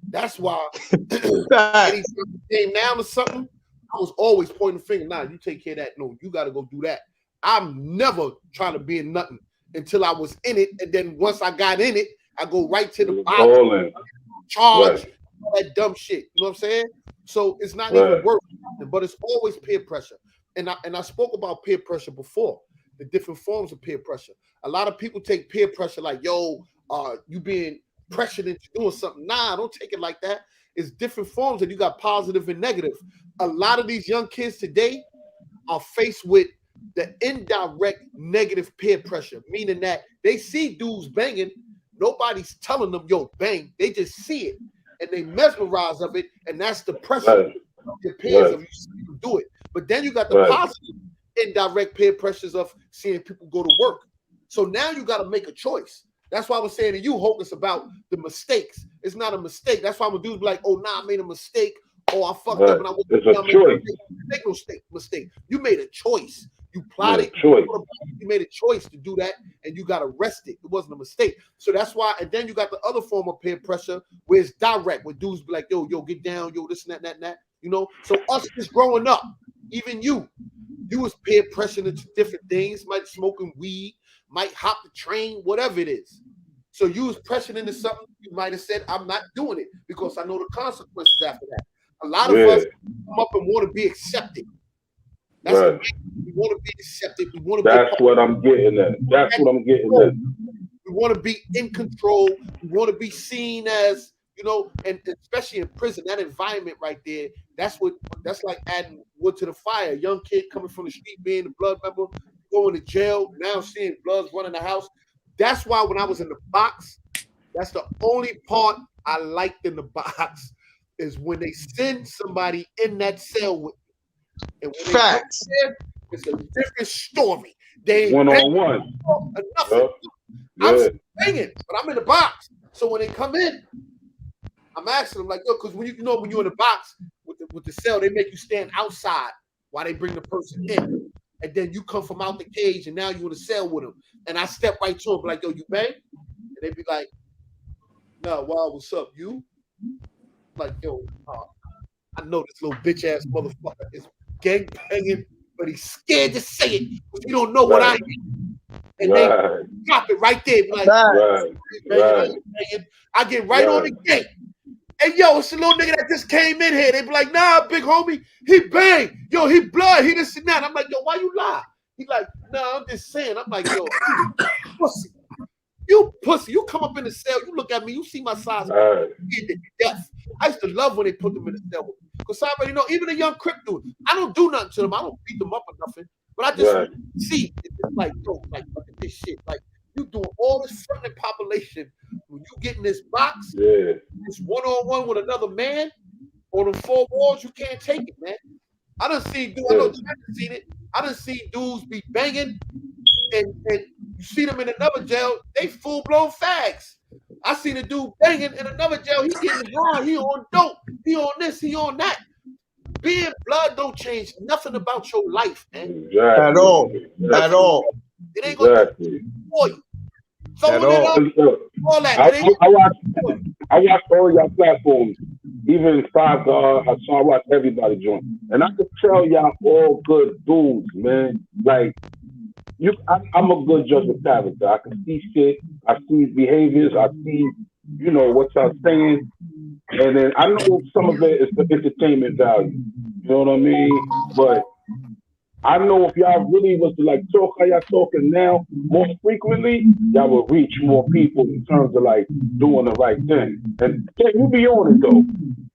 That's why anytime it came down to something, I was always pointing the finger. Nah, you take care of that. No, you got to go do that. I'm never trying to be in nothing until I was in it. And then once I got in it, I go right to the bottom, charge, all that dumb shit. You know what I'm saying? So it's not even worth it, but it's always peer pressure. And I spoke about peer pressure before, the different forms of peer pressure. A lot of people take peer pressure like, yo, you being pressured into doing something. Nah, don't take it like that. It's different forms, and you got positive and negative. A lot of these young kids today are faced with the indirect negative peer pressure, meaning that they see dudes banging. Nobody's telling them, yo, bang. They just see it, and they mesmerize of it, and that's the pressure of your peers of you seeing them do it. But then you got the positive indirect peer pressures of seeing people go to work. So now you got to make a choice. That's why I was saying to you, Hocus, about the mistakes. It's not a mistake. That's why when dudes be like, oh, nah, I made a mistake. Oh, I fucked up. And it's a choice. Make no mistake. You made a choice. You plotted. You made a choice to do that, and you got arrested. It wasn't a mistake. So that's why. And then you got the other form of peer pressure, where it's direct, where dudes be like, yo, get down, yo, this and that, and that. You know. So us just growing up, even you was peer pressured into different things. Might smoking weed, might hop the train, whatever it is. So you was pressured into something. You might have said, I'm not doing it because I know the consequences after that. A lot of us come up and want to be accepted. That's we want to be accepted. We want to. That's what I'm getting at. That's what I'm getting at. We want to be in control. We want to be seen as, you know, and especially in prison, that environment right there. That's like adding wood to the fire. A young kid coming from the street, being a blood member, going to jail, now seeing bloods running the house. That's why when I was in the box, that's the only part I liked in the box is when they send somebody in that cell with me. And when Facts. There, it's a different story. They one-on-one. I'm banging, but I'm in the box. So when they come in, I'm asking them like, yo, because when you know when you're in the box with the cell, they make you stand outside while they bring the person in. And then you come from out the cage and now you're in the cell with them. And I step right to them, like, yo, you bang? And they be like, no, wow, what's up? You? Like, yo, I know this little bitch ass motherfucker is gang banging, but he's scared to say it because he don't know what I am. And they drop it right there. Like, I get right on the gate. Hey, yo, it's a little nigga that just came in here. They be like, nah, big homie, he banged. Yo, he blood, he this and that. I'm like, yo, why you lie? He like, nah, I'm just saying. I'm like, yo, pussy. You pussy. You come up in the cell, you look at me, you see my size. Death. I used to love when they put them in the cell. Because I already know, even a young Crip dude, I don't do nothing to them. I don't beat them up or nothing. But I just see, it's like, yo, like, look at this shit. Like, you doing all this fronting population. When you get in this box, it's one-on-one with another man on the four walls, you can't take it, man. I done seen dudes, I know Jack has seen it. I done seen dudes be banging, and you see them in another jail, they full-blown fags. I seen a dude banging in another jail, he getting high, he on dope, he on this, he on that. Being blood don't change nothing about your life, man. At all. At all. It ain't gonna do it for you. I watched all y'all platforms, even Five God. I watch everybody join, and I could tell y'all all good dudes, man. Like I'm a good judge of character. I can see shit. I see behaviors. I see, you know, what y'all saying, and then I know some of it is the entertainment value. You know what I mean? But I know if y'all really was to like talk how y'all talking now more frequently, y'all will reach more people in terms of like doing the right thing. And you be on it though.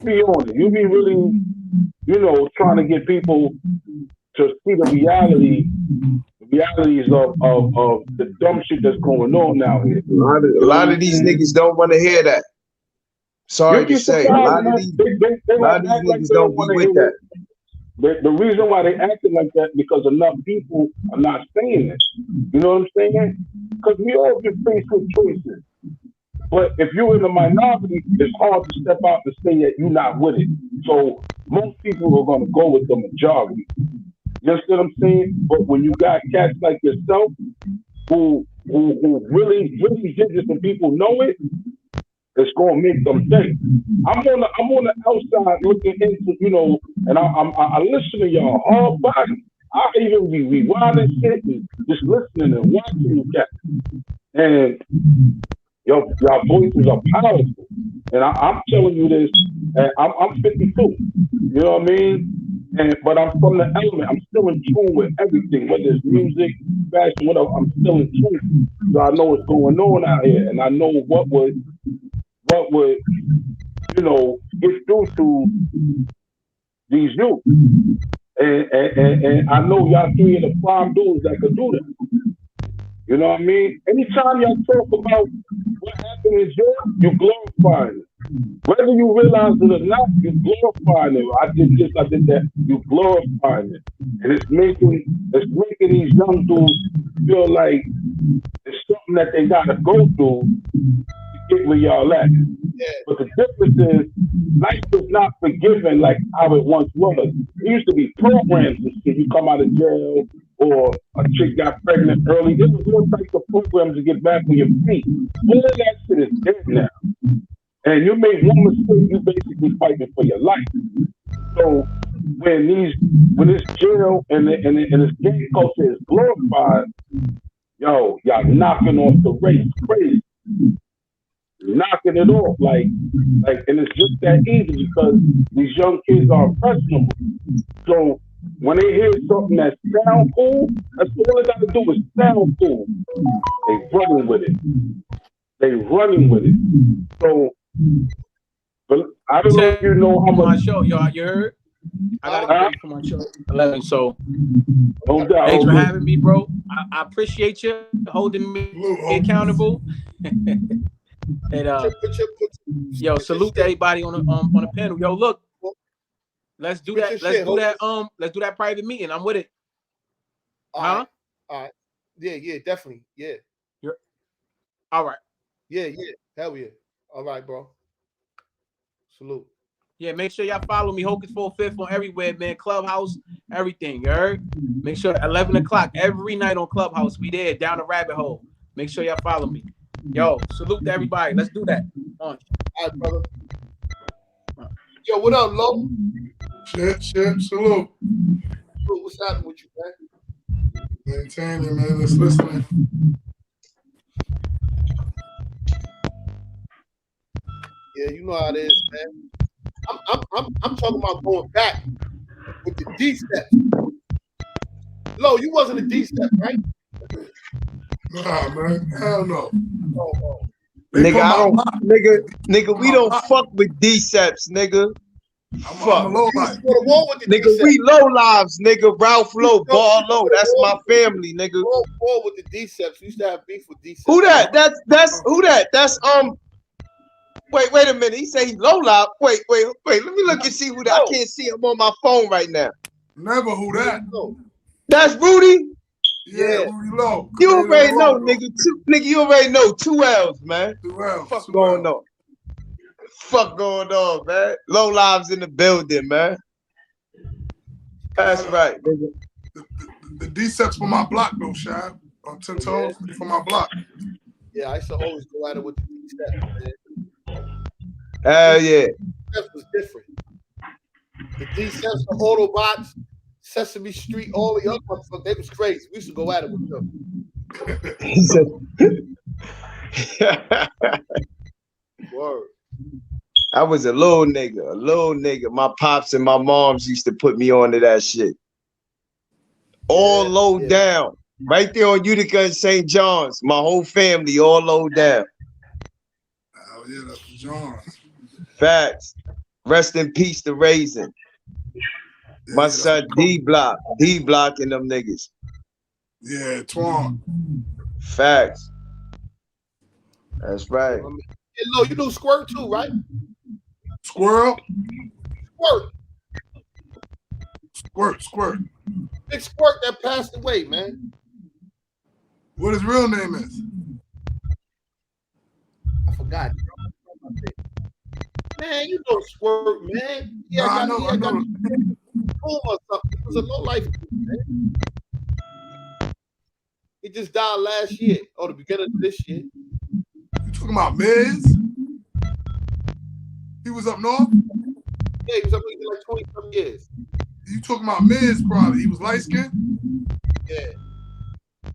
Be on it. You be really, you know, trying to get people to see the realities of the dumb shit that's going on now here. A lot of these niggas don't want to hear that. Sorry to say, a lot of these niggas don't be with that. The reason why they acting like that because enough people are not saying it. You know what I'm saying? Because we all get faced with choices. But if you're in the minority, it's hard to step out and say that you're not with it. So most people are going to go with the majority. You understand what I'm saying? But when you got cats like yourself who really did this and people know it, it's gonna make them think. I'm on the outside looking into, you know, and I listen to y'all all body. I even be rewinding shit and just listening and watching you cats. And y'all voices are powerful. And I'm telling you this, and I'm 52. You know what I mean? But I'm from the element. I'm still in tune with everything, whether it's music, fashion, whatever. I'm still in tune. So I know what's going on out here, and I know what would, you get through to these youth. And I know y'all three of the prime dudes that could do that. You know what I mean? Anytime y'all talk about what happened in jail, you glorifying it. Whether you realize it or not, you glorifying it. I did this, I did that. You glorifying it, and it's making these young dudes feel like it's something that they gotta go through to get where y'all at. Yeah. But the difference is, life is not forgiving like how it once was. It used to be programs and shit. You come out of jail, or a chick got pregnant early. There was all types of programs to get back on your feet. All that shit is dead now. And you make one mistake, you basically fighting for your life. So when this jail and this gang culture is glorified, yo, y'all knocking off the race crazy. Knocking it off, like, and it's just that easy because these young kids are impressionable. So when they hear something that sounds cool, that's all they got to do is sound cool. They running with it. So, but I don't know if you know how much. My show, y'all, you heard? I got to get ready for my show 11. So, no doubt. Thanks for having me, bro. I appreciate you holding me accountable. And yo, salute to everybody on the panel. Yo, look, let's do that. Let's do that private meeting. I'm with it. All right. Yeah, definitely. Yeah. All right. Yeah. Hell yeah. All right, bro. Salute. Yeah, make sure y'all follow me, Hocus 45th on everywhere, man. Clubhouse, everything. You heard? Make sure 11 o'clock every night on Clubhouse. We there, down the rabbit hole. Make sure y'all follow me. Yo, salute to everybody. Let's do that. All right, brother. Yo, what up, Lo? Shit, salute. What's happening with you, man? Maintaining, man. Let's listen. Yeah, you know how it is, man. I'm talking about going back with the D steps. Lo, you wasn't a D step, right? Nah, man. Hell no. Oh. Nigga, we don't fuck with D-Seps, nigga. Fuck. I'm a low life. Nigga, we low lives, nigga. Ralph Low, Ball Low. That's my family, nigga. All with the D-Seps. We used to have beef with D-Seps. Who that? That's who that? That's Wait a minute. He say he low live. Wait. Let me look and see who that. I can't see him on my phone right now. Never who that. That's Rudy. Yeah, Rudy Low. You already know, nigga. You already know 2 L's, man. 2 L's. Fuck going on? Fuck going on, man? Low lives in the building, man. That's right, nigga. The D-Seps for my block, though, Shab. On 10 toes for my block. Yeah, I used to always go at it with the D-Seps, man. Hell yeah. D-Seps was different. The D-Seps, the Autobots, Sesame Street, all the other motherfuckers, they was crazy. We used to go at it with them. Word. I was a little nigga. My pops and my moms used to put me onto that shit. All low down. Right there on Utica and St. John's. My whole family all low down. Oh yeah, that's John. Facts. Rest in peace to Raisin. My son D-Block and them niggas. Yeah, Twan. Facts. That's right. Hey, Lo, you know Squirt too, right? Squirrel? Squirt. Big Squirt that passed away, man. What his real name is? I forgot. Man, you know Squirt, man. Yeah, I know. Or something. It was a low life, man. He just died last year or the beginning of this year. You talking about Miz? He was up north? Yeah, he was up there like 20-some years. You talking about Miz probably. He was light skinned? Yeah.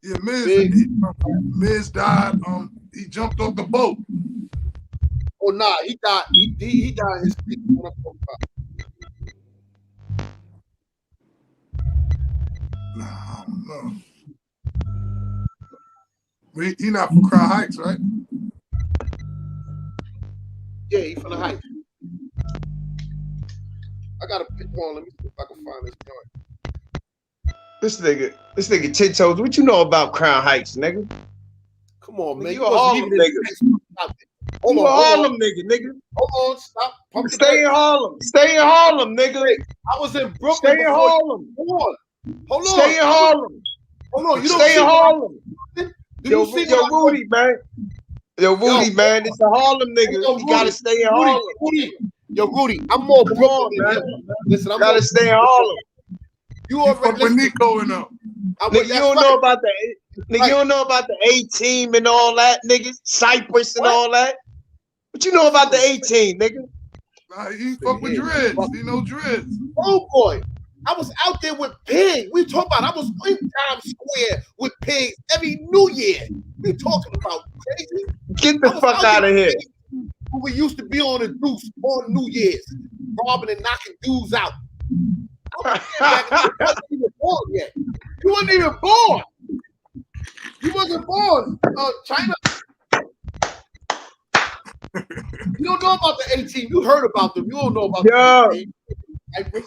Yeah, Miz died. He jumped off the boat. Oh nah, he died. He died in his sleep. Nah, I don't know. He not from Crown Heights, right? Yeah, he from the Heights. I got a pick one. Let me see if I can find this joint. This nigga Titoes, what you know about Crown Heights, nigga? Come on, man. You a Harlem nigga. Hold You a on. Harlem nigga. Hold on, stop. Stay in Harlem. Stay in Harlem, nigga. I was in Brooklyn. Stay in Harlem. Hold on. Stay in Harlem. Hold on. You don't Stay in Harlem. Yo, Rudy, man. Yo, Rudy, man. It's a Harlem nigga. You gotta stay in Harlem. Rudy, I'm more Brooklyn than him. Listen, I'm gotta stay in Harlem. You already with Nico and them. Nigga, you don't know about the nigga. You don't know about the A-Team and all that, niggas. Cypress and all that. What you know about the A-Team, nigga? Nah, he fuck with Dreads. He know Dreads. Oh boy, I was out there with Pig. We talk about. I was in Times Square with Pig every New Year. We talking about crazy. Get the fuck out of here. We used to be on the deuce on New Year's, robbing and knocking dudes out. I wasn't even born yet. You wasn't even born. You wasn't born, China. You don't know about the 18. You heard about them. You don't know about the 18.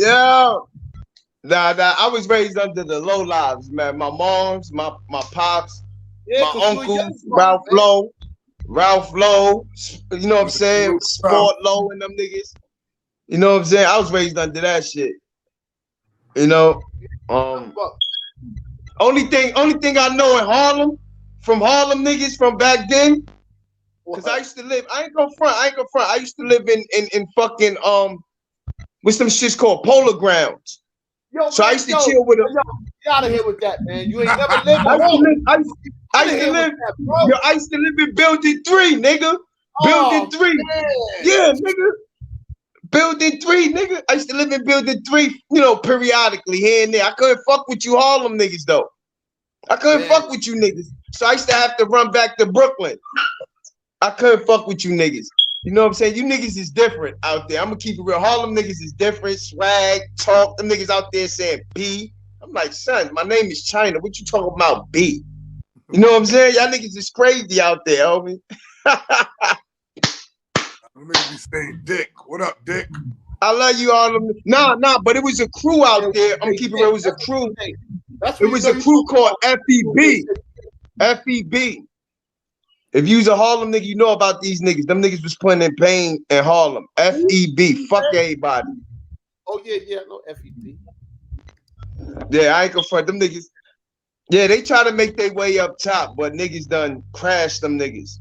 Yo. Nah. I was raised under the low lives, man. My moms, my pops, my uncles, Ralph Lowe. You know what I'm saying? Sport Lowe and them niggas. You know what I'm saying? I was raised under that shit. You know? Only thing I know in Harlem, from Harlem niggas from back then, because I used to live, I ain't gonna front. I used to live in fucking what's them shits called Polo Grounds. Yo, so I used to chill with them. Get out of here with that, man. You ain't never lived in Harlem. I used to live in Building 3, nigga. Building 3. Man. Yeah, nigga. Building 3, nigga. I used to live in Building 3, you know, periodically here and there. I couldn't fuck with you Harlem niggas, though. I couldn't fuck with you niggas. So I used to have to run back to Brooklyn. I couldn't fuck with you niggas. You know what I'm saying? You niggas is different out there. I'm gonna keep it real. Harlem niggas is different. Swag, talk. Them niggas out there saying B. I'm like, son, my name is China. What you talking about, B? You know what I'm saying? Y'all niggas is crazy out there, homie. I'm gonna be saying Dick. What up, Dick? I love you all. Nah, but it was a crew out there. I'm keeping it. It was a crew. It was a crew called FEB. FEB. If you's a Harlem nigga, you know about these niggas. Them niggas was putting in pain in Harlem. FEB. Fuck everybody. Oh yeah, no FEB. Yeah, I ain't gonna front them niggas. Yeah, they try to make their way up top, but niggas done crashed them niggas.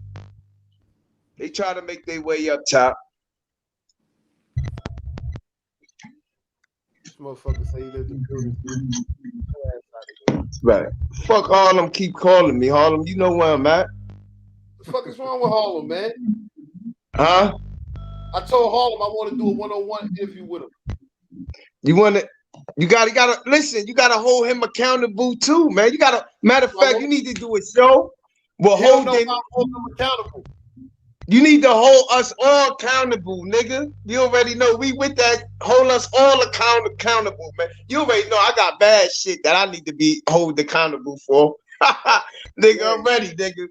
They try to make their way up top. This motherfucker say he lived in building. Right. Fuck Harlem, keep calling me. Harlem, you know where I'm at. What the fuck is wrong with Harlem, man? Huh? I told Harlem I want to do a one-on-one interview with him. You gotta listen, you gotta hold him accountable too, man. You gotta, matter of fact, you need to do a show. Well, hold him accountable. You need to hold us all accountable, nigga. You already know we with that. Hold us all accountable, man. You already know I got bad shit that I need to be held accountable for. Nigga, yeah. I'm ready, nigga.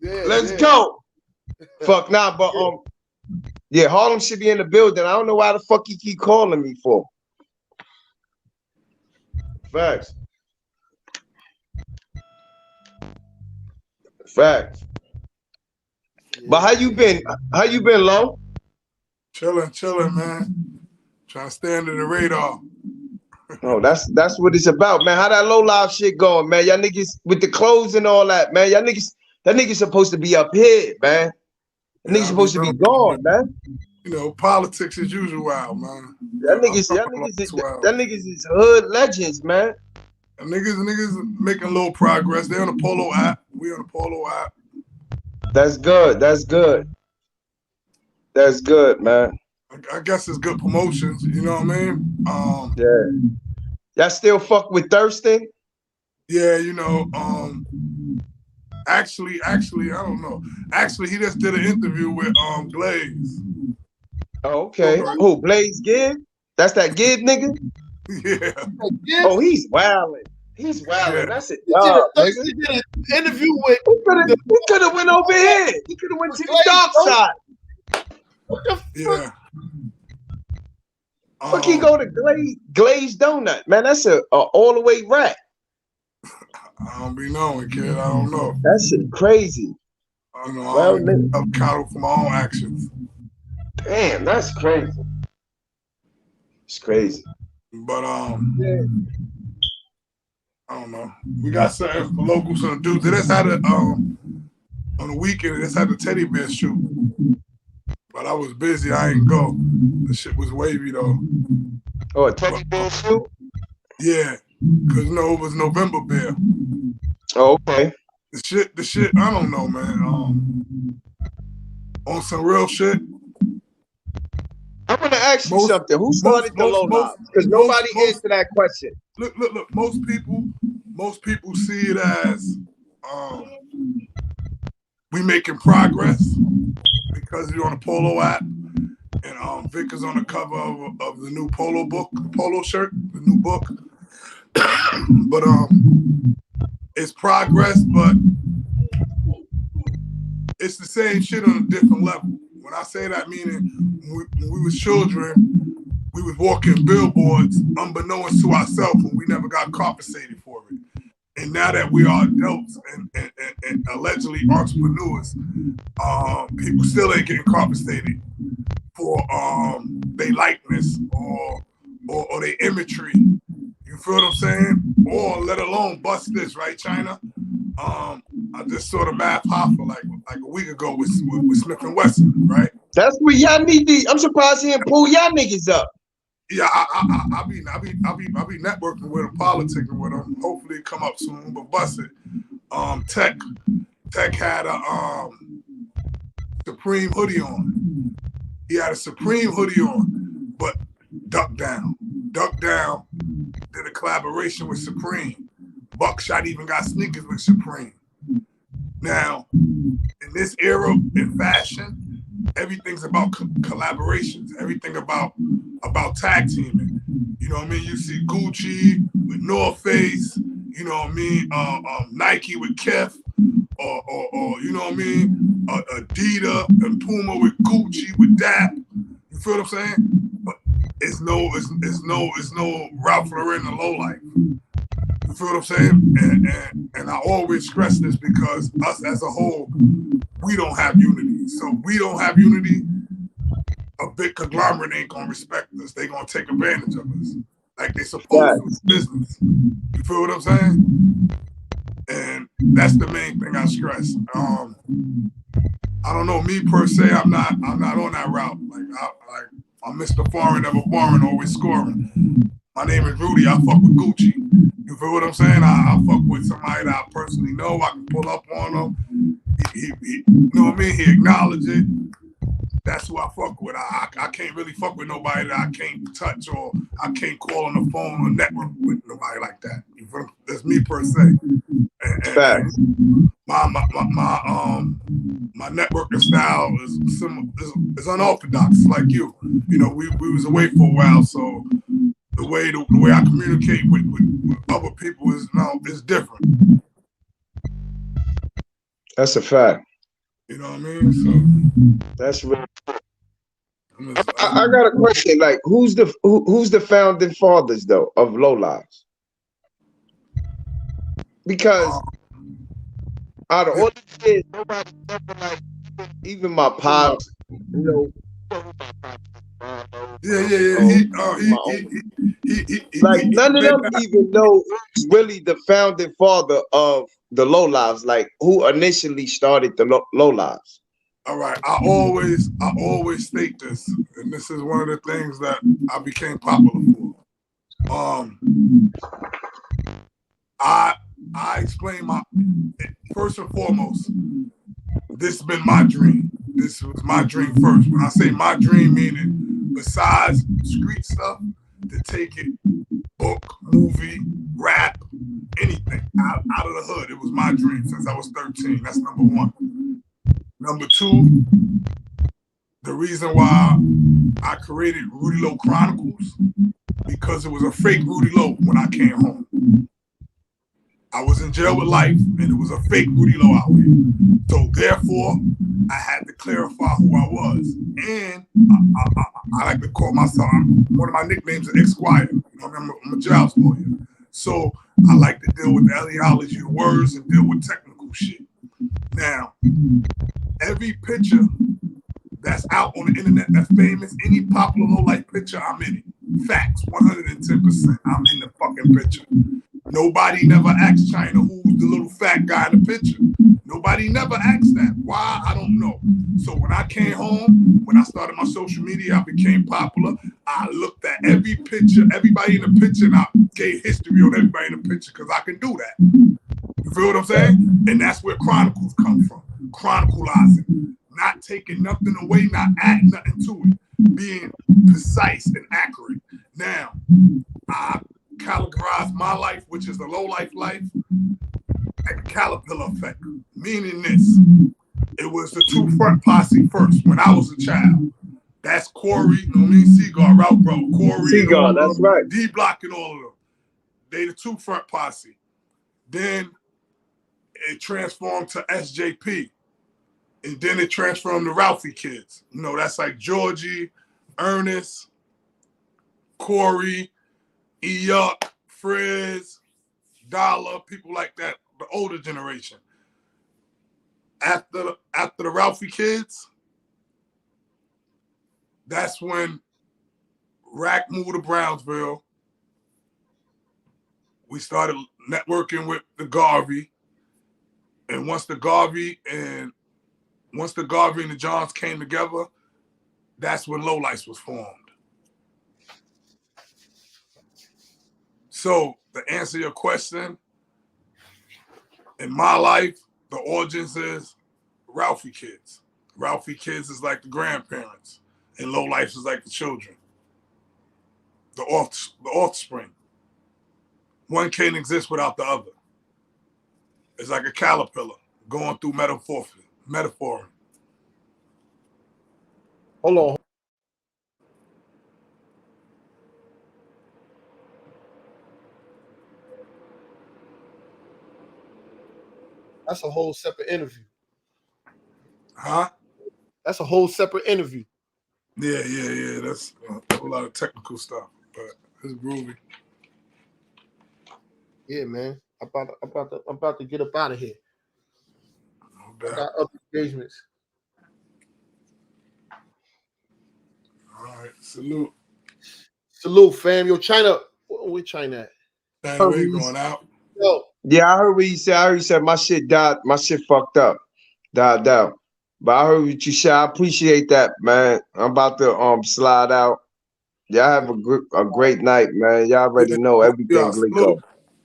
Yeah, let's go. Fuck nah, but yeah, Harlem should be in the building. I don't know why the fuck he keep calling me for. Facts. Yeah. But how you been? How you been, Lo? Chilling, man. Trying to stay under the radar. Oh, that's what it's about, man. How that low life shit going, man? Y'all niggas with the clothes and all that, man. That niggas supposed to be up here, man. Niggas supposed to be gone, man. You know, politics as usual, man. That niggas is hood legends, man. And niggas making a little progress. They on the Polo app. We on the Polo app. That's good. That's good, man. I guess it's good promotions. You know what I mean? Yeah. Y'all still fuck with Thurston? Yeah, you know. Actually, I don't know. Actually, he just did an interview with Glaze. Oh, okay. Who, Blaze Gibb? That's that Gibb nigga? Yeah. Oh, he's wilding. He's wilding. Yeah. That's it. He did an interview with. He could have went over here. He could have went to the dark side. What the fuck? Yeah. Fuck, he go to Glazed Donut, man. That's a all the way rat. I don't be knowing, kid. I don't know. That shit crazy. I don't know. Well, I don't accountable for my own actions. Damn, that's crazy. It's crazy. But I don't know. We got something local to do. They just had a on the weekend. They just had the teddy bear shoot. But I was busy. I ain't go. The shit was wavy though. Oh, a teddy bear shoot? Yeah, cause it was November Bear. Oh, okay. The shit. I don't know, man. On some real shit. I'm gonna ask you something. Who started the low lives? Because nobody answered that question. Look. Most people see it as we making progress because you're on a Polo app, and Vic is on the cover of the new Polo book, Polo shirt, the new book. But it's progress, but it's the same shit on a different level. When I say that, meaning when we was children, we was walking billboards unbeknownst to ourselves, and we never got compensated for it. And now that we are adults and allegedly entrepreneurs, people still ain't getting compensated for their likeness or their imagery. You feel what I'm saying? Or let alone bust this, right, China? I just saw the Math Hoffa like a week ago with Smith and Wesson, right? That's what y'all need to. I'm surprised he didn't pull y'all niggas up. Yeah, I'll be networking with them, politicking with them. Hopefully it come up soon, but bust it. Tech had a Supreme hoodie on. He had a Supreme hoodie on, but Duck Down did a collaboration with Supreme. Buckshot even got sneakers with Supreme. Now, in this era in fashion, everything's about collaborations. Everything about tag teaming. You know what I mean? You see Gucci with North Face. You know what I mean? Nike with Kef, or you know what I mean? Adidas and Puma with Gucci with Dap. You feel what I'm saying? But it's no Ralph Lauren and lowlife. You feel what I'm saying? And I always stress this because us as a whole, we don't have unity. So we don't have unity. A big conglomerate ain't gonna respect us. They gonna take advantage of us like they supposed to. It's business. You feel what I'm saying? And that's the main thing I stress. I don't know, me per se, I'm not on that route. I'm Mr. Foreign, ever foreign, always scoring. My name is Rudy. I fuck with Gucci. You feel what I'm saying? I fuck with somebody that I personally know. I can pull up on him. He you know what I mean? He acknowledge it. That's who I fuck with. I can't really fuck with nobody that I can't touch or I can't call on the phone or network with nobody like that. You feel? That's me per se. And my networking style is unorthodox, like you. You know, we was away for a while, so the way I communicate with other people is different. That's a fact. You know what I mean? So that's real. I got a question. Like, who's the founding fathers though of Low Lives? Because out of all these kids, nobody ever like even my pops, you know. Like none of them even know who's really the founding father of the Low Lives, like who initially started the Low Lives. All right, I always state this, and this is one of the things that I became popular for. I explain first and foremost, this has been my dream. This was my dream first. When I say my dream, meaning besides street stuff, to take it book, movie, rap, anything out of the hood. It was my dream since I was 13. That's number one. Number two, the reason why I created Rudy Lowe Chronicles, because it was a fake Rudy Lowe when I came home. I was in jail with life, and it was a fake Rudy Lowe out here. So therefore, I had to clarify who I was. And I like to call myself, one of my nicknames is Esquire. I'm a jobs lawyer. So I like to deal with the ideology of words and deal with technical shit. Now, every picture that's out on the internet that's famous, any popular low-light picture, I'm in it. Facts, 110%. I'm in the fucking picture. Nobody never asked China who's the little fat guy in the picture. Nobody never asked that. Why? I don't know. So when I came home, when I started my social media, I became popular. I looked at every picture, everybody in the picture, and I gave history on everybody in the picture because I can do that. You feel what I'm saying? And that's where chronicles come from. Chronicalizing. Not taking nothing away, not adding nothing to it. Being precise and accurate. Now, I categorize my life, which is the low life, like a caterpillar effect. Meaning this, it was the two front posse first when I was a child. That's Corey, you know what I mean? Seagull, Ralph Bro, Corey, Seagull, that's right. D-Block and all of them. They the two front posse. Then it transformed to SJP. And then it transformed to Ralphie kids. You know, that's like Georgie, Ernest, Corey, E-Yuck, Frizz, Dollar, people like that, the older generation. After the Ralphie kids, that's when Rack moved to Brownsville. We started networking with the Garvey. And once the Garvey and the Johns came together, that's when Low Lights was formed. So to answer your question, in my life, the origins is Ralphie kids. Ralphie kids is like the grandparents, and Low Lights is like the children, the offspring. One can't exist without the other. It's like a caterpillar going through metaphoring. Hold on. That's a whole separate interview. Huh? That's a whole separate interview. Yeah. That's a whole lot of technical stuff, but it's groovy. Yeah, man. I'm about to get up out of here. No I doubt. got other engagements. All right, salute. Salute, fam. Yo, China. Where China at? China, where you going out? Yo, Yeah, I heard what you said. I heard you said my shit died. My shit fucked up. Died out. But I heard what you said. I appreciate that, man. I'm about to slide out. Y'all have a great night, man. Y'all already know everything Glico.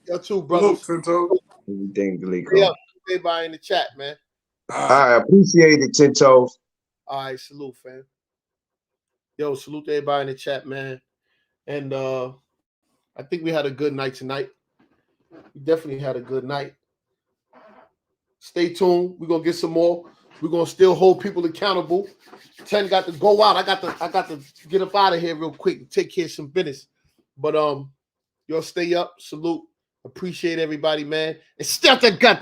y'all too, brothers. Salute, Tinto. Everything Glico. Yeah, everybody in the chat, man. I appreciate it, Tintos. All right, salute, fam. Yo, salute to everybody in the chat, man. And I think we had a good night tonight. We definitely had a good night. Stay tuned. We're gonna get some more. We're gonna still hold people accountable. 10 got to go out. I got to get up out of here real quick and take care of some business. But y'all stay up. Salute. Appreciate everybody, man. And stay out that gut.